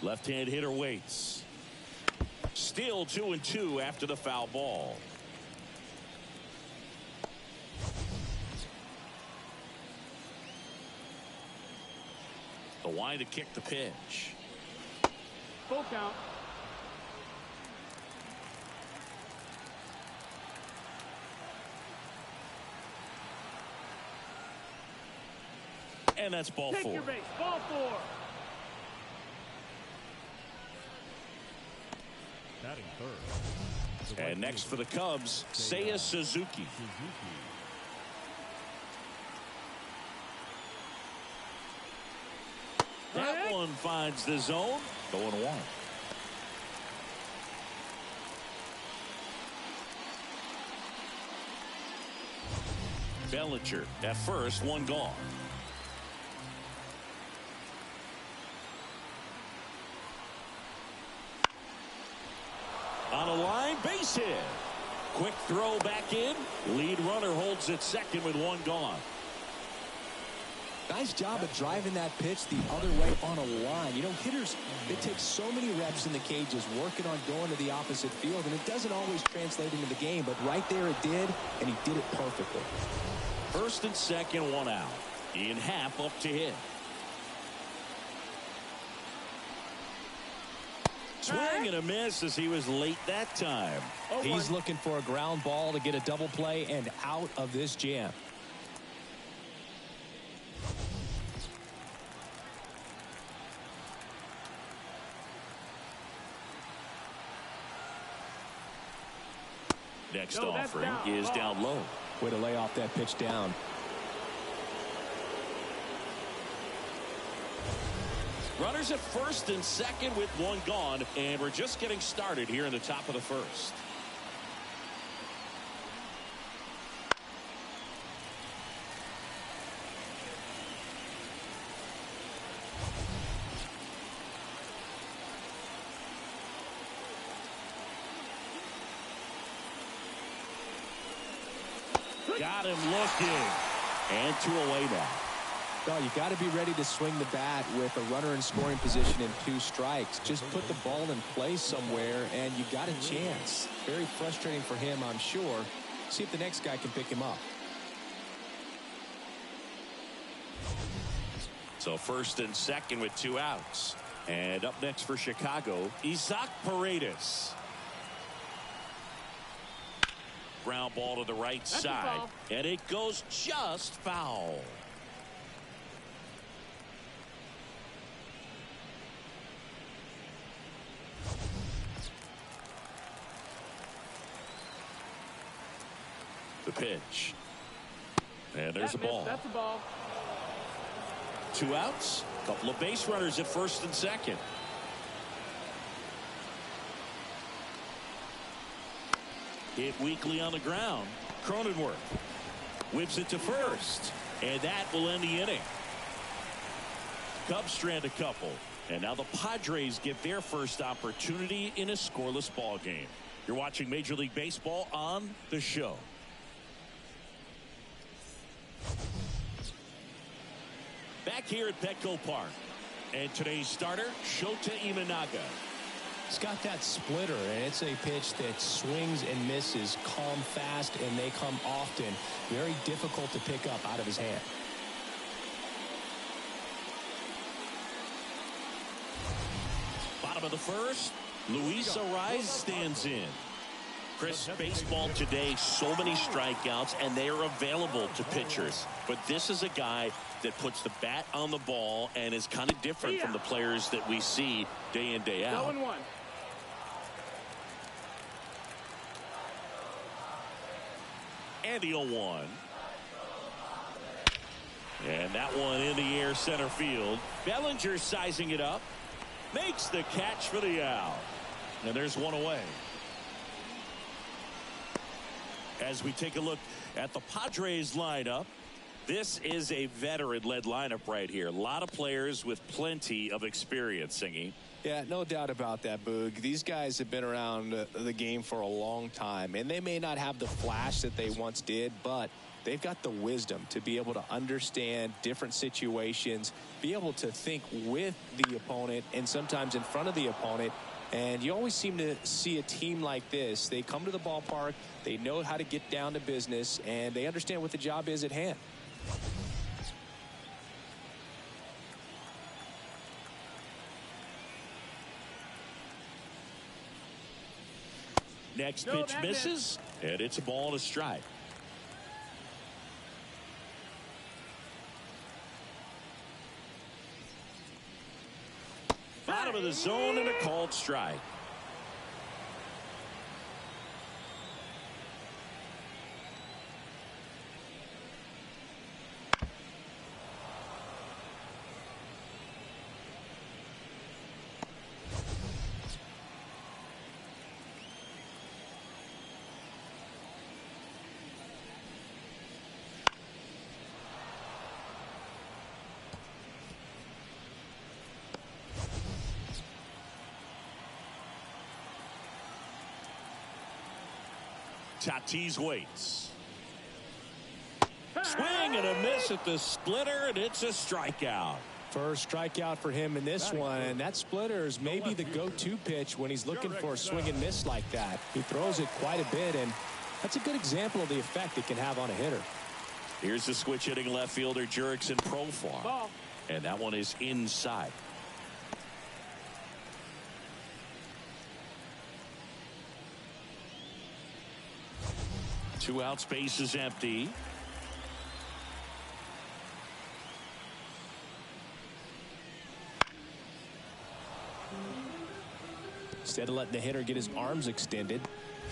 Left-hand hitter waits. Still 2-2 after the foul ball. The wind to kick the pitch. Full count. And that's ball Take 4. your base. Ball 4. Batting third. And next for the Cubs, Seiya Suzuki. That one finds the zone. 0-1. Bellinger at first, one gone. On a line, base hit. Quick throw back in. Lead runner holds at second with one gone. Nice job of driving that pitch the other way on a line. You know, hitters, it takes so many reps in the cages working on going to the opposite field, and it doesn't always translate into the game, but right there it did, and he did it perfectly. First and second, one out. Ian Happ up to hit. Swing and a miss as he was late that time. He's looking for a ground ball to get a double play and out of this jam. Next offering is down low. Way to lay off that pitch down. Runners at first and second with one gone, and we're just getting started here in the top of the first. Got him looking. And 2 away now. No, you got to be ready to swing the bat with a runner in scoring position and 2 strikes. Just put the ball in place somewhere and you got a chance. Very frustrating for him, I'm sure. See if the next guy can pick him up. So first and second with 2 outs. And up next for Chicago, Isaac Paredes. Ground ball to the right side. And it goes just foul. The pitch. And there's a ball. That's a ball. 2 outs. Couple of base runners at first and second. Hit weakly on the ground. Cronenworth whips it to first. And that will end the inning. Cubs strand a couple. And now the Padres get their first opportunity in a scoreless ball game. You're watching Major League Baseball on The Show. Back here at Petco Park. And today's starter, Shota Imanaga. He's got that splitter, and it's a pitch that swings and misses, come fast, and they come often. Very difficult to pick up out of his hand. Bottom of the first, Luis Arraez stands in. Chris, baseball today, so many strikeouts, and they are available to pitchers. But this is a guy that puts the bat on the ball and is kind of different from the players that we see day in, day out. 0-1. And the 0-1. And that one in the air center field. Bellinger sizing it up. Makes the catch for the out. And there's one away. As we take a look at the Padres lineup, this is a veteran-led lineup right here. A lot of players with plenty of experience, Singy. Yeah, no doubt about that, Boog. These guys have been around the game for a long time, and they may not have the flash that they once did, but they've got the wisdom to be able to understand different situations, be able to think with the opponent and sometimes in front of the opponent. And you always seem to see a team like this. They come to the ballpark, they know how to get down to business, and they understand what the job is at hand. Next pitch misses, and it's a ball and a strike. Bottom of the zone and a called strike. Tatis waits. Swing and a miss at the splitter, and it's a strikeout. First strikeout for him in this one, and that splitter is maybe the go-to pitch when he's looking for a swing and miss like that. He throws it quite a bit, and that's a good example of the effect it can have on a hitter. Here's the switch hitting left fielder Jurickson Profar, and that one is inside. Two outs, base is empty. Instead of letting the hitter get his arms extended,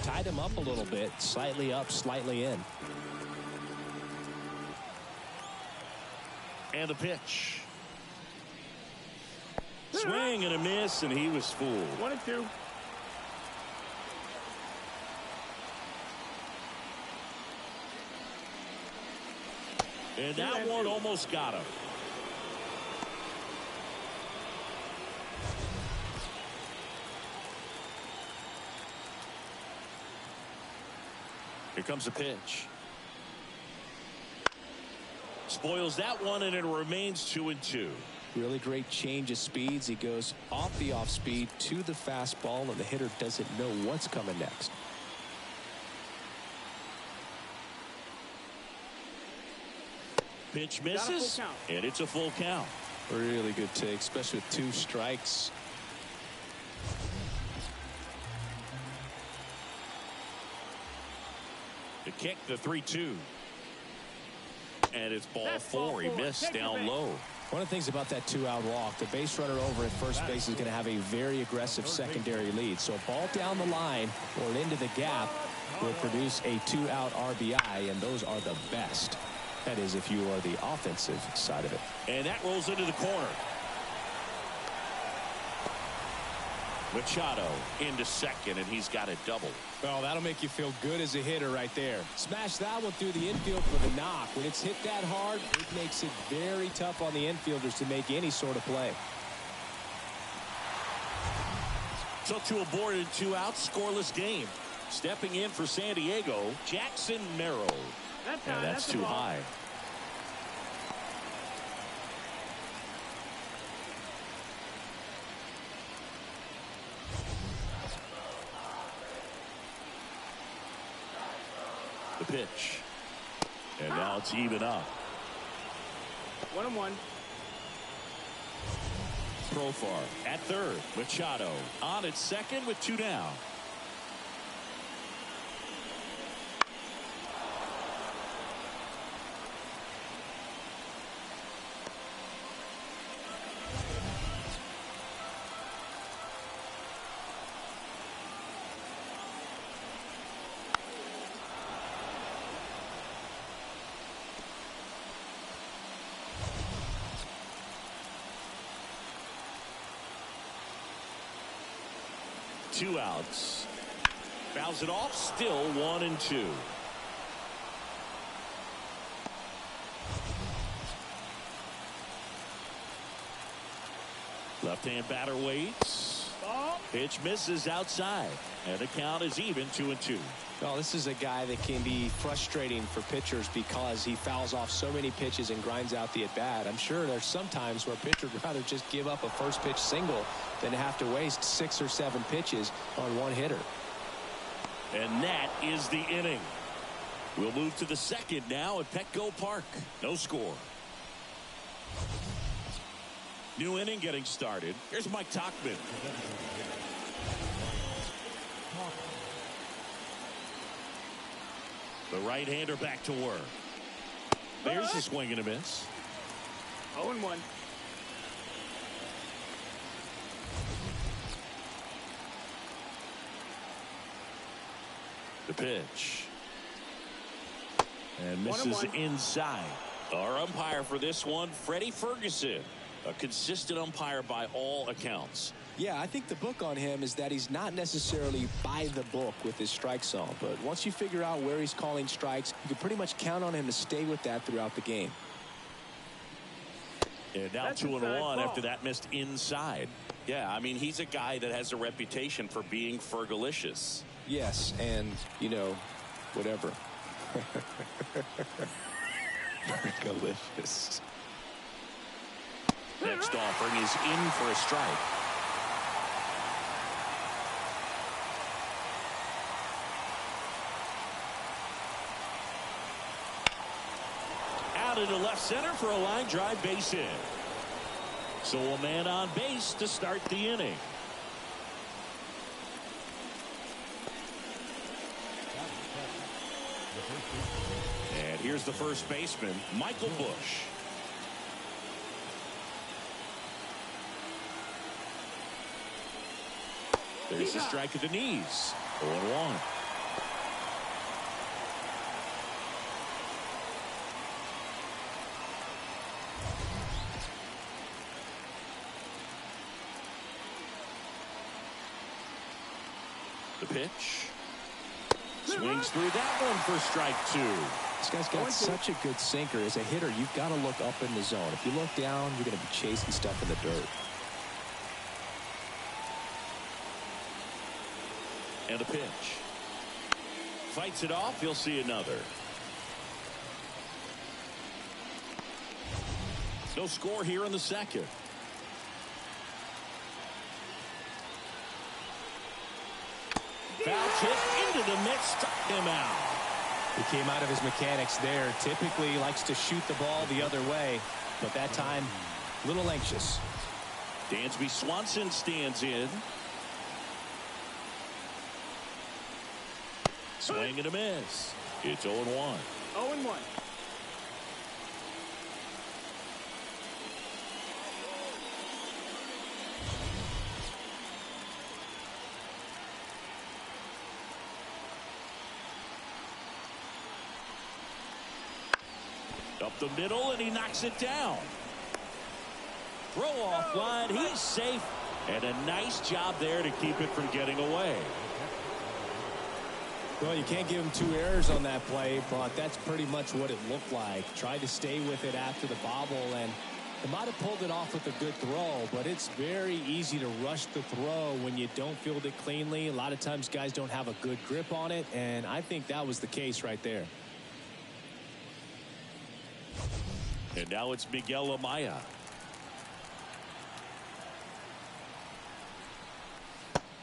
tied him up a little bit, slightly up, slightly in. And the pitch. Swing and a miss, and he was fooled. 1-2. And that one almost got him. Here comes the pitch. Spoils that one, and it remains 2-2. Really great change of speeds. He goes off the off speed to the fastball, and the hitter doesn't know what's coming next. Pitch misses, and it's a full count. Really good take, especially with 2 strikes. The kick, the 3-2. And it's ball 4. He missed down low. One of the things about that 2-out walk, the base runner over at first base is going to have a very aggressive secondary lead. So a ball down the line or into the gap will produce a 2-out RBI, and those are the best. That is, if you are the offensive side of it. And that rolls into the corner. Machado into second, and he's got a double. Well, that'll make you feel good as a hitter right there. Smash that one through the infield for the knock. When it's hit that hard, it makes it very tough on the infielders to make any sort of play. So to a boarded 2 outs, scoreless game. Stepping in for San Diego, Jackson Merrill. And that's too high. The pitch. And now it's even up. 1-1. Profar at third. Machado on at second with 2 down. Two outs. Fouls it off. Still 1-2. Left-hand batter waits. Ball. Pitch misses outside, and the count is even 2-2. Well, this is a guy that can be frustrating for pitchers because he fouls off so many pitches and grinds out the at-bat. I'm sure there's some times where a pitcher would rather just give up a first pitch single than have to waste 6 or 7 pitches on one hitter. And that is the inning. We'll move to the second now at Petco Park. No score. New inning getting started. Here's Mike Tauchman. The right-hander back to work. There's a swing and a miss. 0-1. The pitch. And misses inside. Our umpire for this one, Freddie Ferguson. A consistent umpire by all accounts. Yeah, I think the book on him is that he's not necessarily by the book with his strike zone. But once you figure out where he's calling strikes, you can pretty much count on him to stay with that throughout the game. And now 2-1 after that missed inside. Yeah, I mean, he's a guy that has a reputation for being Fergalicious. Yes, and, you know, whatever. Fergalicious. Next offering is in for a strike. Out into left center for a line drive base hit. So a man on base to start the inning. And here's the first baseman, Michael Bush. There's a strike at the knees. 0-1. The pitch. Swings through that one for strike 2. This guy's got such a good sinker. As a hitter, you've got to look up in the zone. If you look down, you're going to be chasing stuff in the dirt. And a pitch. Fights it off. He'll see another. No score here in the second. Foul tip into the mix. Took him out. He came out of his mechanics there. Typically he likes to shoot the ball the other way, but that time a little anxious. Dansby Swanson stands in. Swing and a miss. It's 0-1. 0-1. Up the middle, and he knocks it down. Throw off line. He's safe. And a nice job there to keep it from getting away. Well, you can't give him 2 errors on that play, but that's pretty much what it looked like. Tried to stay with it after the bobble, and he might have pulled it off with a good throw, but it's very easy to rush the throw when you don't field it cleanly. A lot of times guys don't have a good grip on it, and I think that was the case right there. And now it's Miguel Amaya.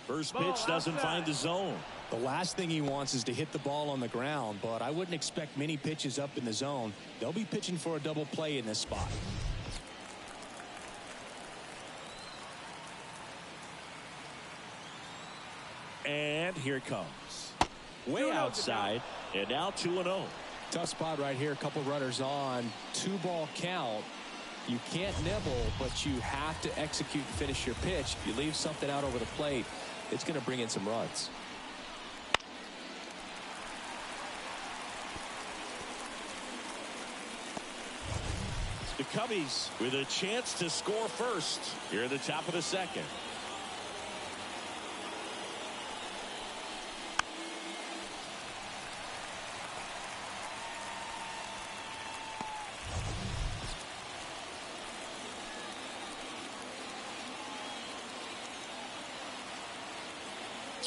First pitch doesn't find the zone. The last thing he wants is to hit the ball on the ground, but I wouldn't expect many pitches up in the zone. They'll be pitching for a double play in this spot. And here it comes. Way outside, and now 2-0. Tough spot right here. A couple runners on. 2-ball count. You can't nibble, but you have to execute and finish your pitch. If you leave something out over the plate, it's going to bring in some runs. The Cubbies with a chance to score first here at the top of the second.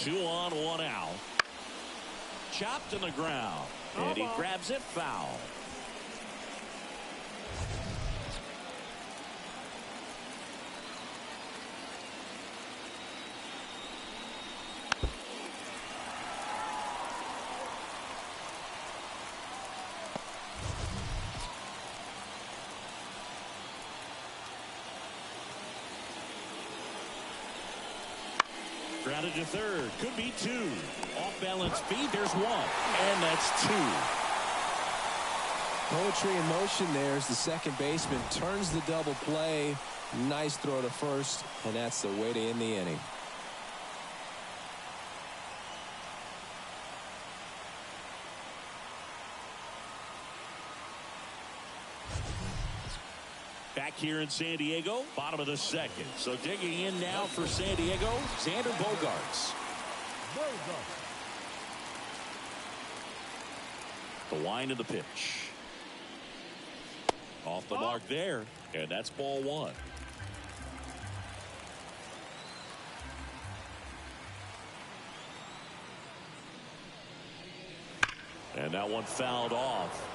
2 on, 1 out. Chopped in the ground. And he grabs it foul. Grounded to third. Could be 2. Off balance feed. There's 1. And that's 2. Poetry in motion there as the second baseman turns the double play. Nice throw to first. And that's the way to end the inning. Back here in San Diego, bottom of the second. So digging in now for San Diego, Xander Bogaerts. The wind of the pitch. Off the mark there, and that's ball 1. And that one fouled off.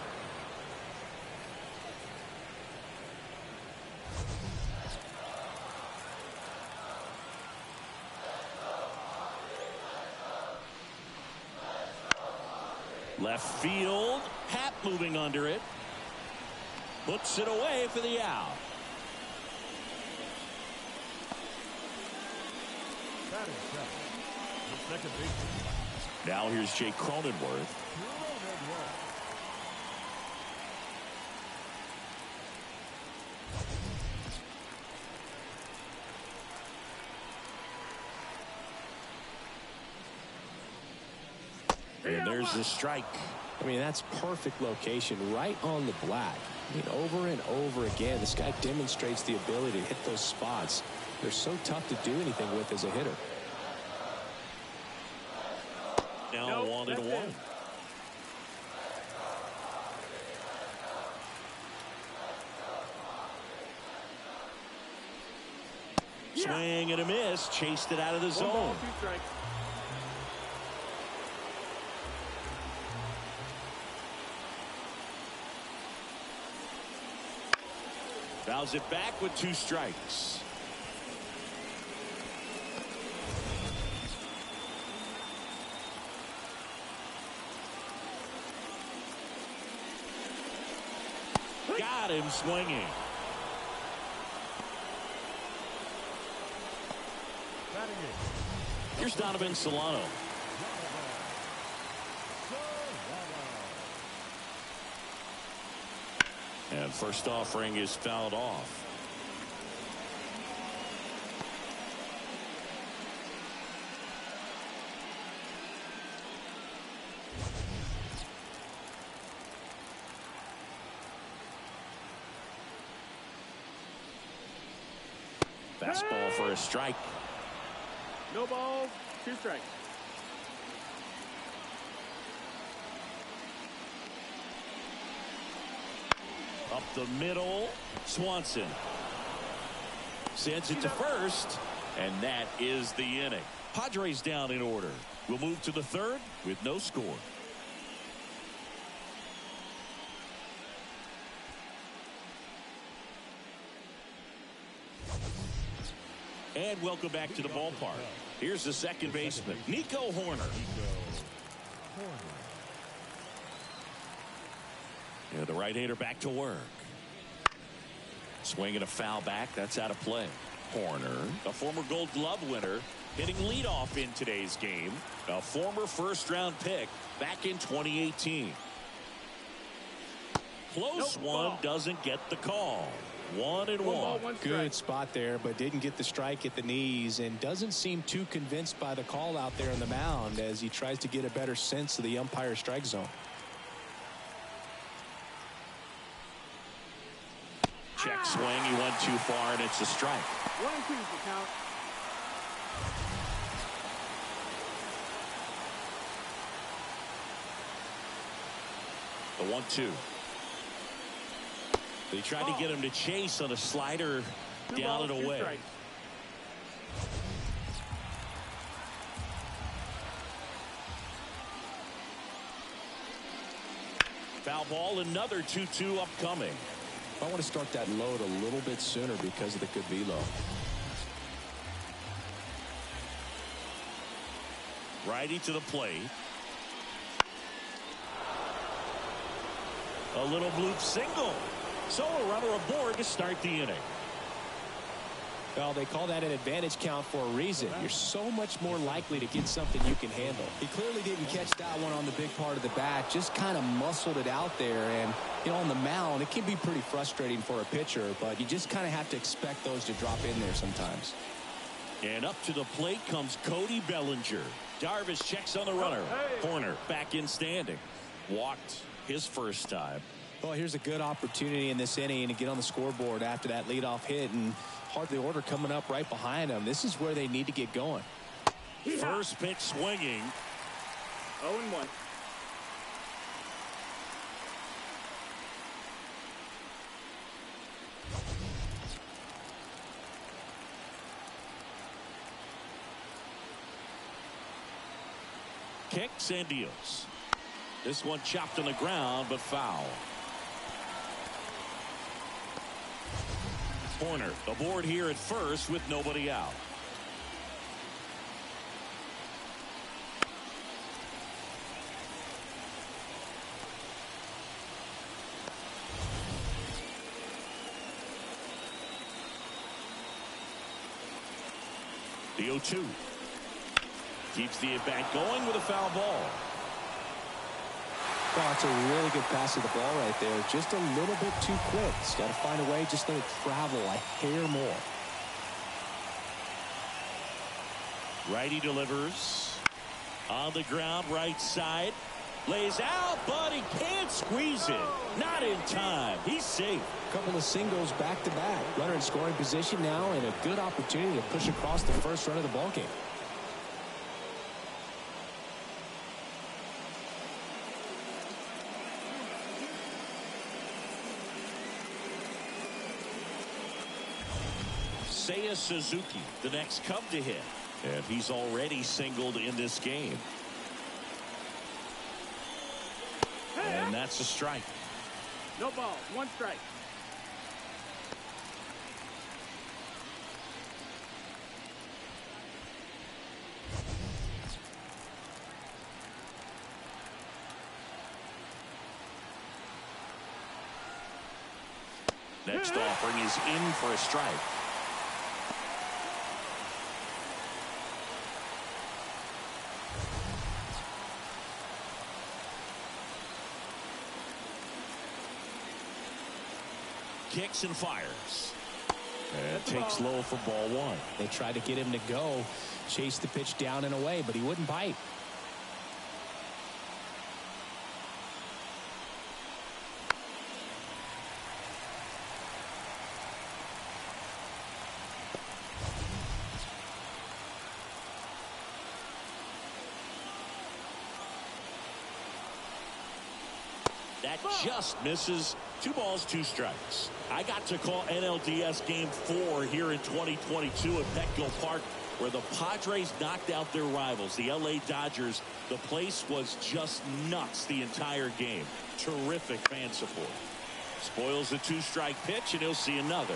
Left field, Happ moving under it. Puts it away for the out. Now here's Jake Cronenworth. And there's the strike. I mean, that's perfect location right on the black. I mean, over and over again, this guy demonstrates the ability to hit those spots. They're so tough to do anything with as a hitter. Now 1-1. Swing and a miss. Chased it out of the zone. 1 ball, 2 strikes. Fouls it back with 2 strikes. Got him swinging. Here's Donovan Solano. And first offering is fouled off. Fastball for a strike. No balls, 2 strikes. Up the middle, Swanson sends it to first, and that is the inning. Padres down in order. We'll move to the third with no score. And welcome back to the ballpark. Here's the second baseman, Nico Hoerner. And the right-hander back to work. Swinging a foul back. That's out of play. Hoerner, a former Gold Glove winner, hitting leadoff in today's game. A former first-round pick back in 2018. Close one, doesn't get the call. 1-1. Good spot there, but didn't get the strike at the knees and doesn't seem too convinced by the call out there on the mound as he tries to get a better sense of the umpire strike zone. Check swing. He went too far, and it's a strike. 1-2 is the count. The 1-2. They tried to get him to chase on a slider, down and away. Foul ball, another 2-2 upcoming. I want to start that load a little bit sooner because of the good velo. Righty to the plate. A little bloop single. So a runner aboard to start the inning. Well, they call that an advantage count for a reason. You're so much more likely to get something you can handle. He clearly didn't catch that one on the big part of the bat. Just kind of muscled it out there. And, you know, on the mound, it can be pretty frustrating for a pitcher, but you just kind of have to expect those to drop in there sometimes. And up to the plate comes Cody Bellinger. Darvish checks on the runner. Corner back in standing. Walked his first time. Well, here's a good opportunity in this inning to get on the scoreboard after that leadoff hit, and hardly order coming up right behind them. This is where they need to get going. First pitch swinging. 0-1. Kicks and deals. This one chopped on the ground, but foul. Corner aboard here at first with nobody out. The 0-2. Keeps the at-bat going with a foul ball. Well, it's a really good pass of the ball right there. Just a little bit too quick. He's got to find a way, just let it travel a hair more. Righty delivers. On the ground, right side. Lays out, but he can't squeeze it. Not in time. He's safe. A couple of singles back to back. Runner in scoring position now, and a good opportunity to push across the first run of the ball game. Seiya Suzuki, the next Cub to hit. And he's already singled in this game. And that's a strike. No ball. 1 strike. Next offering is in for a strike. Kicks and fires. And takes low for ball 1. They tried to get him to go, chase the pitch down and away, but he wouldn't bite. That just misses. 2 balls, 2 strikes. I got to call NLDS Game 4 here in 2022 at Petco Park, where the Padres knocked out their rivals, the LA Dodgers. The place was just nuts the entire game. Terrific fan support. Spoils the 2-strike pitch, and he'll see another.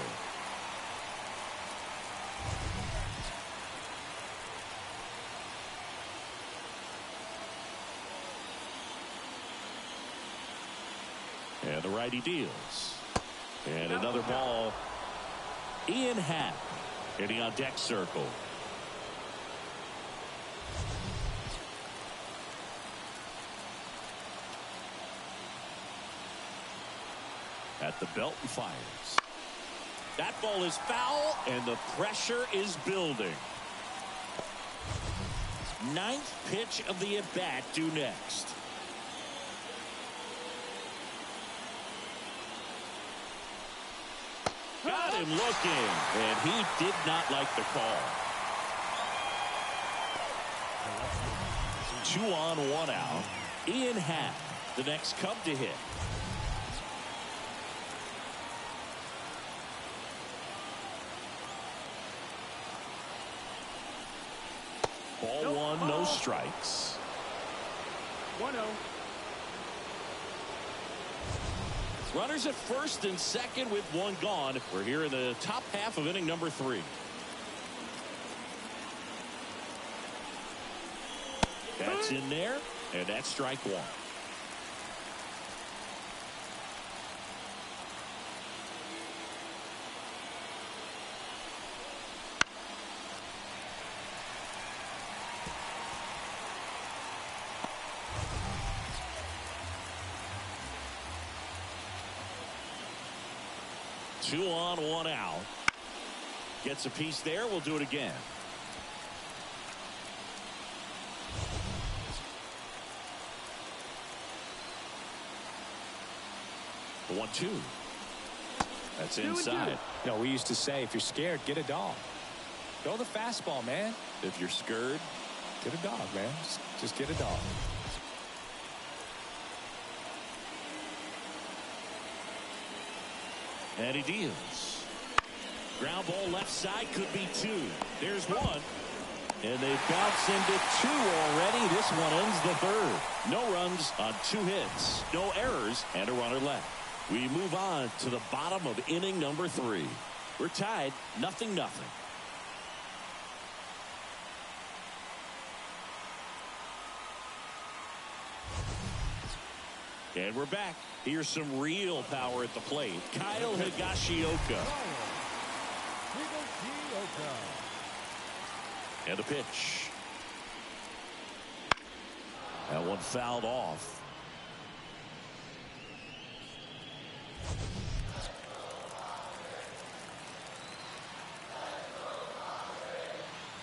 And the righty deals. And another ball. Ian Happ hitting on deck circle. At the belt and fires. That ball is foul, and the pressure is building. 9th pitch of the at-bat due next. Got him looking, and he did not like the call. 2 on, 1 out. Ian Happ, the next Cub to hit. Ball 1, no strikes. 1-0. Runners at first and second with one gone. We're here in the top half of inning number 3. That's in there, and that's strike 1. Two on, one out. Gets a piece there. We'll do it again. The 1-2. That's inside. No, we used to say, if you're scared, get a dog. Throw the fastball, man. If you're scared, get a dog, man. Just get a dog. And he deals. Ground ball left side, could be 2. There's 1. And they bounce into 2 already. This one ends the 3rd. No runs on 2 hits. No errors and a runner left. We move on to the bottom of inning number 3. We're tied 0-0. And we're back. Here's some real power at the plate. Kyle Higashioka. And a pitch. That one fouled off.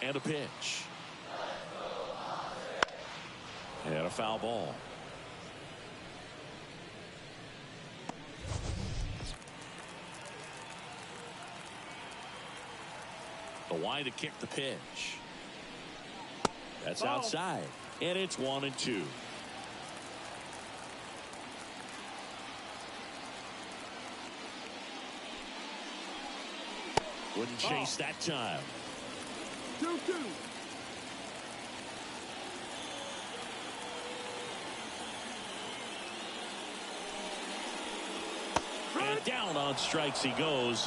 And a pitch. And a foul ball. The line to kick the pitch. That's outside. And it's 1-2. Wouldn't chase that time. 2-2. And down on strikes he goes.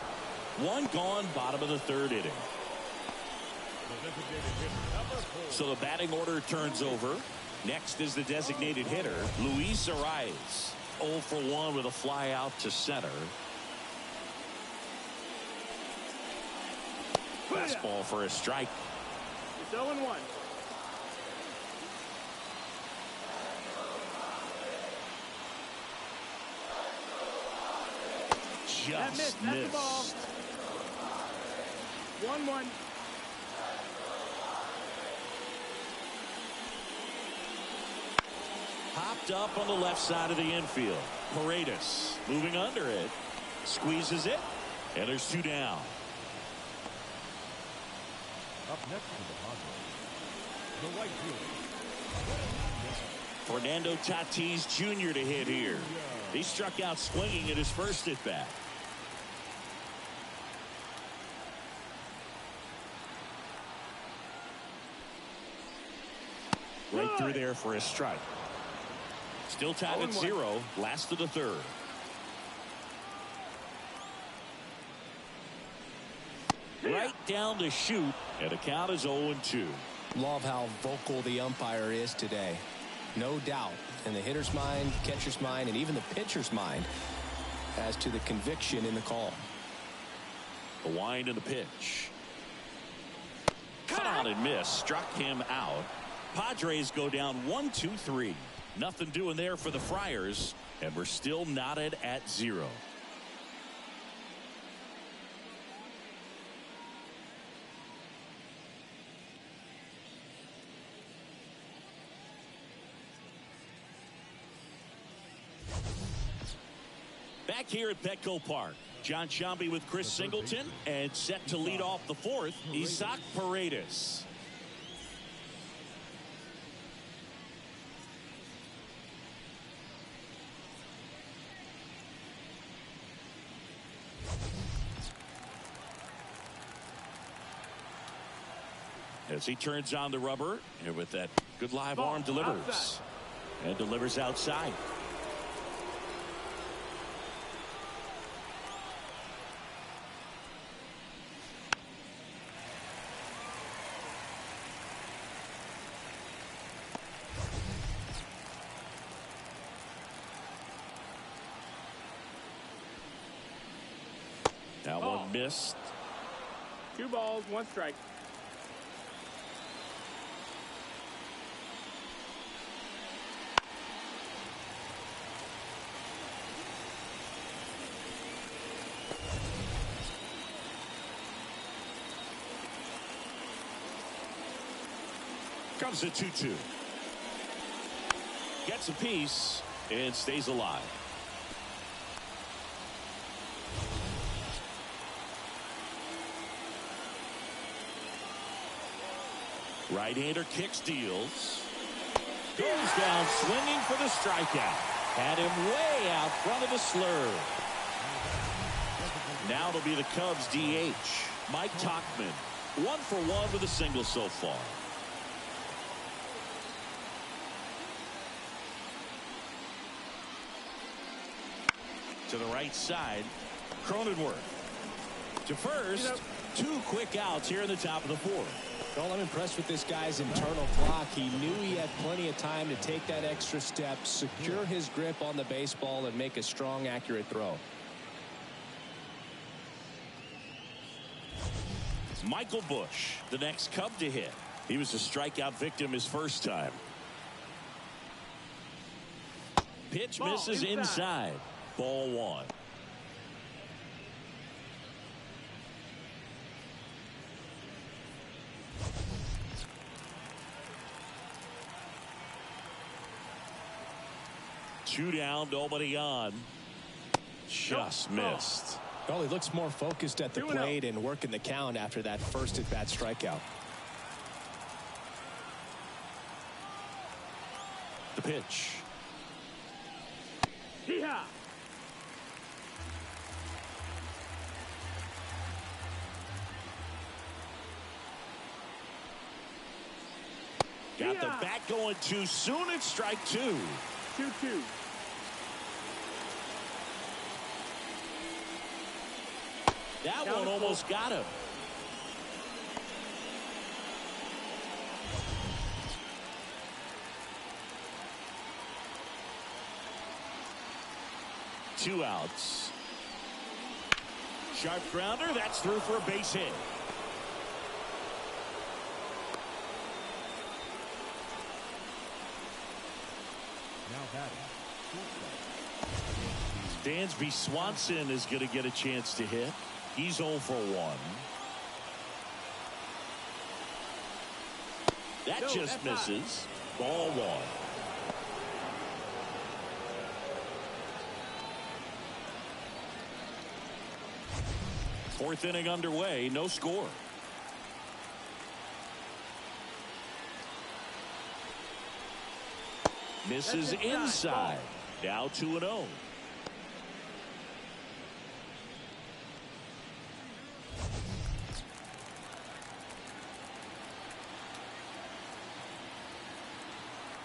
One gone, bottom of the 3rd inning. So the batting order turns over. Next is the designated hitter, Luis Arraez. 0 for 1 with a fly out to center. Fastball for a strike. It's 0-1. Just That's the ball. missed. 1-1. Popped up on the left side of the infield. Paredes moving under it. Squeezes it. And there's 2 down. Up next to the Padres, the right fielder, Fernando Tatis Jr. to hit here. He struck out swinging at his first at bat. Right through there for a strike. Still tied at 0. Last of the 3rd. Right down to shoot. And the count is 0-2. Love how vocal the umpire is today. No doubt in the hitter's mind, catcher's mind, and even the pitcher's mind as to the conviction in the call. The wind and the pitch. Cut out and miss. Struck him out. Padres go down 1-2-3. Nothing doing there for the Friars. And we're still knotted at 0. Back here at Petco Park, John Shambi with Chris Singleton, and set to lead off the 4th, Isaac Paredes. As he turns on the rubber, and with that good live arm delivers. Outside. And delivers outside. Missed. 2 balls, 1 strike. Comes a 2-2. Gets a piece and stays alive. Right-hander kicks, deals. Goes down swinging for the strikeout. Had him way out front of the slur. Now it'll be the Cubs DH, Mike Tauchman. 1 for 1 with a single so far. To the right side, Cronenworth. To first, 2 quick outs here in the top of the 4th. Well, I'm impressed with this guy's internal clock. He knew he had plenty of time to take that extra step, secure his grip on the baseball, and make a strong, accurate throw. Michael Busch, the next Cub to hit. He was a strikeout victim his first time. Pitch misses inside. Ball 1. Two down, nobody on. Just missed. Well, he looks more focused at the plate and working the count after that first at-bat strikeout. The pitch. Hee-haw! Got the bat going too soon. It's strike 2. 2-2. That one almost got him. Two outs. Sharp grounder. That's through for a base hit. Now batting, Dansby Swanson is going to get a chance to hit. He's 0 for 1. That just misses. Ball 1. Fourth inning underway, no score. Misses inside. Now 2-0.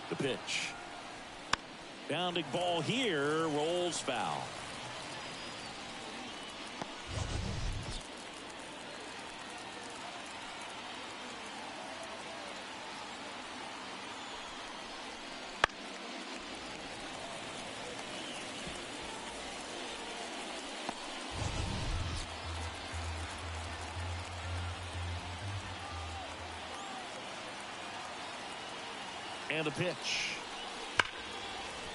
The pitch. Bounding ball here, rolls foul. And a pitch.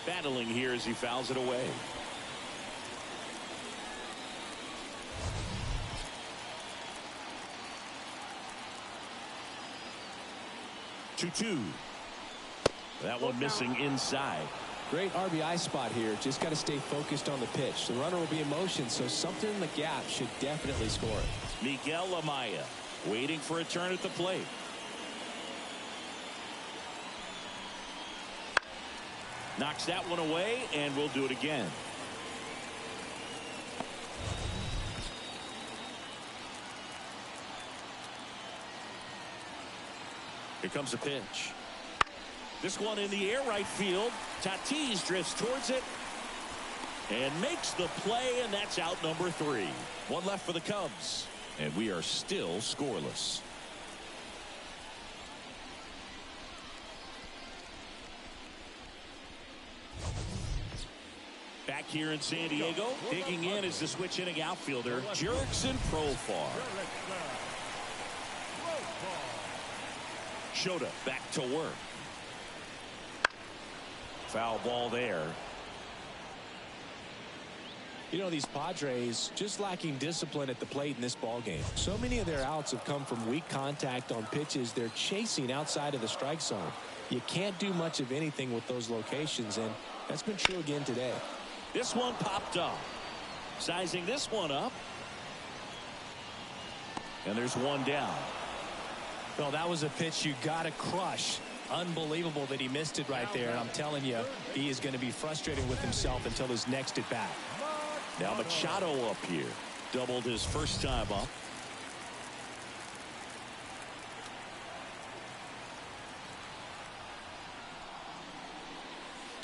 Battling here as he fouls it away. Two. That one missing inside. Great RBI spot here. Just got to stay focused on the pitch. The runner will be in motion, so something in the gap should definitely score it. Miguel Amaya waiting for a turn at the plate. Knocks that one away, and we'll do it again. Here comes a pitch. This one in the air, right field. Tatis drifts towards it and makes the play, and that's out number 3. One left for the Cubs, and we are still scoreless. Back here in San Diego, digging in is the switch hitting outfielder, Jurickson Profar. Shota back to work. Foul ball there. You know, these Padres just lacking discipline at the plate in this ball game. So many of their outs have come from weak contact on pitches they're chasing outside of the strike zone. You can't do much of anything with those locations, and that's been true again today. This one popped up. Sizing this one up. And there's one down. Well, that was a pitch you got to crush. Unbelievable that he missed it right there. And I'm telling you, he is going to be frustrated with himself until his next at bat. Now Machado up here. Doubled his first time up.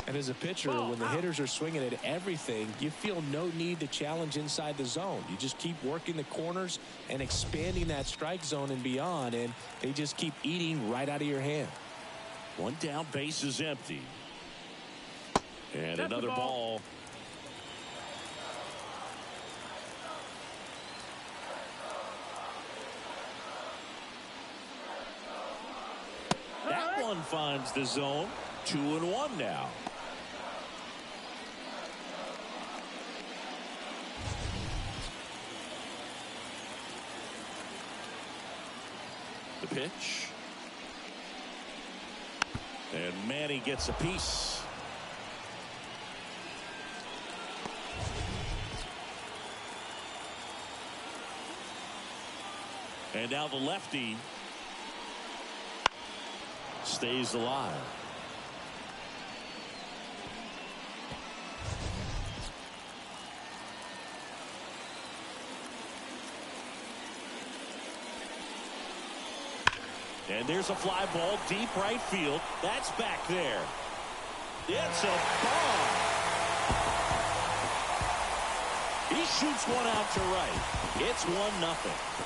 And as a pitcher, when the hitters are swinging at everything, you feel no need to challenge inside the zone. You just keep working the corners and expanding that strike zone and beyond, and they just keep eating right out of your hand. One down, base is empty. And another ball. That one finds the zone. 2-1 now. The pitch. And Manny gets a piece. And now the lefty stays alive. And there's a fly ball deep right field. That's back there. It's a bomb. He shoots one out to right. It's 1-0.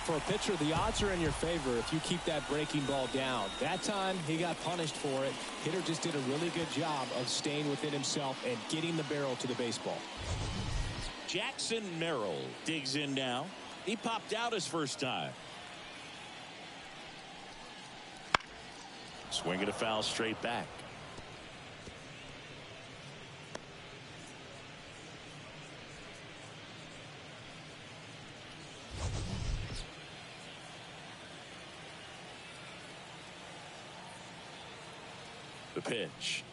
For a pitcher, the odds are in your favor if you keep that breaking ball down. That time, he got punished for it. Hitter just did a really good job of staying within himself and getting the barrel to the baseball. Jackson Merrill digs in now. He popped out his first time. Swinging a foul straight back. The pitch.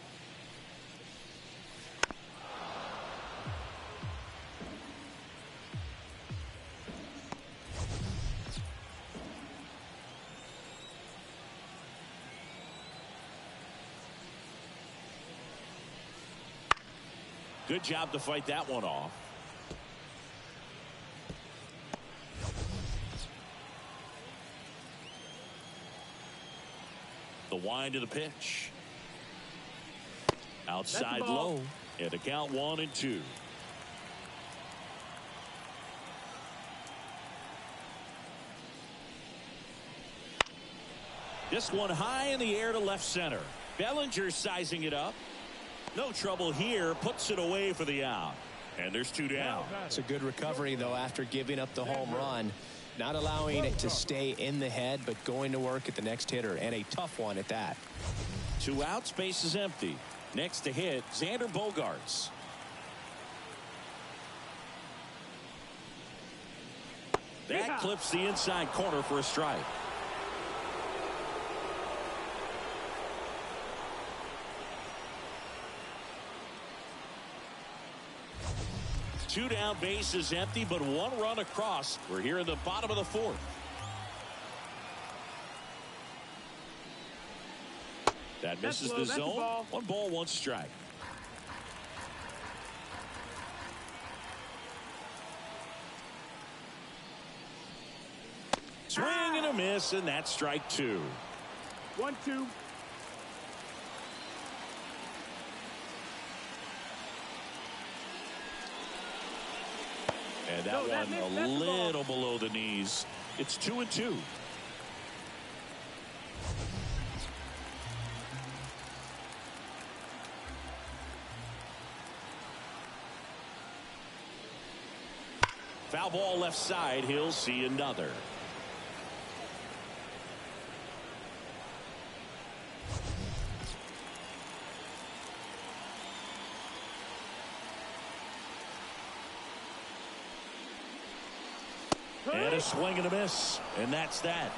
Good job to fight that one off. The wind of the pitch. Outside low. And a count 1-2. This one high in the air to left center. Bellinger sizing it up. No trouble here. Puts it away for the out. And there's 2 down. It's a good recovery, though, after giving up the home run. Not allowing it to stay in the head, but going to work at the next hitter. And a tough one at that. 2 outs. Base is empty. Next to hit, Xander Bogaerts. That clips the inside corner for a strike. Two down, base is empty, but 1 run across. We're here in the bottom of the 4th. That misses the zone. 1 ball, 1 strike. Swing and a miss, and that's strike 2. 1-2. That one a little below the knees. It's 2-2. Foul ball left side. He'll see another. And a swing and a miss. And that's that.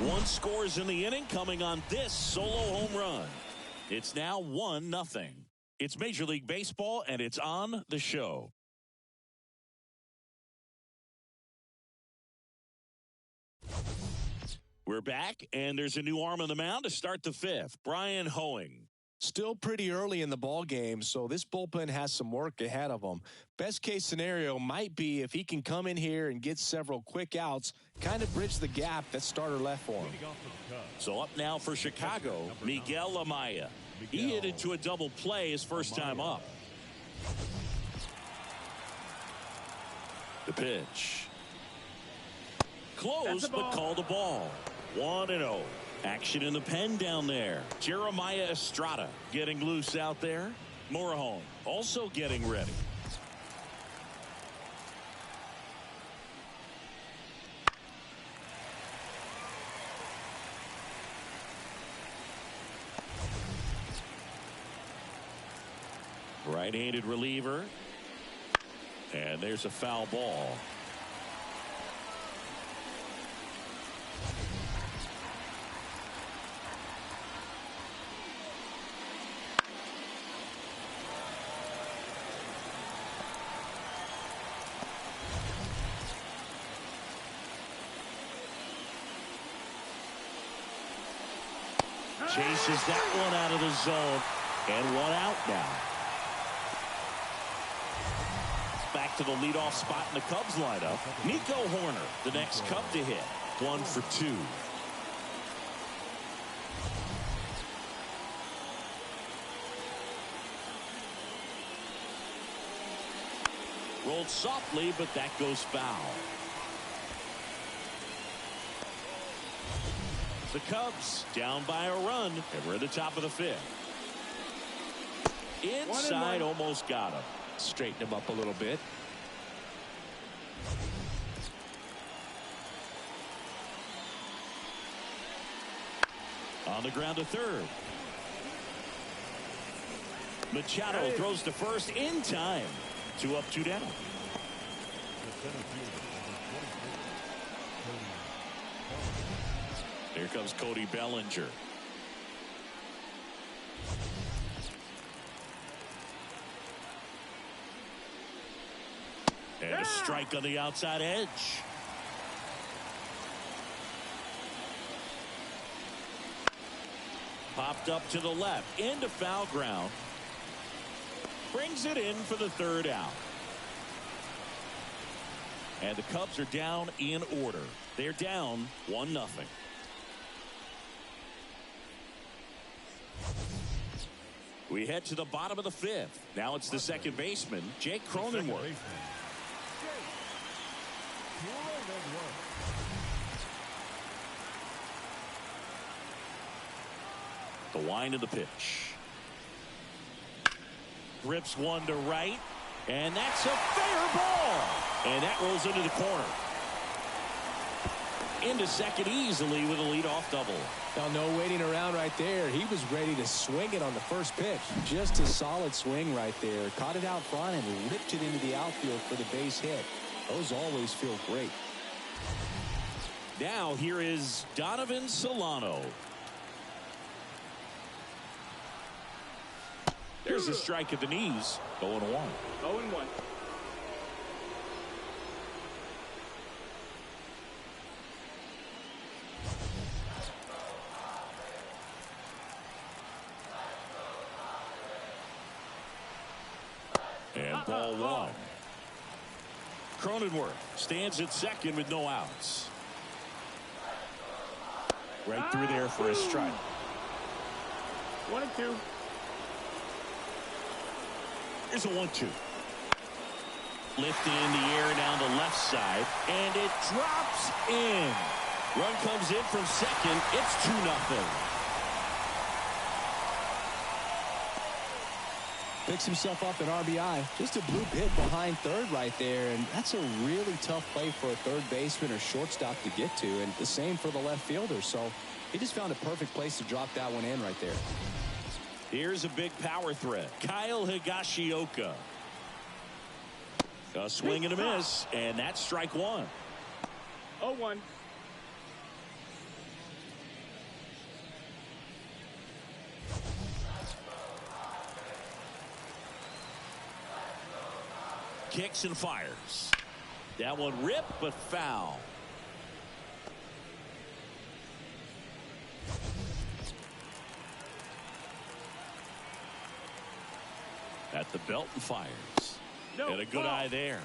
One scores in the inning coming on this solo home run. It's now 1-0. It's Major League Baseball, and it's on the show. We're back, and there's a new arm on the mound to start the fifth. Brian Hoeing. Still pretty early in the ball game, so this bullpen has some work ahead of him. Best case scenario might be if he can come in here and get several quick outs, kind of bridge the gap that starter left for him. So up now for Chicago, Miguel Amaya. He hit into a double play his first time up. The pitch. Close, but called a ball. 1-0. Action in the pen down there. Jeremiah Estrada getting loose out there. Morejon also getting ready. Right-handed reliever. And there's a foul ball. Chases that one out of the zone. And one out now. Back to the leadoff spot in the Cubs lineup. Nico Horner, the next Cub to hit. 1 for 2. Rolled softly, but that goes foul. The Cubs down by a run, and we're at the top of the fifth. Inside, almost got him. Straighten him up a little bit. On the ground to third. Machado throws to first in time. 2 up, 2 down. Here comes Cody Bellinger. And a strike on the outside edge. Popped up to the left into foul ground. Brings it in for the third out. And the Cubs are down in order. They're down 1-0. We head to the bottom of the fifth. Now it's the second baseman, Jake Cronenworth. The wind of the pitch. Rips one to right. And that's a fair ball. And that rolls into the corner. Into second easily with a leadoff double. Now, no waiting around right there. He was ready to swing it on the first pitch. Just a solid swing right there. Caught it out front and ripped it into the outfield for the base hit. Those always feel great. Now here is Donovan Solano. There's a strike at the knees. 0-1. 0-1. And ball one. Cronenworth stands at second with no outs. Right through there for a strike. 1-2. Here's a 1-2. Lifted in the air down the left side, and it drops in. Run comes in from second. It's 2-0. Picks himself up an RBI. Just a bloop hit behind third right there, and that's a really tough play for a third baseman or shortstop to get to, and the same for the left fielder. So he just found a perfect place to drop that one in right there. Here's a big power threat. Kyle Higashioka. A swing and a miss, and that's strike one. 0-1. Kicks and fires. That one ripped, but foul. At the belt and fires. No, and a good eye there.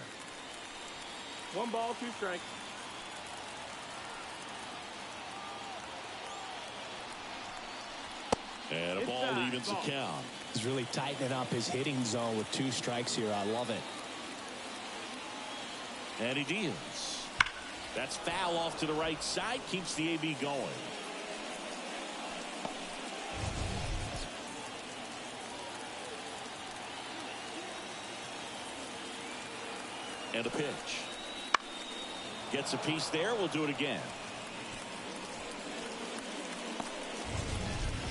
1 ball, 2 strikes. And a ball evens the count. He's really tightening up his hitting zone with 2 strikes here. I love it. And he deals. That's foul off to the right side. Keeps the AB going. And a pitch. Gets a piece there. We'll do it again.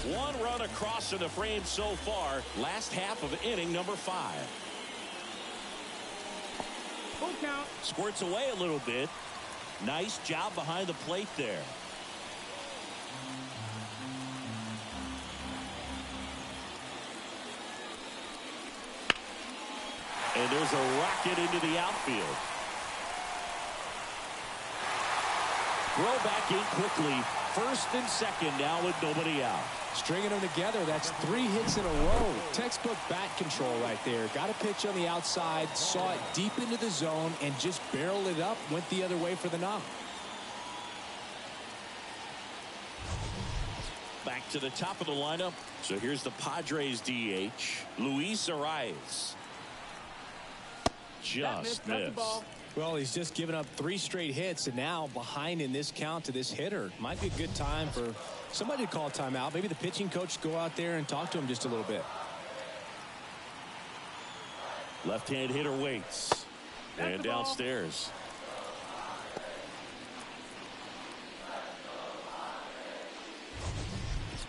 1 run across in the frame so far. Last half of inning number 5. Full count. Squirts away a little bit. Nice job behind the plate there. And there's a rocket into the outfield. Throw back in quickly. First and second now with nobody out. Stringing them together, that's 3 hits in a row. Textbook bat control right there. Got a pitch on the outside, saw it deep into the zone, and just barreled it up, went the other way for the knock. Back to the top of the lineup. So here's the Padres DH, Luis Arias. Just missed. Well, he's just given up 3 straight hits, and now behind in this count to this hitter. Might be a good time for somebody to call a timeout. Maybe the pitching coach go out there and talk to him just a little bit. Left-hand hitter waits. And downstairs.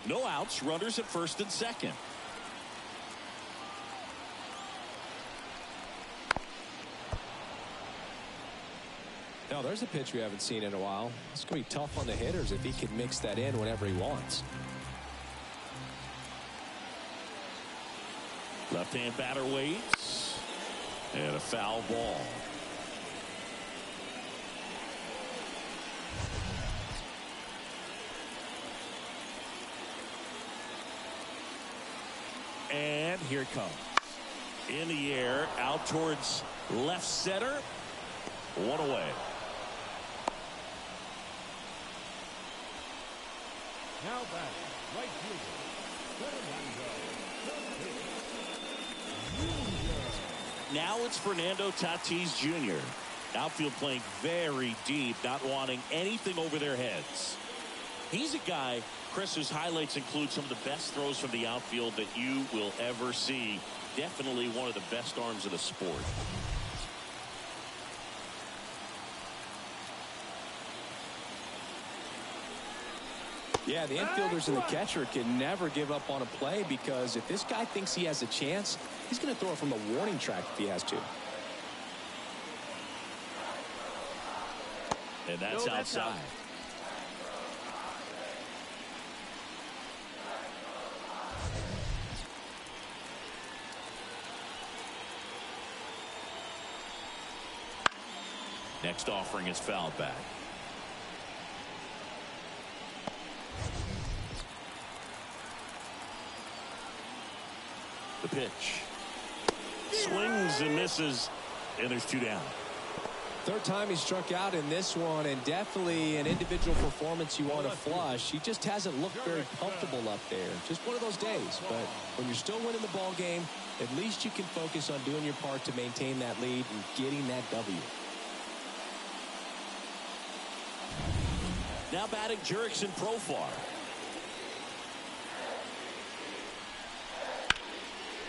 No outs. Runners at first and second. Now, there's a pitch we haven't seen in a while. It's going to be tough on the hitters if he can mix that in whenever he wants. Left-hand batter waits. And a foul ball. And here it comes. In the air, out towards left center. 1 away. Now back, right fielder, Now it's Fernando Tatis Jr. Outfield playing very deep, not wanting anything over their heads. He's a guy, Chris, whose highlights include some of the best throws from the outfield that you will ever see. Definitely one of the best arms of the sport. Yeah, the infielders and the catcher can never give up on a play, because if this guy thinks he has a chance, he's going to throw it from the warning track if he has to. And that's outside. Next offering is fouled back. The pitch. Swings and misses, and there's 2 down. Third time he struck out in this one, and definitely an individual performance you want to flush. He just hasn't looked very comfortable up there. Just one of those days. But when you're still winning the ball game, at least you can focus on doing your part to maintain that lead and getting that W. Now batting Jurickson Profar.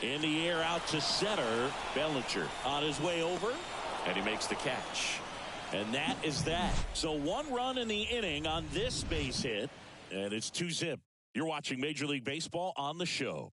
In the air out to center. Bellinger on his way over. And he makes the catch. And that is that. So 1 run in the inning on this base hit. And it's 2-zip. You're watching Major League Baseball on the show.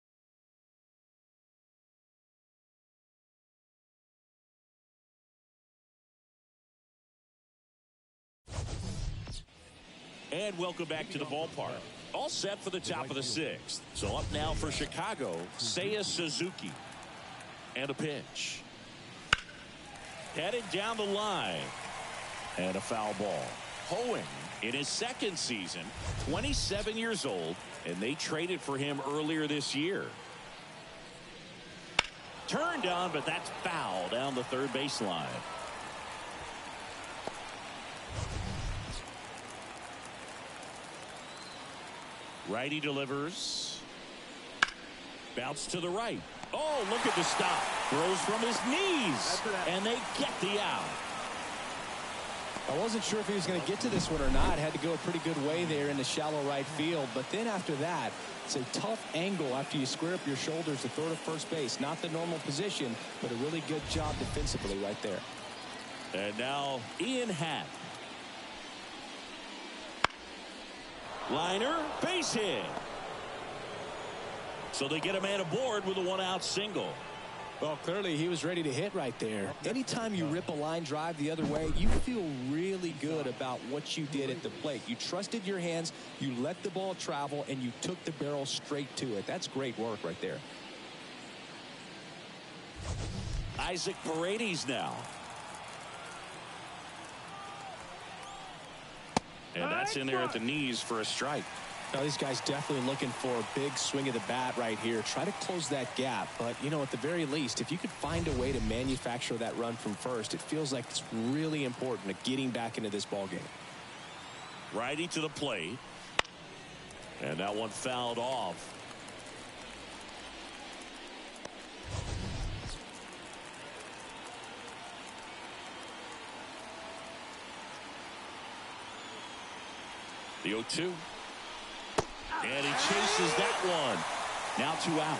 And welcome back to the ballpark. All set for the top of the 6th. So up now for Chicago, Seiya Suzuki. And a pitch. Headed down the line. And a foul ball. Hoeing in his 2nd season, 27 years old, and they traded for him earlier this year. Turned on, but that's foul down the third baseline. Righty delivers. Bounce to the right. Oh, look at the stop. Throws from his knees. And they get the out. I wasn't sure if he was going to get to this one or not. Had to go a pretty good way there in the shallow right field. But then after that, it's a tough angle after you square up your shoulders to throw to first base. Not the normal position, but a really good job defensively right there. And now Ian Happ. Liner, base hit. So they get a man aboard with a 1-out single. Well, clearly he was ready to hit right there. Anytime you rip a line drive the other way, you feel really good about what you did at the plate. You trusted your hands, you let the ball travel, and you took the barrel straight to it. That's great work right there. Isaac Paredes now. And that's in there at the knees for a strike. Now, this guy's definitely looking for a big swing of the bat right here. Try to close that gap. But, you know, at the very least, if you could find a way to manufacture that run from first, it feels like it's really important to getting back into this ball game. Righty to the plate. And that one fouled off. The 0-2. And he chases that one. Now 2 out.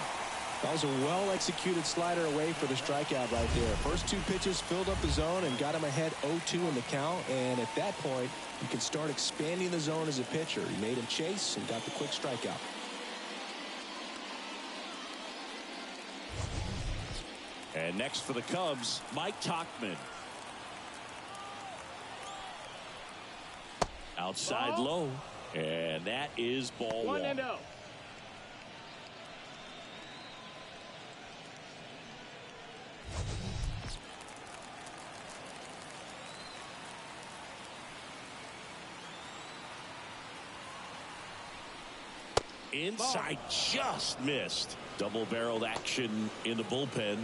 That was a well-executed slider away for the strikeout right there. First 2 pitches filled up the zone and got him ahead 0-2 in the count. And at that point, you can start expanding the zone as a pitcher. He made him chase and got the quick strikeout. And next for the Cubs, Mike Tauchman. Outside low. And that is ball 1. 1-0. Inside, just missed. Double-barreled action in the bullpen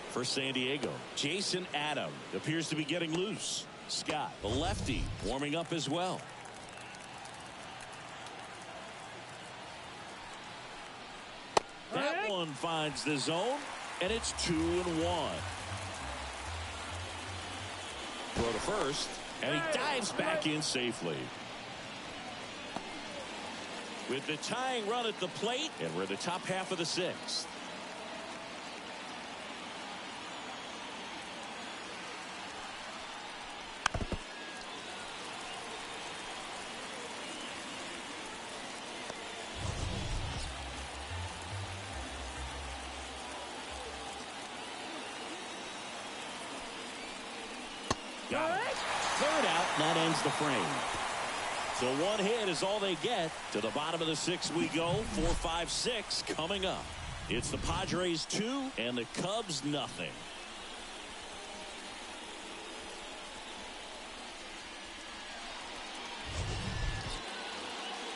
for San Diego. Jason Adam appears to be getting loose. Scott, the lefty, warming up as well. That one finds the zone, and it's 2-1. Throw to first, and he dives back in safely. With the tying run at the plate, and we're in the top half of the 6th. Got it. Third out, and that ends the frame. So 1 hit is all they get. To the bottom of the 6th we go. 4, 5, 6 coming up. It's the Padres 2 and the Cubs nothing.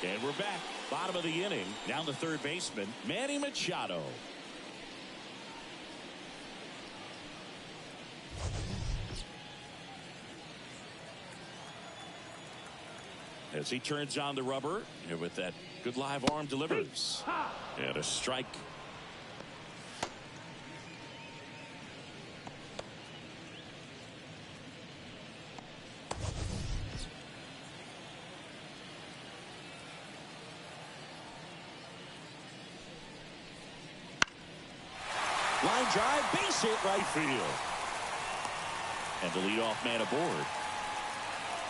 And we're back. Bottom of the inning. Down the third baseman, Manny Machado. As he turns on the rubber and with that good live arm delivers. And a strike. Line drive, base hit right field. And the leadoff man aboard.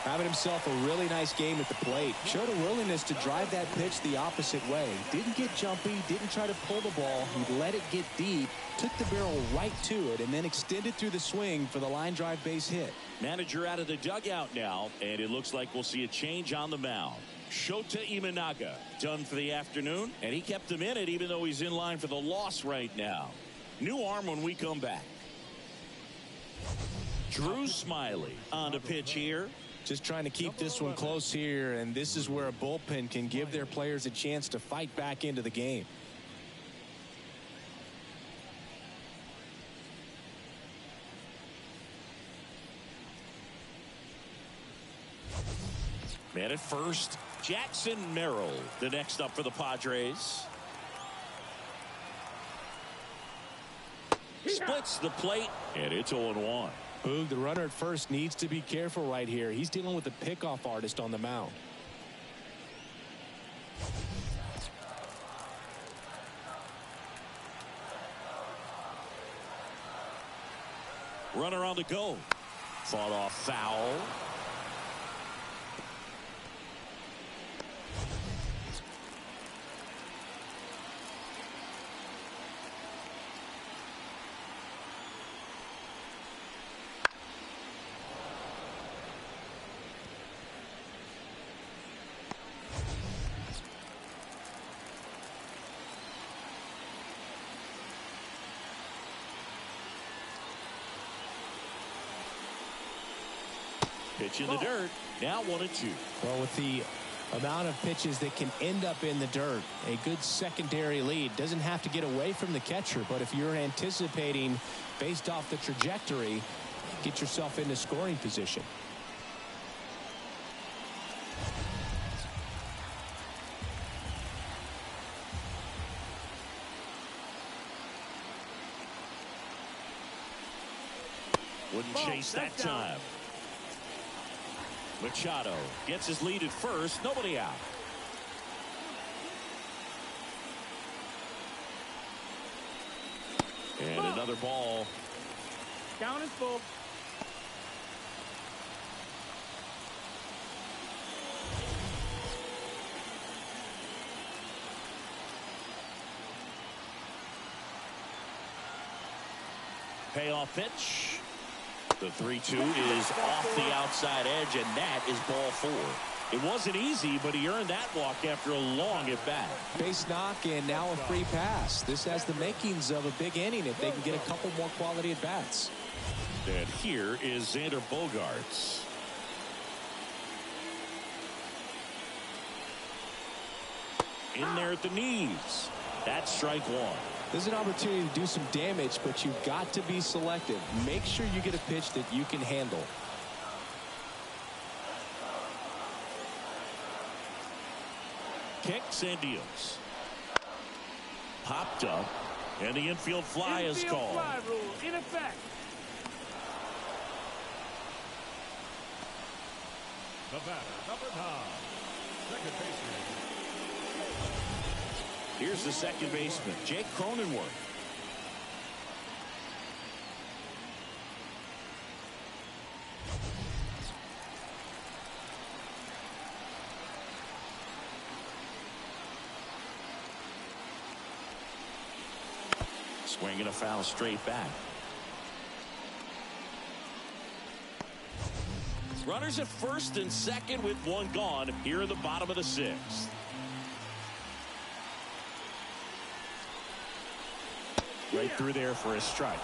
Having himself a really nice game at the plate. Showed a willingness to drive that pitch the opposite way. Didn't get jumpy, didn't try to pull the ball. He let it get deep, took the barrel right to it, and then extended through the swing for the line drive base hit. Manager out of the dugout now, and it looks like we'll see a change on the mound. Shota Imanaga done for the afternoon, and he kept him in it even though he's in line for the loss right now. New arm when we come back. Drew Smiley on the pitch here. Just trying to keep this one close here, and this is where a bullpen can give their players a chance to fight back into the game. Man at first, Jackson Merrill, the next up for the Padres. Splits the plate, and it's 0-1. Boog, the runner at first needs to be careful right here. He's dealing with a pickoff artist on the mound. Runner on the go. Fought off foul. Pitch in the dirt. Now 1-2. Well, with the amount of pitches that can end up in the dirt, a good secondary lead. Doesn't have to get away from the catcher, but if you're anticipating based off the trajectory, get yourself into scoring position. Wouldn't chase that time. Machado gets his lead at first. Nobody out. And another ball. Count is full. Payoff pitch. The 3-2 is off the outside edge, and that is ball 4. It wasn't easy, but he earned that walk after a long at bat. Base knock and now a free pass. This has the makings of a big inning if they can get a couple more quality at bats. And here is Xander Bogaerts. In there at the knees. That's strike 1. There's an opportunity to do some damage, but you've got to be selective. Make sure you get a pitch that you can handle. Kicks and deals. Popped up, and the infield fly is called. Fly rule in effect. The batter, number 9, second baseman. Here's the second baseman, Jake Cronenworth. Swinging a foul straight back. Runners at first and second with one gone here in the bottom of the 6th. Right through there for a strike.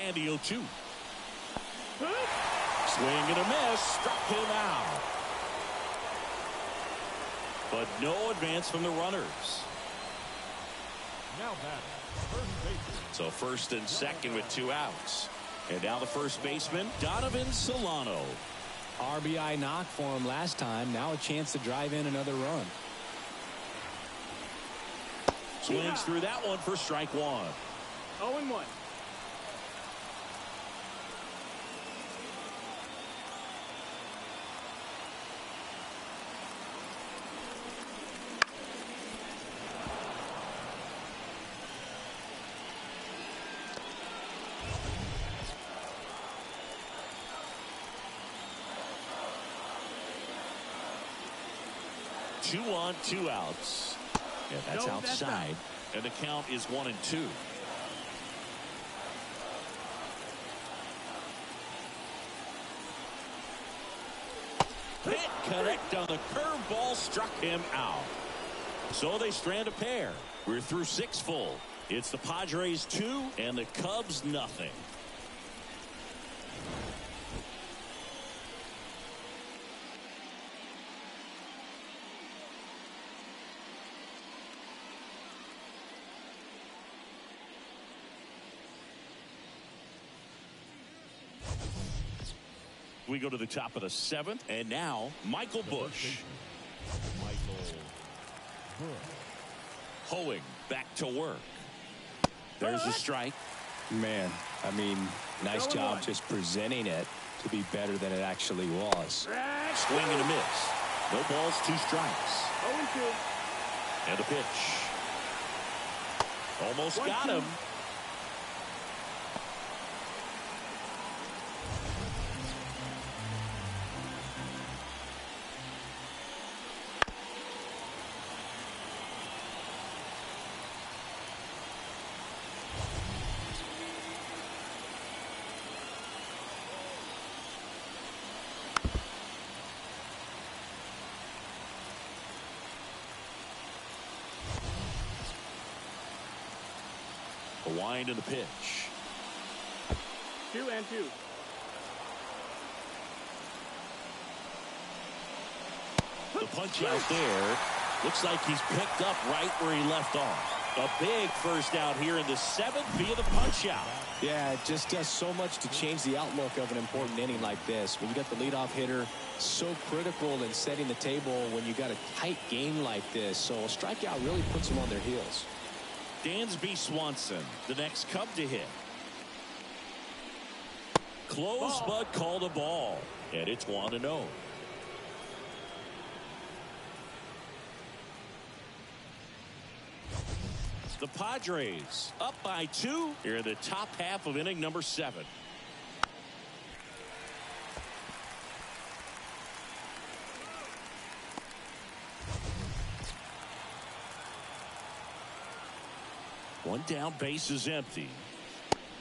And the 0-2. Swing and a miss. Struck him out. But no advance from the runners. Now batting, first baseman. So first and second with 2 outs. And now the first baseman, Donovan Solano. RBI knock for him last time. Now a chance to drive in another run. Swings through that one for strike 1. 0-1. Two on, 2 outs. And that's No, that's outside. And the count is 1-2. Can't connect on the curveball, struck him out. So they strand a pair. We're through 6 full. It's the Padres 2 and the Cubs nothing. We go to the top of the 7th, and now Michael Busch. Michael Busch. Hoeing back to work. There's a strike. Man, I mean, nice job just presenting it to be better than it actually was. Swing and a miss. No balls, 2 strikes. 0-2. And a pitch. Almost got him. A wind and a pitch. 2-2. The punch out there. Looks like he's picked up right where he left off. A big first out here in the 7th via the punch out. Yeah, it just does so much to change the outlook of an important inning like this. When you got the leadoff hitter, so critical in setting the table when you got a tight game like this. So a strikeout really puts them on their heels. Dansby Swanson, the next Cub to hit. Close, but called a ball. And it's 1-0. The Padres up by 2 here in the top half of inning number 7. One down, base is empty.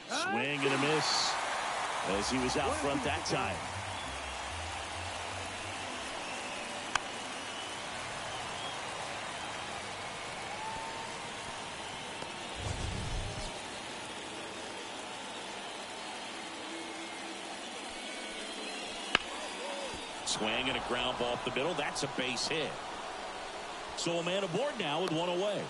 Swing and a miss as he was out front that time. Swing and a ground ball up the middle. That's a base hit. So a man aboard now with 1 away.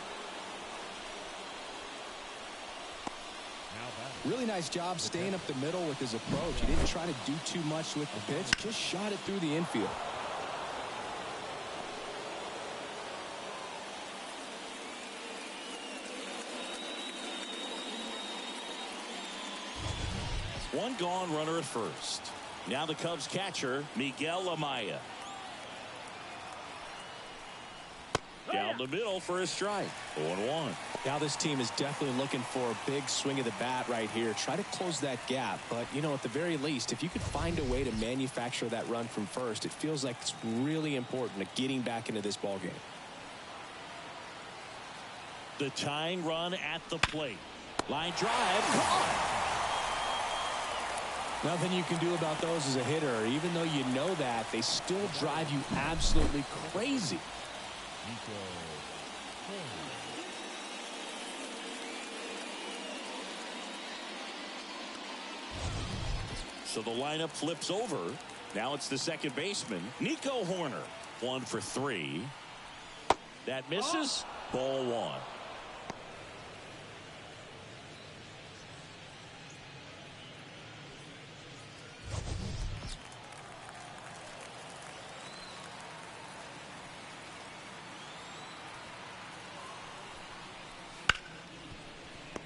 Really nice job staying up the middle with his approach. He didn't try to do too much with the pitch, just shot it through the infield. One gone, runner at first. Now the Cubs catcher, Miguel Amaya. Down the middle for a strike. 0-1. Now this team is definitely looking for a big swing of the bat right here. Try to close that gap. But, you know, at the very least, if you could find a way to manufacture that run from first, it feels like it's really important to getting back into this ballgame. The tying run at the plate. Line drive. Gone. Nothing you can do about those as a hitter. Even though you know that, they still drive you absolutely crazy. So the lineup flips over. Now it's the second baseman, Nico Horner. 1 for 3. That misses. Ball 1.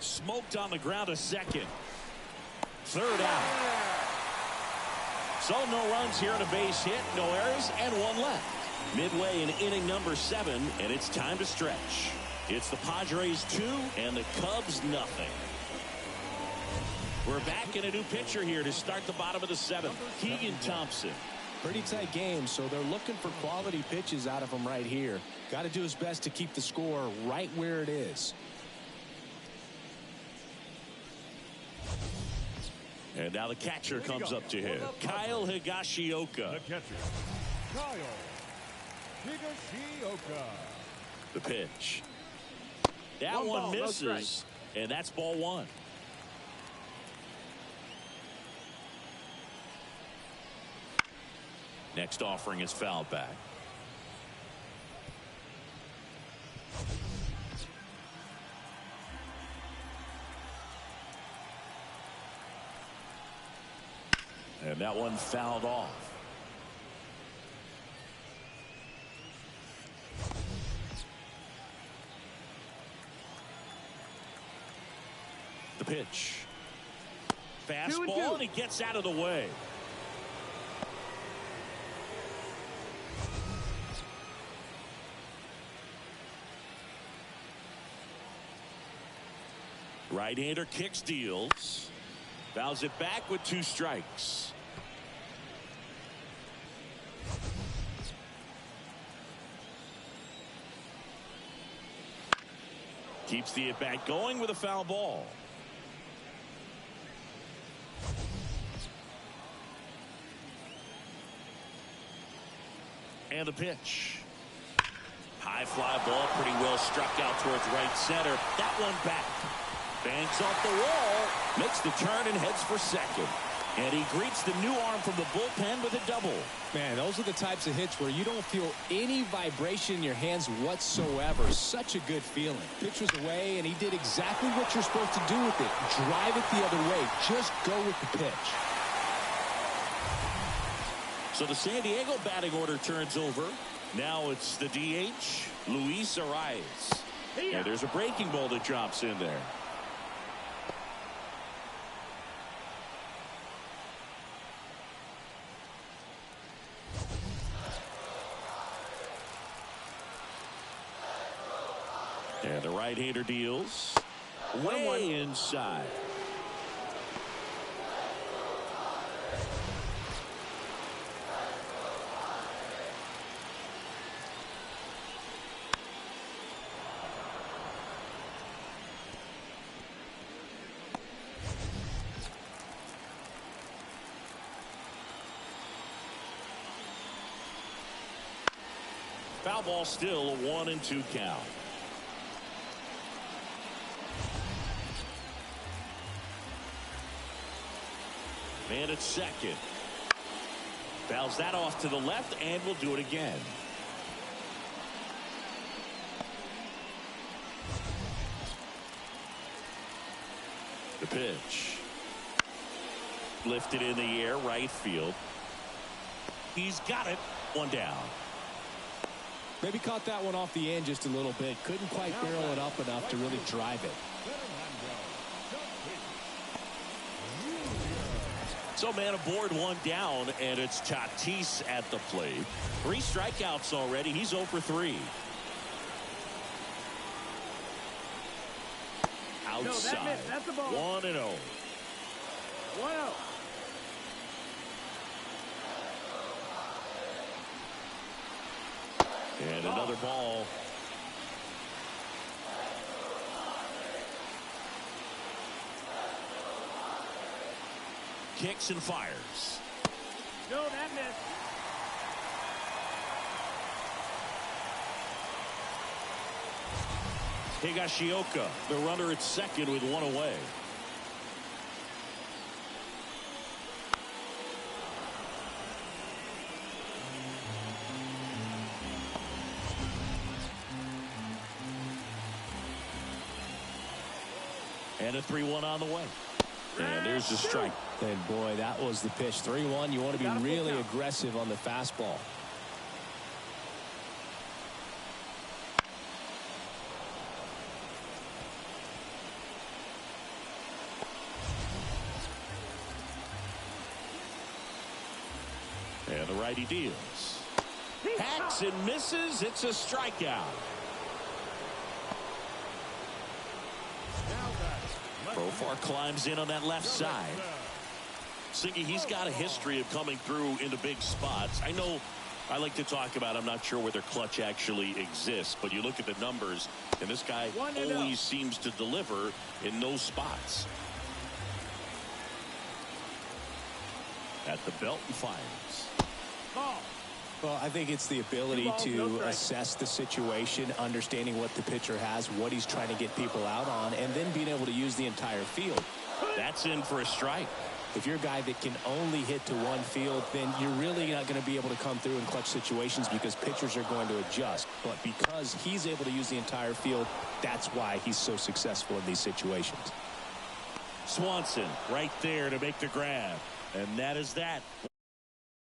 Smoked on the ground a second. Third out. So no runs here and a base hit, no errors, and 1 left. Midway in inning number 7, and it's time to stretch. It's the Padres 2 and the Cubs nothing. We're back in a new pitcher here to start the bottom of the 7th. Keegan Thompson. Pretty tight game, so they're looking for quality pitches out of him right here. Got to do his best to keep the score right where it is. And now the catcher comes up to him, Kyle Higashioka. The catcher, Kyle Higashioka. The pitch. That one misses, and that's ball 1. Next offering is fouled back. And that one fouled off. The pitch. Fastball, and he gets out of the way. Right-hander kicks, deals. Fouls it back with 2 strikes. Keeps the at-bat going with a foul ball. And the pitch. High fly ball, pretty well struck out towards right center. That one back. Banks off the wall, makes the turn and heads for second. And he greets the new arm from the bullpen with a double. Man, those are the types of hits where you don't feel any vibration in your hands whatsoever. Such a good feeling. Pitch was away, and he did exactly what you're supposed to do with it. Drive it the other way. Just go with the pitch. So the San Diego batting order turns over. Now it's the DH, Luis Arias. And there's a breaking ball that drops in there. And the right-hander deals way inside. Foul ball, still a 1-2 count. Man at second. Fouls that off to the left, and will do it again. The pitch. Lifted in the air, right field. He's got it. 1 down. Maybe caught that one off the end just a little bit. Couldn't quite barrel it up enough to really drive it. So man aboard, 1 down, and it's Tatis at the plate. 3 strikeouts already. He's 0 for 3. Outside. That's the ball. 1-0. 1-0. And another ball. Kicks and fires. No, that missed. Higashioka, the runner at second with 1 away. And a 3-1 on the way. And there's the strike. And boy, that was the pitch. 3-1. You want to be really aggressive on the fastball. And the righty deals. Hacks and misses. It's a strikeout. Profar climbs in on that left side. Singy, he's got a history of coming through into big spots. I know I like to talk about, I'm not sure whether clutch actually exists, but you look at the numbers, and this guy always seems to deliver in those spots. At the belt and fires. Well, I think it's the ability to assess the situation, understanding what the pitcher has, what he's trying to get people out on, and then being able to use the entire field. That's in for a strike. If you're a guy that can only hit to one field, then you're really not going to be able to come through in clutch situations because pitchers are going to adjust. But because he's able to use the entire field, that's why he's so successful in these situations. Swanson right there to make the grab. And that is that.